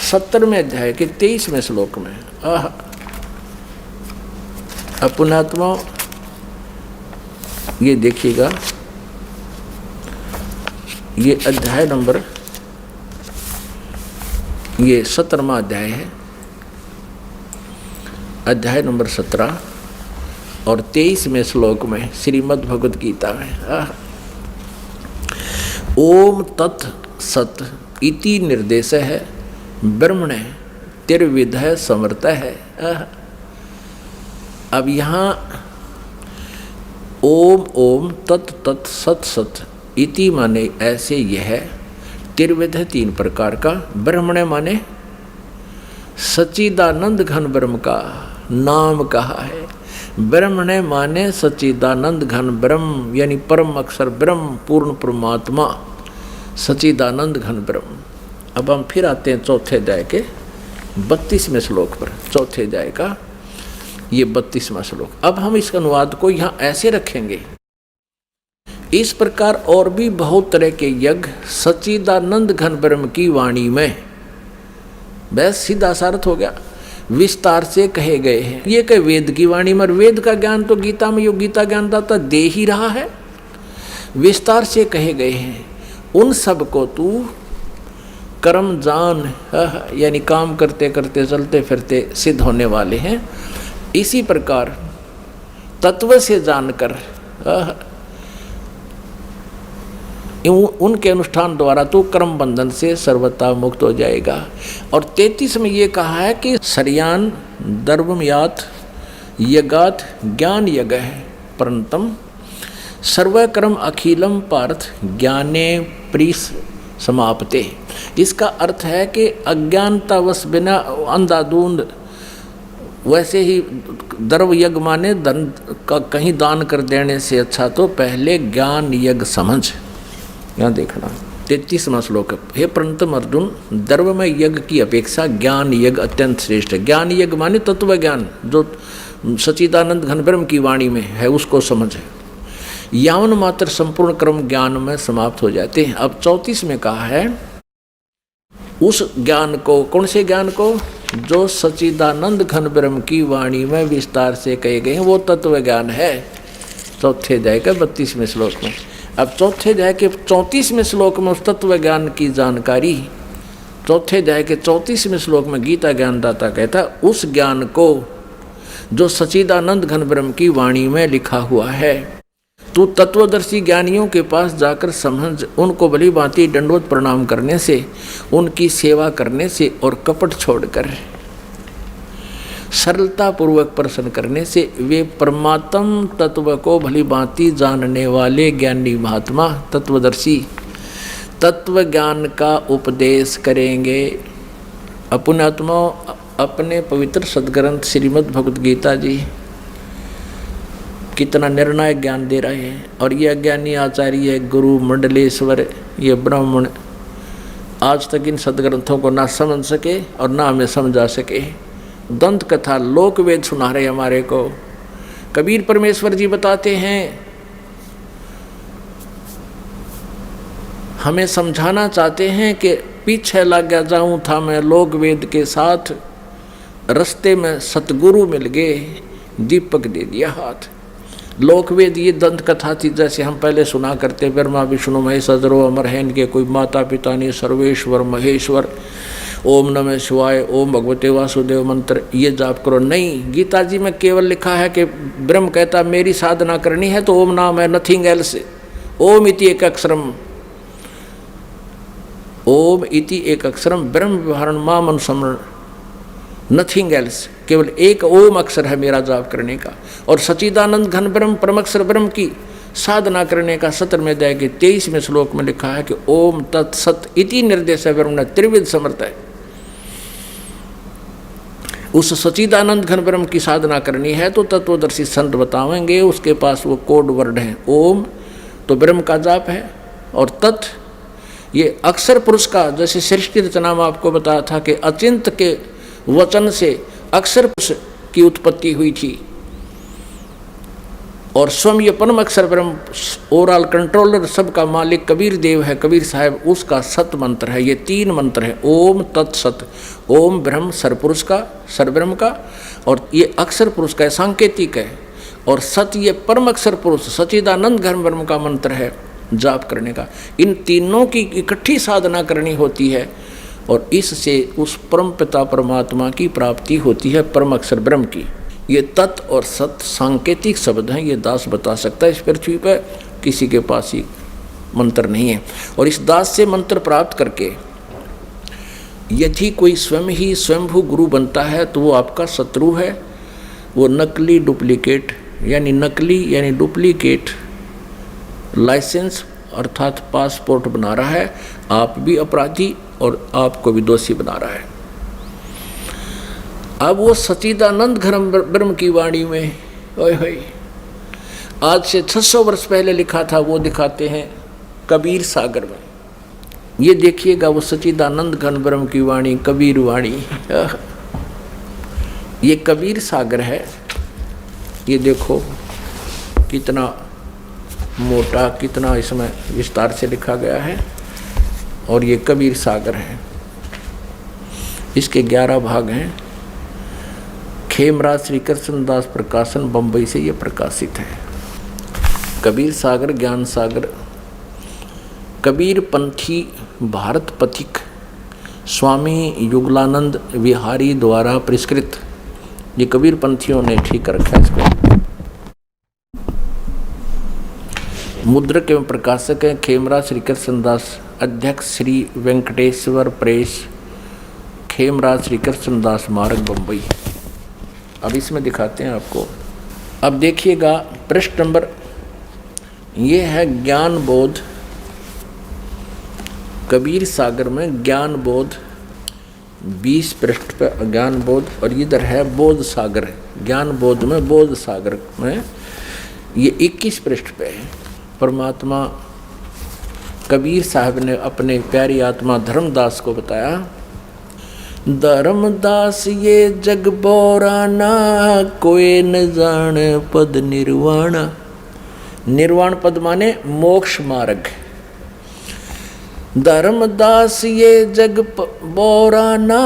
70वें अध्याय के 23वें श्लोक में। अपनात्मा ये देखिएगा, ये अध्याय नंबर, ये 17वां अध्याय है, अध्याय नंबर 17 और 23वें श्लोक में श्रीमद् भगवद गीता में ओम तत् सत इति निर्देश है ब्रह्मणे तिर्विधय समर्थ है। अब यहाँ ओम ओम तत् तत् सत सत इति माने ऐसे यह, तिर्विध 3 प्रकार का, ब्रह्मणे माने सच्चिदानंद घन ब्रह्म का नाम कहा है। ब्रह्मणे माने सच्चिदानंद घन ब्रह्म, यानी परम अक्षर ब्रह्म, पूर्ण परमात्मा, सच्चिदानंद घन ब्रह्म। अब हम फिर आते हैं चौथे अध्याय के 32वें श्लोक पर। चौथे अध्याय का ये 32वां श्लोक। अब हम इस अनुवाद को यहाँ ऐसे रखेंगे, इस प्रकार और भी बहुत तरह के यज्ञ सच्चिदानंद घन ब्रह्म की वाणी में, बस सीधा सा अर्थ हो गया, विस्तार से कहे गए हैं। ये कहे वेद की वाणी में, वेद का ज्ञान तो गीता में, यो गीता ज्ञानदाता दे ही रहा है, विस्तार से कहे गए हैं। उन सब को तू कर्म जान, यानी काम करते करते चलते फिरते सिद्ध होने वाले हैं। इसी प्रकार तत्व से जानकर उनके अनुष्ठान द्वारा तो कर्म बंधन से सर्वथा मुक्त हो जाएगा। और 33 में ये कहा है कि सर्यान दर्वमयात यगात ज्ञान यग है परंतम सर्वकर्म अखिलम पार्थ ज्ञाने प्रीस समाप्ते। इसका अर्थ है कि अज्ञानतावश बिना अंधाधुंध, वैसे ही द्रव यज्ञ माने धन का कहीं दान कर देने से अच्छा तो पहले ज्ञान यज्ञ समझ। यहाँ देखना 33वां श्लोक है, हे परंतम अर्जुन, द्रव्यमय यज्ञ की अपेक्षा ज्ञान यज्ञ अत्यंत श्रेष्ठ है। ज्ञान यज्ञ माने तत्व ज्ञान, जो सच्चिदानंद घन ब्रह्म की वाणी में है उसको समझे। यावन मात्र संपूर्ण कर्म ज्ञान में समाप्त हो जाते हैं। अब 34 में कहा है उस ज्ञान को, कौन से ज्ञान को, जो सच्चिदानंद घन ब्रह्म की वाणी में विस्तार से कहे गए हैं, वो तत्व ज्ञान है। चौथे अध्याय का 32वें श्लोक में। अब चौथे अध्याय के 34वें श्लोक में उस तत्व ज्ञान की जानकारी, चौथे अध्याय के 34वें श्लोक में गीता ज्ञानदाता कहता है उस ज्ञान को जो सच्चिदानंद घन ब्रह्म की वाणी में लिखा हुआ है, तू तत्वदर्शी ज्ञानियों के पास जाकर समझ, उनको भली भांति दंडवत प्रणाम करने से, उनकी सेवा करने से और कपट छोड़कर सरलता पूर्वक प्रश्न करने से वे परमात्म तत्व को भली भांति जानने वाले ज्ञानी महात्मा तत्वदर्शी तत्व ज्ञान का उपदेश करेंगे। अपने आत्मा अपने पवित्र सदग्रंथ श्रीमद् भगवद गीता जी कितना निर्णायक ज्ञान दे रहे हैं। और ये अज्ञानी आचार्य गुरु मंडलेश्वर ये ब्राह्मण आज तक इन सदग्रंथों को ना समझ सके और ना हमें समझा सके। दंत कथा लोक वेद सुना रहे हमारे को। कबीर परमेश्वर जी बताते हैं, हमें समझाना चाहते हैं कि पीछे लग गया जाऊं था मैं लोक वेद के साथ, रास्ते में सतगुरु मिल गए, दीपक दे दिया हाथ। लोकवेद ये दंत कथा थी, जैसे हम पहले सुना करते, ब्रह्मा विष्णु महेश अजरो अमर है, इनके कोई माता पिता नहीं, सर्वेश्वर महेश्वर, ओम नमः शिवाय, ओम भगवते वासुदेव मंत्र ये जाप करो। नहीं, गीता जी में केवल लिखा है कि ब्रह्म कहता मेरी साधना करनी है तो ओम नाम है, नथिंग एल्स। ओम इति एक अक्षरम, ओम इति एक अक्षरम ब्रह्म व्यवहारण माम अनुसमरण, नथिंग एल्स। केवल एक ओम अक्षर है मेरा जाप करने का। और सच्चिदानंद घन ब्रह्म परमक्षर ब्रह्म की साधना करने का 17वें अध्याय के 23वें श्लोक में लिखा है कि ओम तत्सत इति निर्देश ब्रह्म त्रिविध समर्थ है। उस सच्चिदानंद घन ब्रह्म की साधना करनी है तो तत्वदर्शी संत बताएंगे, उसके पास वो कोड वर्ड है। ओम तो ब्रह्म का जाप है, और तत् ये अक्षर पुरुष का, जैसे सृष्टि रचना में आपको बताया था कि अचिंत के वचन से अक्षर पुरुष की उत्पत्ति हुई थी, और स्वयं ये परम अक्षर ब्रह्म ओवरऑल कंट्रोलर सबका मालिक कबीर देव है, कबीर साहब, उसका सत मंत्र है। ये 3 मंत्र है, ओम तत्सत। ओम ब्रह्म सरपुरुष का, सरब्रह्म का, और ये अक्षर पुरुष का सांकेतिक है। और सत ये परम अक्षर पुरुष सच्चिदानंद घन ब्रह्म का मंत्र है जाप करने का। इन तीनों की इकट्ठी साधना करनी होती है और इससे उस परम पिता परमात्मा की प्राप्ति होती है, परम अक्षर ब्रह्म की। ये तत् और सत सांकेतिक शब्द हैं, ये दास बता सकता है। इस पृथ्वी पर किसी के पास ही मंत्र नहीं है। और इस दास से मंत्र प्राप्त करके यदि कोई स्वयं ही स्वयंभू गुरु बनता है तो वो आपका शत्रु है। वो नकली डुप्लीकेट लाइसेंस अर्थात पासपोर्ट बना रहा है। आप भी अपराधी और आपको भी दोषी बना रहा है। अब वो सच्चिदानंद घन ब्रह्म की वाणी में ओए आज से 600 वर्ष पहले लिखा था वो दिखाते हैं कबीर सागर में। ये देखिएगा वो सच्चिदानंद घन ब्रह्म की वाणी, कबीर वाणी। ये कबीर सागर है। ये देखो कितना मोटा, कितना इसमें विस्तार से लिखा गया है। और ये कबीर सागर है। इसके 11 भाग हैं। खेमराज श्री कृष्णदास प्रकाशन बंबई से ये प्रकाशित है। कबीर सागर, ज्ञान सागर, कबीर पंथी भारत पथिक स्वामी युगलानंद विहारी द्वारा परिष्कृत। ये कबीर पंथियों ने ठीक रखा है इसको। मुद्रक एवं प्रकाशक हैं खेमराज श्री कृष्णदास, अध्यक्ष श्री वेंकटेश्वर प्रेस, खेमराज श्री कृष्णदास मार्ग बंबई। अब इसमें दिखाते हैं आपको। अब देखिएगा पृष्ठ नंबर, ये है ज्ञान बोध। कबीर सागर में ज्ञान बोध 20 पृष्ठ पर ज्ञान बोध, और इधर है बोध सागर। ज्ञान बोध में, बोध सागर में ये 21 पृष्ठ पे है। परमात्मा कबीर साहब ने अपने प्यारी आत्मा धर्मदास को बताया, धर्मदास ये जग बोराना, कोई न जाने पद निर्वाण। निर्वाण पद माने मोक्ष मार्ग। धर्मदास ये जग बोराना,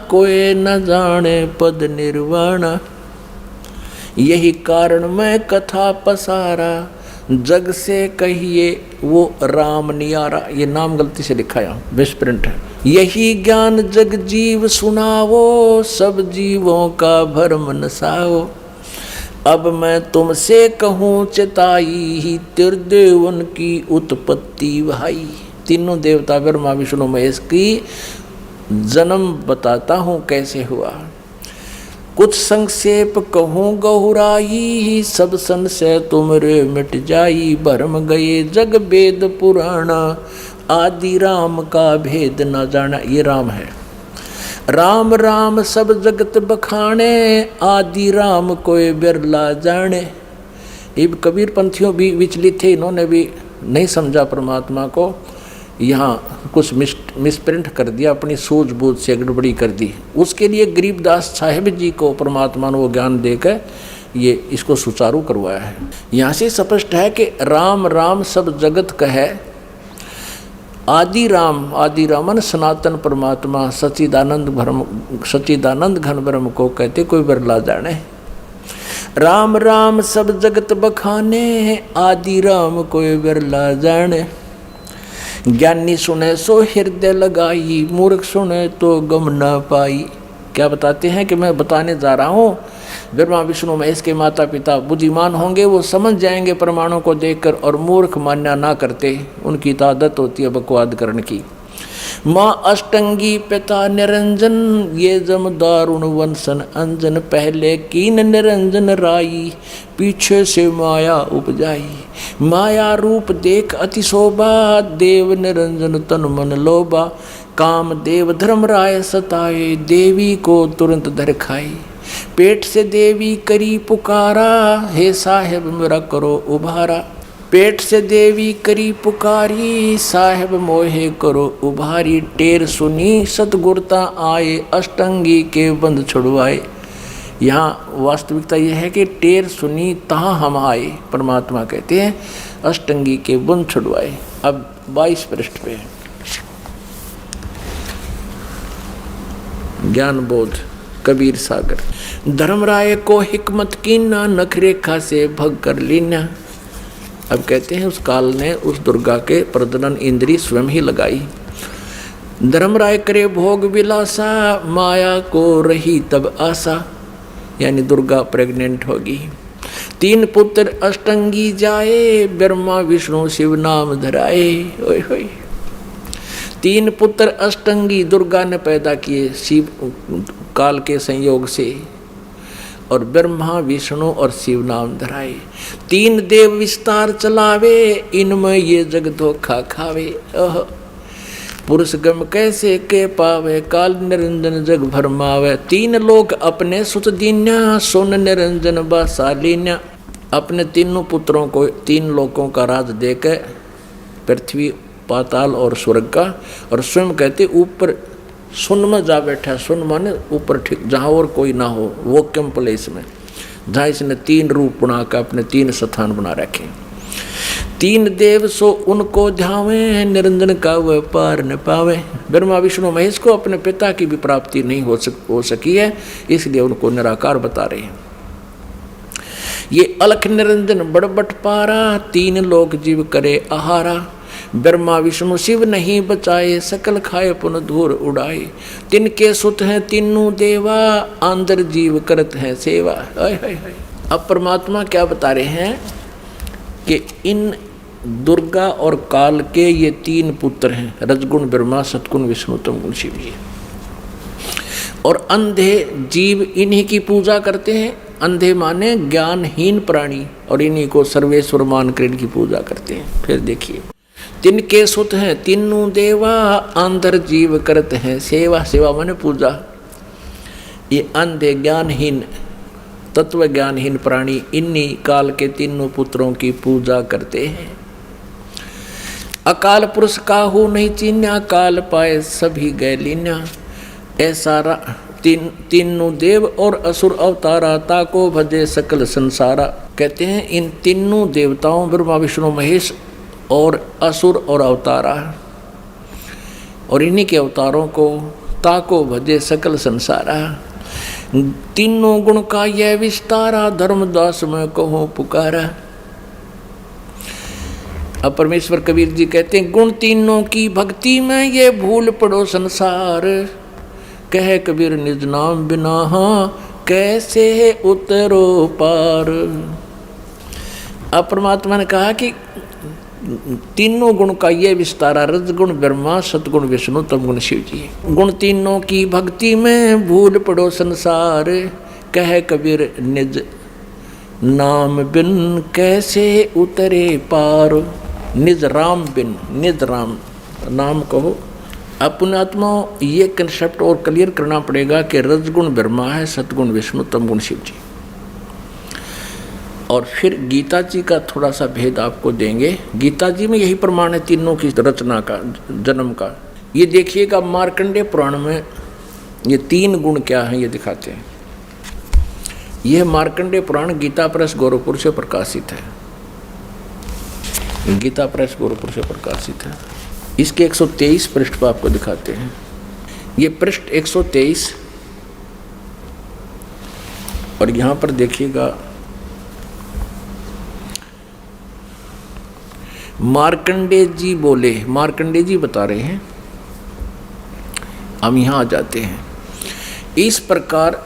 कोई न जाने पद निर्वाण। यही कारण मैं कथा पसारा, जग से कहिए वो राम नियारा। ये नाम गलती से लिखा है, मिसप्रिंट है। यही ज्ञान जग जीव सुनावो, सब जीवों का भरम नसाओ। अब मैं तुमसे कहूँ चिताई, त्रिदेवन की उत्पत्ति भाई। तीनों देवता ब्रह्मा विष्णु महेश की जन्म बताता हूँ कैसे हुआ। कुछ संक्षेप कहूँ गहुराई, सब संशय तुमरे मिट जाई। भरम गए जग वेद पुराणा, आदि राम का भेद न जाना। ये राम है। राम राम सब जगत बखाने, आदि राम कोई बिरला जाने। ये कबीर पंथियों भी विचलित थे, इन्होंने भी नहीं समझा परमात्मा को। यहाँ कुछ मिसप्रिंट कर दिया, अपनी सूझबूझ से गड़बड़ी कर दी। उसके लिए गरीबदास साहिब जी को परमात्मा ने वो ज्ञान देकर ये इसको सुचारू करवाया है। यहाँ से स्पष्ट है कि राम राम सब जगत कहे, आदि रामन सनातन परमात्मा सच्चिदानंद घन ब्रह्म को कहते, कोई बिरला जाने। राम राम सब जगत बखाने, आदि राम कोई बिरला जाने। ज्ञानी सुने सो हृदय लगाई, मूर्ख सुने तो गम न पाई। क्या बताते हैं कि मैं बताने जा रहा हूँ, ब्रह्मा विष्णु महेश के माता पिता बुद्धिमान होंगे, वो समझ जाएंगे प्रमाणों को देखकर, और मूर्ख मान्या ना करते, उनकी तो आदत होती है बकवाद करने की। माँ अष्टंगी पिता निरंजन, ये जम दारुण वंशन अंजन। पहले कीन निरंजन राई, पीछे से माया उपजाई। माया रूप देख अति शोभा, देव निरंजन तन मन लोभा। काम देव धर्म राय सताए, देवी को तुरंत धर खाई। पेट से देवी करी पुकारा, हे साहेब मेरा करो उभारा। पेट से देवी करी पुकारी, साहेब मोहे करो उभारी। टेर सुनी सतगुरता आए, अष्टंगी के बंध छुड़वाए। यहाँ वास्तविकता यह है कि टेर सुनी तहाँ हम आए, परमात्मा कहते हैं अष्टंगी के बंध छुड़वाए। अब 22 पृष्ठ पे ज्ञान बोध। कबीर सागर। धर्मराय को हिकमत कीना, नखरेखा से भग कर लीना। अब कहते हैं उस काल ने उस दुर्गा के प्रजनन इंद्री स्वयं ही लगाई। धर्मराय करे भोग विलासा, माया को रही तब आशा, यानी दुर्गा प्रेग्नेंट होगी। 3 पुत्र अष्टंगी जाए, ब्रह्मा विष्णु शिव नाम धराए। ओए होए, 3 पुत्र अष्टंगी दुर्गा ने पैदा किए शिव काल के संयोग से, और ब्रह्मा विष्णु और शिव नाम धराए। 3 देव विस्तार चलावे, इनमें ये जग धोखा खावे। पुरुष गम कैसे के पावे, काल निरंजन जग भरमावे। 3 लोग अपने सुत दीन्या, सोन निरंजन बासालीन्या। अपने तीनों पुत्रों को 3 लोकों का राज देकर, पृथ्वी पाताल और स्वर्ग का, और स्वयं कहते ऊपर सुन में जा बैठा। सुन माने ऊपर, ठीक जहाँ और कोई ना हो, वो वैक्यूम प्लेस में, जहाँ इसने 3 रूप बनाकर अपने 3 स्थान बना रखे। 3 देव सो उनको ध्यावे, निरंजन का वह पार न पावे। ब्रह्मा विष्णु महेश को अपने पिता की भी प्राप्ति नहीं हो सकी है, इसलिए उनको निराकार बता रहे हैं। ये अलख निरंजन बड़बट पारा, 3 लोक जीव करे आहारा। ब्रह्मा विष्णु शिव नहीं बचाए, सकल खाए पुन धूर उड़ाए। तिनके सुत हैं तीनों देवा, आंदर जीव करत हैं सेवा। अब परमात्मा क्या बता रहे हैं कि इन दुर्गा और काल के ये 3 पुत्र हैं, रजगुण ब्रह्मा, सतगुण विष्णु, तमगुण शिव जी। और अंधे जीव इन्हीं की पूजा करते हैं। अंधे माने ज्ञानहीन प्राणी, और इन्हीं को सर्वेश्वर मानकर इनकी पूजा करते हैं। फिर देखिए, तिनके सुत हैं तीनों देवा, अंधर जीव करते हैं सेवा। सेवा माने पूजा। ये अंधे ज्ञानहीन, तत्व ज्ञानहीन प्राणी इन्हीं काल के तीनों पुत्रों की पूजा करते हैं। अकाल पुरुष काहू नहीं चीन्या, काल पाए सभी गए लीन्या। ऐसा तीनों देव और असुर अवतारा, ताको भजे सकल संसारा। कहते हैं इन तीनों देवताओं ब्रह्मा विष्णु महेश और असुर और अवतारा, और इन्हीं के अवतारों को ताको भजे सकल संसारा। तीनों गुण का यह विस्तारा, धर्मदास में कहो पुकारा। अब परमेश्वर कबीर जी कहते हैं गुण तीनों की भक्ति में ये भूल पड़ो संसार। कह कबीर निज नाम बिना कैसे उतरो पार। अब परमात्मा ने कहा कि तीनों गुण का ये विस्तारा, रजगुण ब्रह्मा, सतगुण विष्णु, तमगुण शिव जी। गुण तीनों की भक्ति में भूल पड़ो संसार। कह कबीर निज नाम बिन कैसे उतरे पार। निज राम बिन, निज राम नाम कहो। अपने आत्मा ये कंसेप्ट और क्लियर करना पड़ेगा कि रजगुण ब्रह्मा है, सतगुण विष्णु, तमगुण शिव जी। और फिर गीता जी का थोड़ा सा भेद आपको देंगे। गीता जी में यही प्रमाण है तीनों की रचना का, जन्म का। ये देखिएगा मार्कंडेय पुराण में ये 3 गुण क्या हैं ये दिखाते हैं। यह मार्कंडेय पुराण गीता प्रेस गोरखपुर से प्रकाशित है। गीता प्रेस गोरखपुर से प्रकाशित है। इसके 123 पृष्ठ पर आपको दिखाते हैं। ये पृष्ठ 123, और यहाँ पर देखिएगा मार्कंडेय जी बोले, मार्कंडेय जी बता रहे हैं। हम यहाँ आ जाते हैं। इस प्रकार,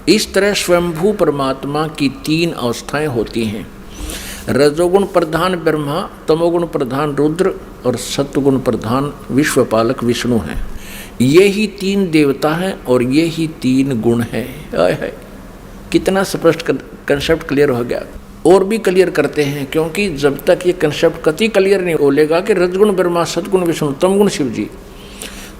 इस तरह स्वयंभू परमात्मा की 3 अवस्थाएं होती हैं। रजोगुण प्रधान ब्रह्मा, तमोगुण प्रधान रुद्र और सत्वगुण प्रधान विश्वपालक विष्णु हैं। ये ही 3 देवता हैं और ये ही 3 गुण हैं। कितना स्पष्ट कंसेप्ट क्लियर हो गया। और भी क्लियर करते हैं, क्योंकि जब तक ये कंसेप्ट कति क्लियर नहीं बोलेगा कि रजगुण ब्रह्मा, सतगुण विष्णु, तमगुण शिव जी,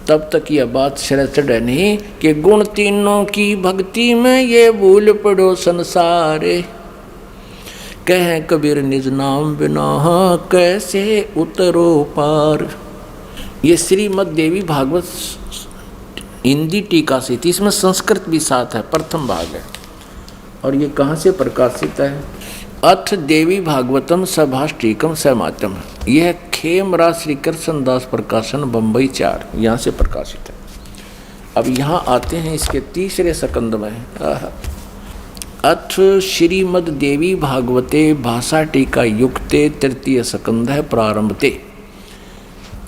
तब तक यह बात सिर चढ़े नहीं कि गुण तीनों की भक्ति में ये भूल पड़ो संसारे। कह कबीर निज नाम बिना कैसे उतरो पार। ये श्रीमद् देवी भागवत हिंदी टीका से थी, इसमें संस्कृत भी साथ है, प्रथम भाग है। और ये कहाँ से प्रकाशित है? अथ देवी भागवतम सभाष्टीकम समात्यम। यह खेमराज श्री कृष्ण दास प्रकाशन बम्बई 4, यहाँ से प्रकाशित है। अब यहाँ आते हैं इसके तीसरे स्कंद में। अथ श्रीमद् देवी भागवते भाषा टीका युक्ते तृतीय स्कंद है प्रारंभते।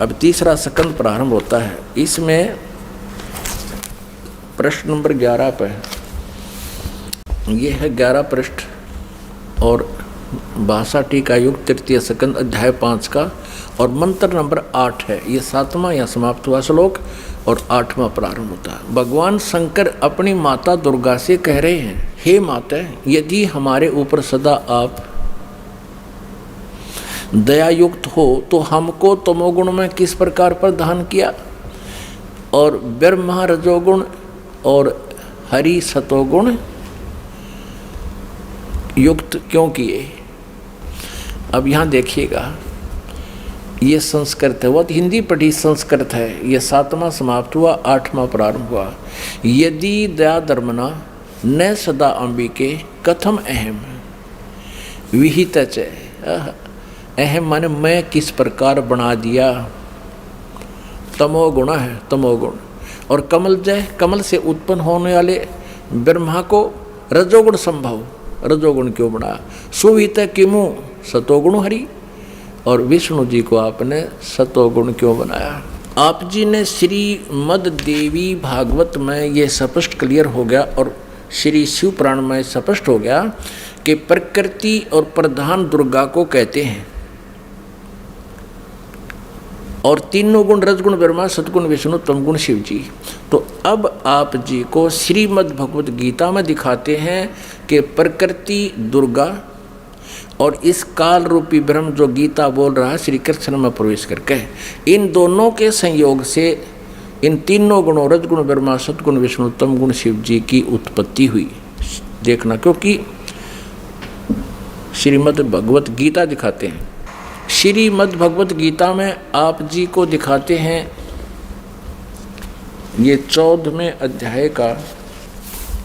अब तीसरा स्कंद प्रारंभ होता है। इसमें प्रश्न नंबर 11 पे ये है 11 पृष्ठ और भाषा टीका युक्त तृतीय स्कंद अध्याय 5 का, और मंत्र नंबर 8 है। ये 7वां या समाप्त हुआ श्लोक और 8वां प्रारंभ होता है। भगवान शंकर अपनी माता दुर्गा से कह रहे हैं, हे माता, यदि हमारे ऊपर सदा आप दयायुक्त हो तो हमको तमोगुण में किस प्रकार प्रदान किया और ब्रह्मा रजोगुण और हरि सतोगुण युक्त क्यों किए। अब यहाँ देखिएगा, ये संस्कृत है, वो हिंदी पढ़ी संस्कृत है। ये 7वां समाप्त हुआ, 8वां प्रारंभ हुआ। यदि दया धर्मना न सदा अंबिके कथम अहम विहित च। अहम माने मैं किस प्रकार बना दिया। तमोगुण है, तमोगुण। और कमल जय, कमल से उत्पन्न होने वाले ब्रह्मा को रजोगुण संभव, रजोगुण क्यों बना। सुवित किमु सतोगुण हरि, और विष्णु जी को आपने सतोगुण क्यों बनाया। आप जी ने श्रीमद् देवी भागवत में ये स्पष्ट क्लियर हो गया और श्री शिव पुराण में स्पष्ट हो गया कि प्रकृति और प्रधान दुर्गा को कहते हैं, और तीनों गुण रजगुण ब्रह्मा सतगुण विष्णु तमगुण शिव जी। तो अब आप जी को श्रीमद् भगवत गीता में दिखाते हैं कि प्रकृति दुर्गा और इस काल रूपी ब्रह्म जो गीता बोल रहा है श्री कृष्ण में प्रवेश करके, इन दोनों के संयोग से इन तीनों गुणों रजगुण ब्रह्मा सतगुण विष्णु तमगुण शिव जी की उत्पत्ति हुई। देखना, क्योंकि श्रीमद् भगवत गीता दिखाते हैं। श्रीमद् भगवत गीता में आप जी को दिखाते हैं ये 14वें अध्याय का,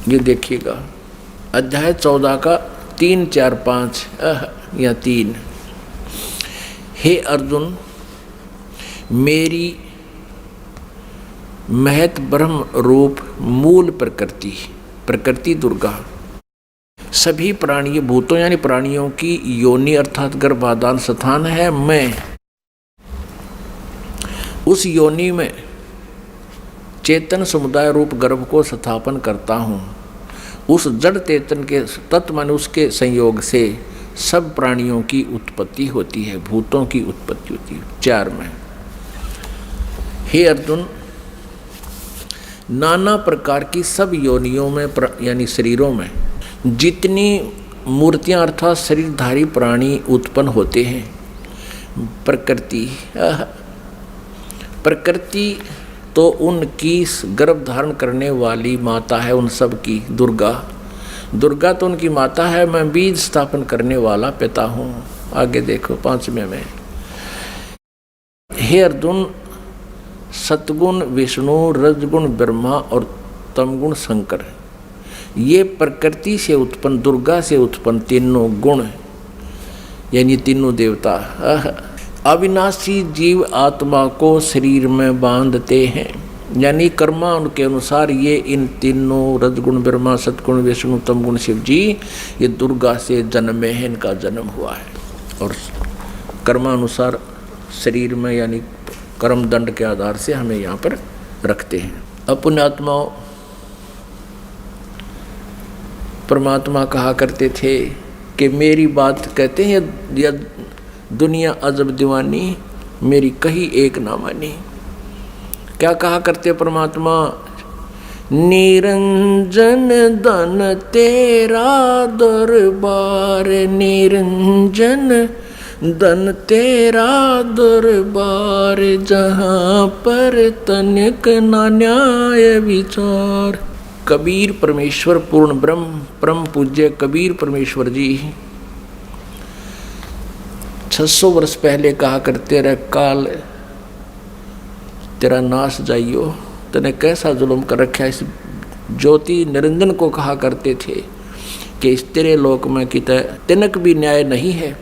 ये देखिएगा अध्याय 14 का 3, 4, 5 या 3। हे अर्जुन, मेरी महत ब्रह्म रूप मूल प्रकृति, प्रकृति दुर्गा सभी प्राणीय भूतों यानी प्राणियों की योनि अर्थात गर्भाधान स्थान है। मैं उस योनि में चेतन समुदाय रूप गर्भ को स्थापन करता हूँ। उस जड़ चेतन के तत्व मन उसके संयोग से सब प्राणियों की उत्पत्ति होती है, भूतों की उत्पत्ति होती है। 4 में, हे अर्जुन, नाना प्रकार की सब योनियों में यानी शरीरों में जितनी मूर्तियां अर्थात शरीरधारी प्राणी उत्पन्न होते हैं, प्रकृति तो उनकी गर्भ धारण करने वाली माता है, उन सब की दुर्गा तो उनकी माता है। मैं बीज स्थापन करने वाला पिता हूँ। आगे देखो 5वें में, हे अर्जुन, सतगुण विष्णु रजगुण ब्रह्मा और तमगुण शंकर, ये प्रकृति से उत्पन्न दुर्गा से उत्पन्न तीनों गुण यानी तीनों देवता अविनाशी जीव आत्मा को शरीर में बांधते हैं, यानी कर्मा उनके अनुसार ये इन तीनों रजगुण ब्रह्मा सतगुण विष्णु तमगुण शिव जी ये दुर्गा से जन्मे हैं, इनका जन्म हुआ है। और कर्मानुसार शरीर में यानी कर्म दंड के आधार से हमें यहाँ पर रखते हैं। अपने आत्माओं परमात्मा कहा करते थे कि मेरी बात कहते हैं या दुनिया अजब दीवानी मेरी कही एक ना मानी। क्या कहा करते परमात्मा, निरंजन धन तेरा दरबार, निरंजन धन तेरा दरबार, जहाँ पर तनिक ना न्याय विचार। कबीर परमेश्वर पूर्ण ब्रह्म परम पूज्य कबीर परमेश्वर जी 600 वर्ष पहले कहा करते रहे, काल तेरा नाश जाइयो, तने कैसा जुल्म कर रखा। इस ज्योति निरंजन को कहा करते थे कि इस तेरे लोक में कित तिनक भी न्याय नहीं है,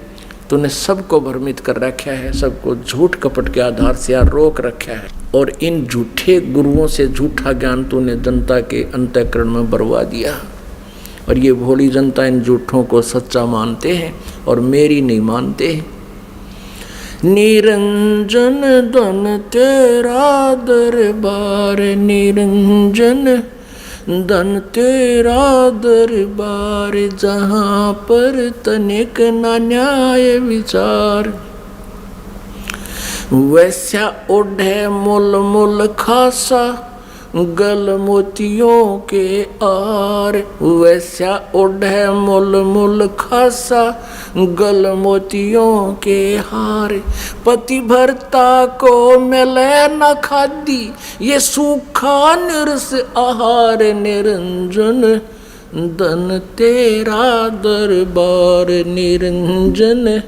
तूने सबको भ्रमित कर रखा है, सबको झूठ कपट के आधार से यार रोक रखा है, और इन झूठे गुरुओं से झूठा ज्ञान तूने जनता के अंतःकरण में बरवा दिया। और ये भोली जनता इन झूठों को सच्चा मानते हैं और मेरी नहीं मानते हैं। निरंजन धन तेरा दरबार, निरंजन धन तेरा दरबार, जहाँ पर तनिक न न्याय विचार। वैसा ओढ़े मुल मुल खासा, गल मोतियों के आर। वैसा ओढ़े मुल मुल खासा, गल मोतियों के हार। पति भरता को मिले न खादी, ये सूखा निरस आहार। निरंजन धन तेरा दरबार, निरंजन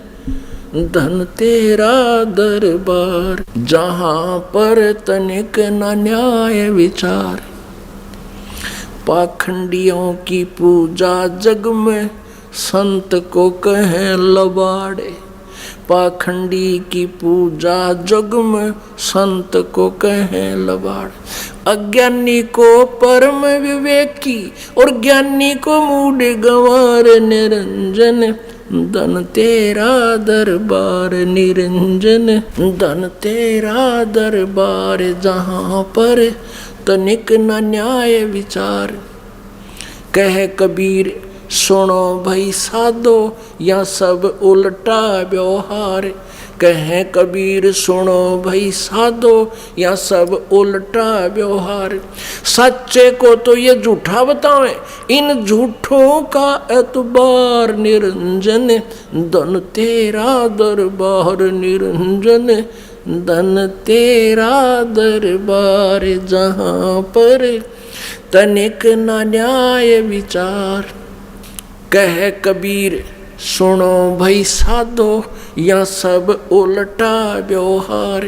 धन तेरा दरबार, जहाँ पर तनिक न न्याय विचार। पाखंडियों की पूजा जग में, संत को कहें लबाड़े। पाखंडी की पूजा जग में, संत को कहें लबाड़। अज्ञानी को परम विवेकी, और ज्ञानी को मूढ़ गंवार। निरंजन धन तेरा दरबार, निरंजन धन तेरा दरबार, जहाँ पर तनिक न न्याय विचार। कह कबीर सुनो भाई साधो, या सब उल्टा व्यवहार। कहें कबीर सुनो भाई साधो, या सब उल्टा व्यवहार। सच्चे को तो ये झूठा बतावें, इन झूठों का एतबार। निरंजन धन तेरा दरबार, निरंजन धन तेरा दरबार, जहाँ पर तनिक न न्याय विचार। कह कबीर सुनो भाई साधो, या सब उल्टा व्यवहार।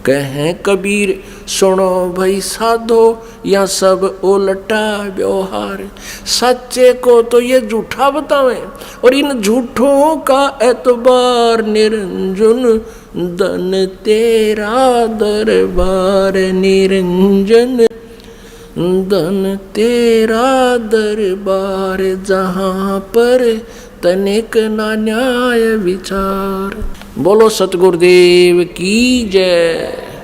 कहें कबीर सुनो भाई साधो, या सब उल्टा व्यवहार। सच्चे को तो ये झूठा बतावें, और इन झूठों का एतबार। निरंजन धन तेरा दरबार, निरंजन धन तेरा दरबार, जहाँ पर तनिक न न्याय विचार। बोलो सतगुरुदेव की जय।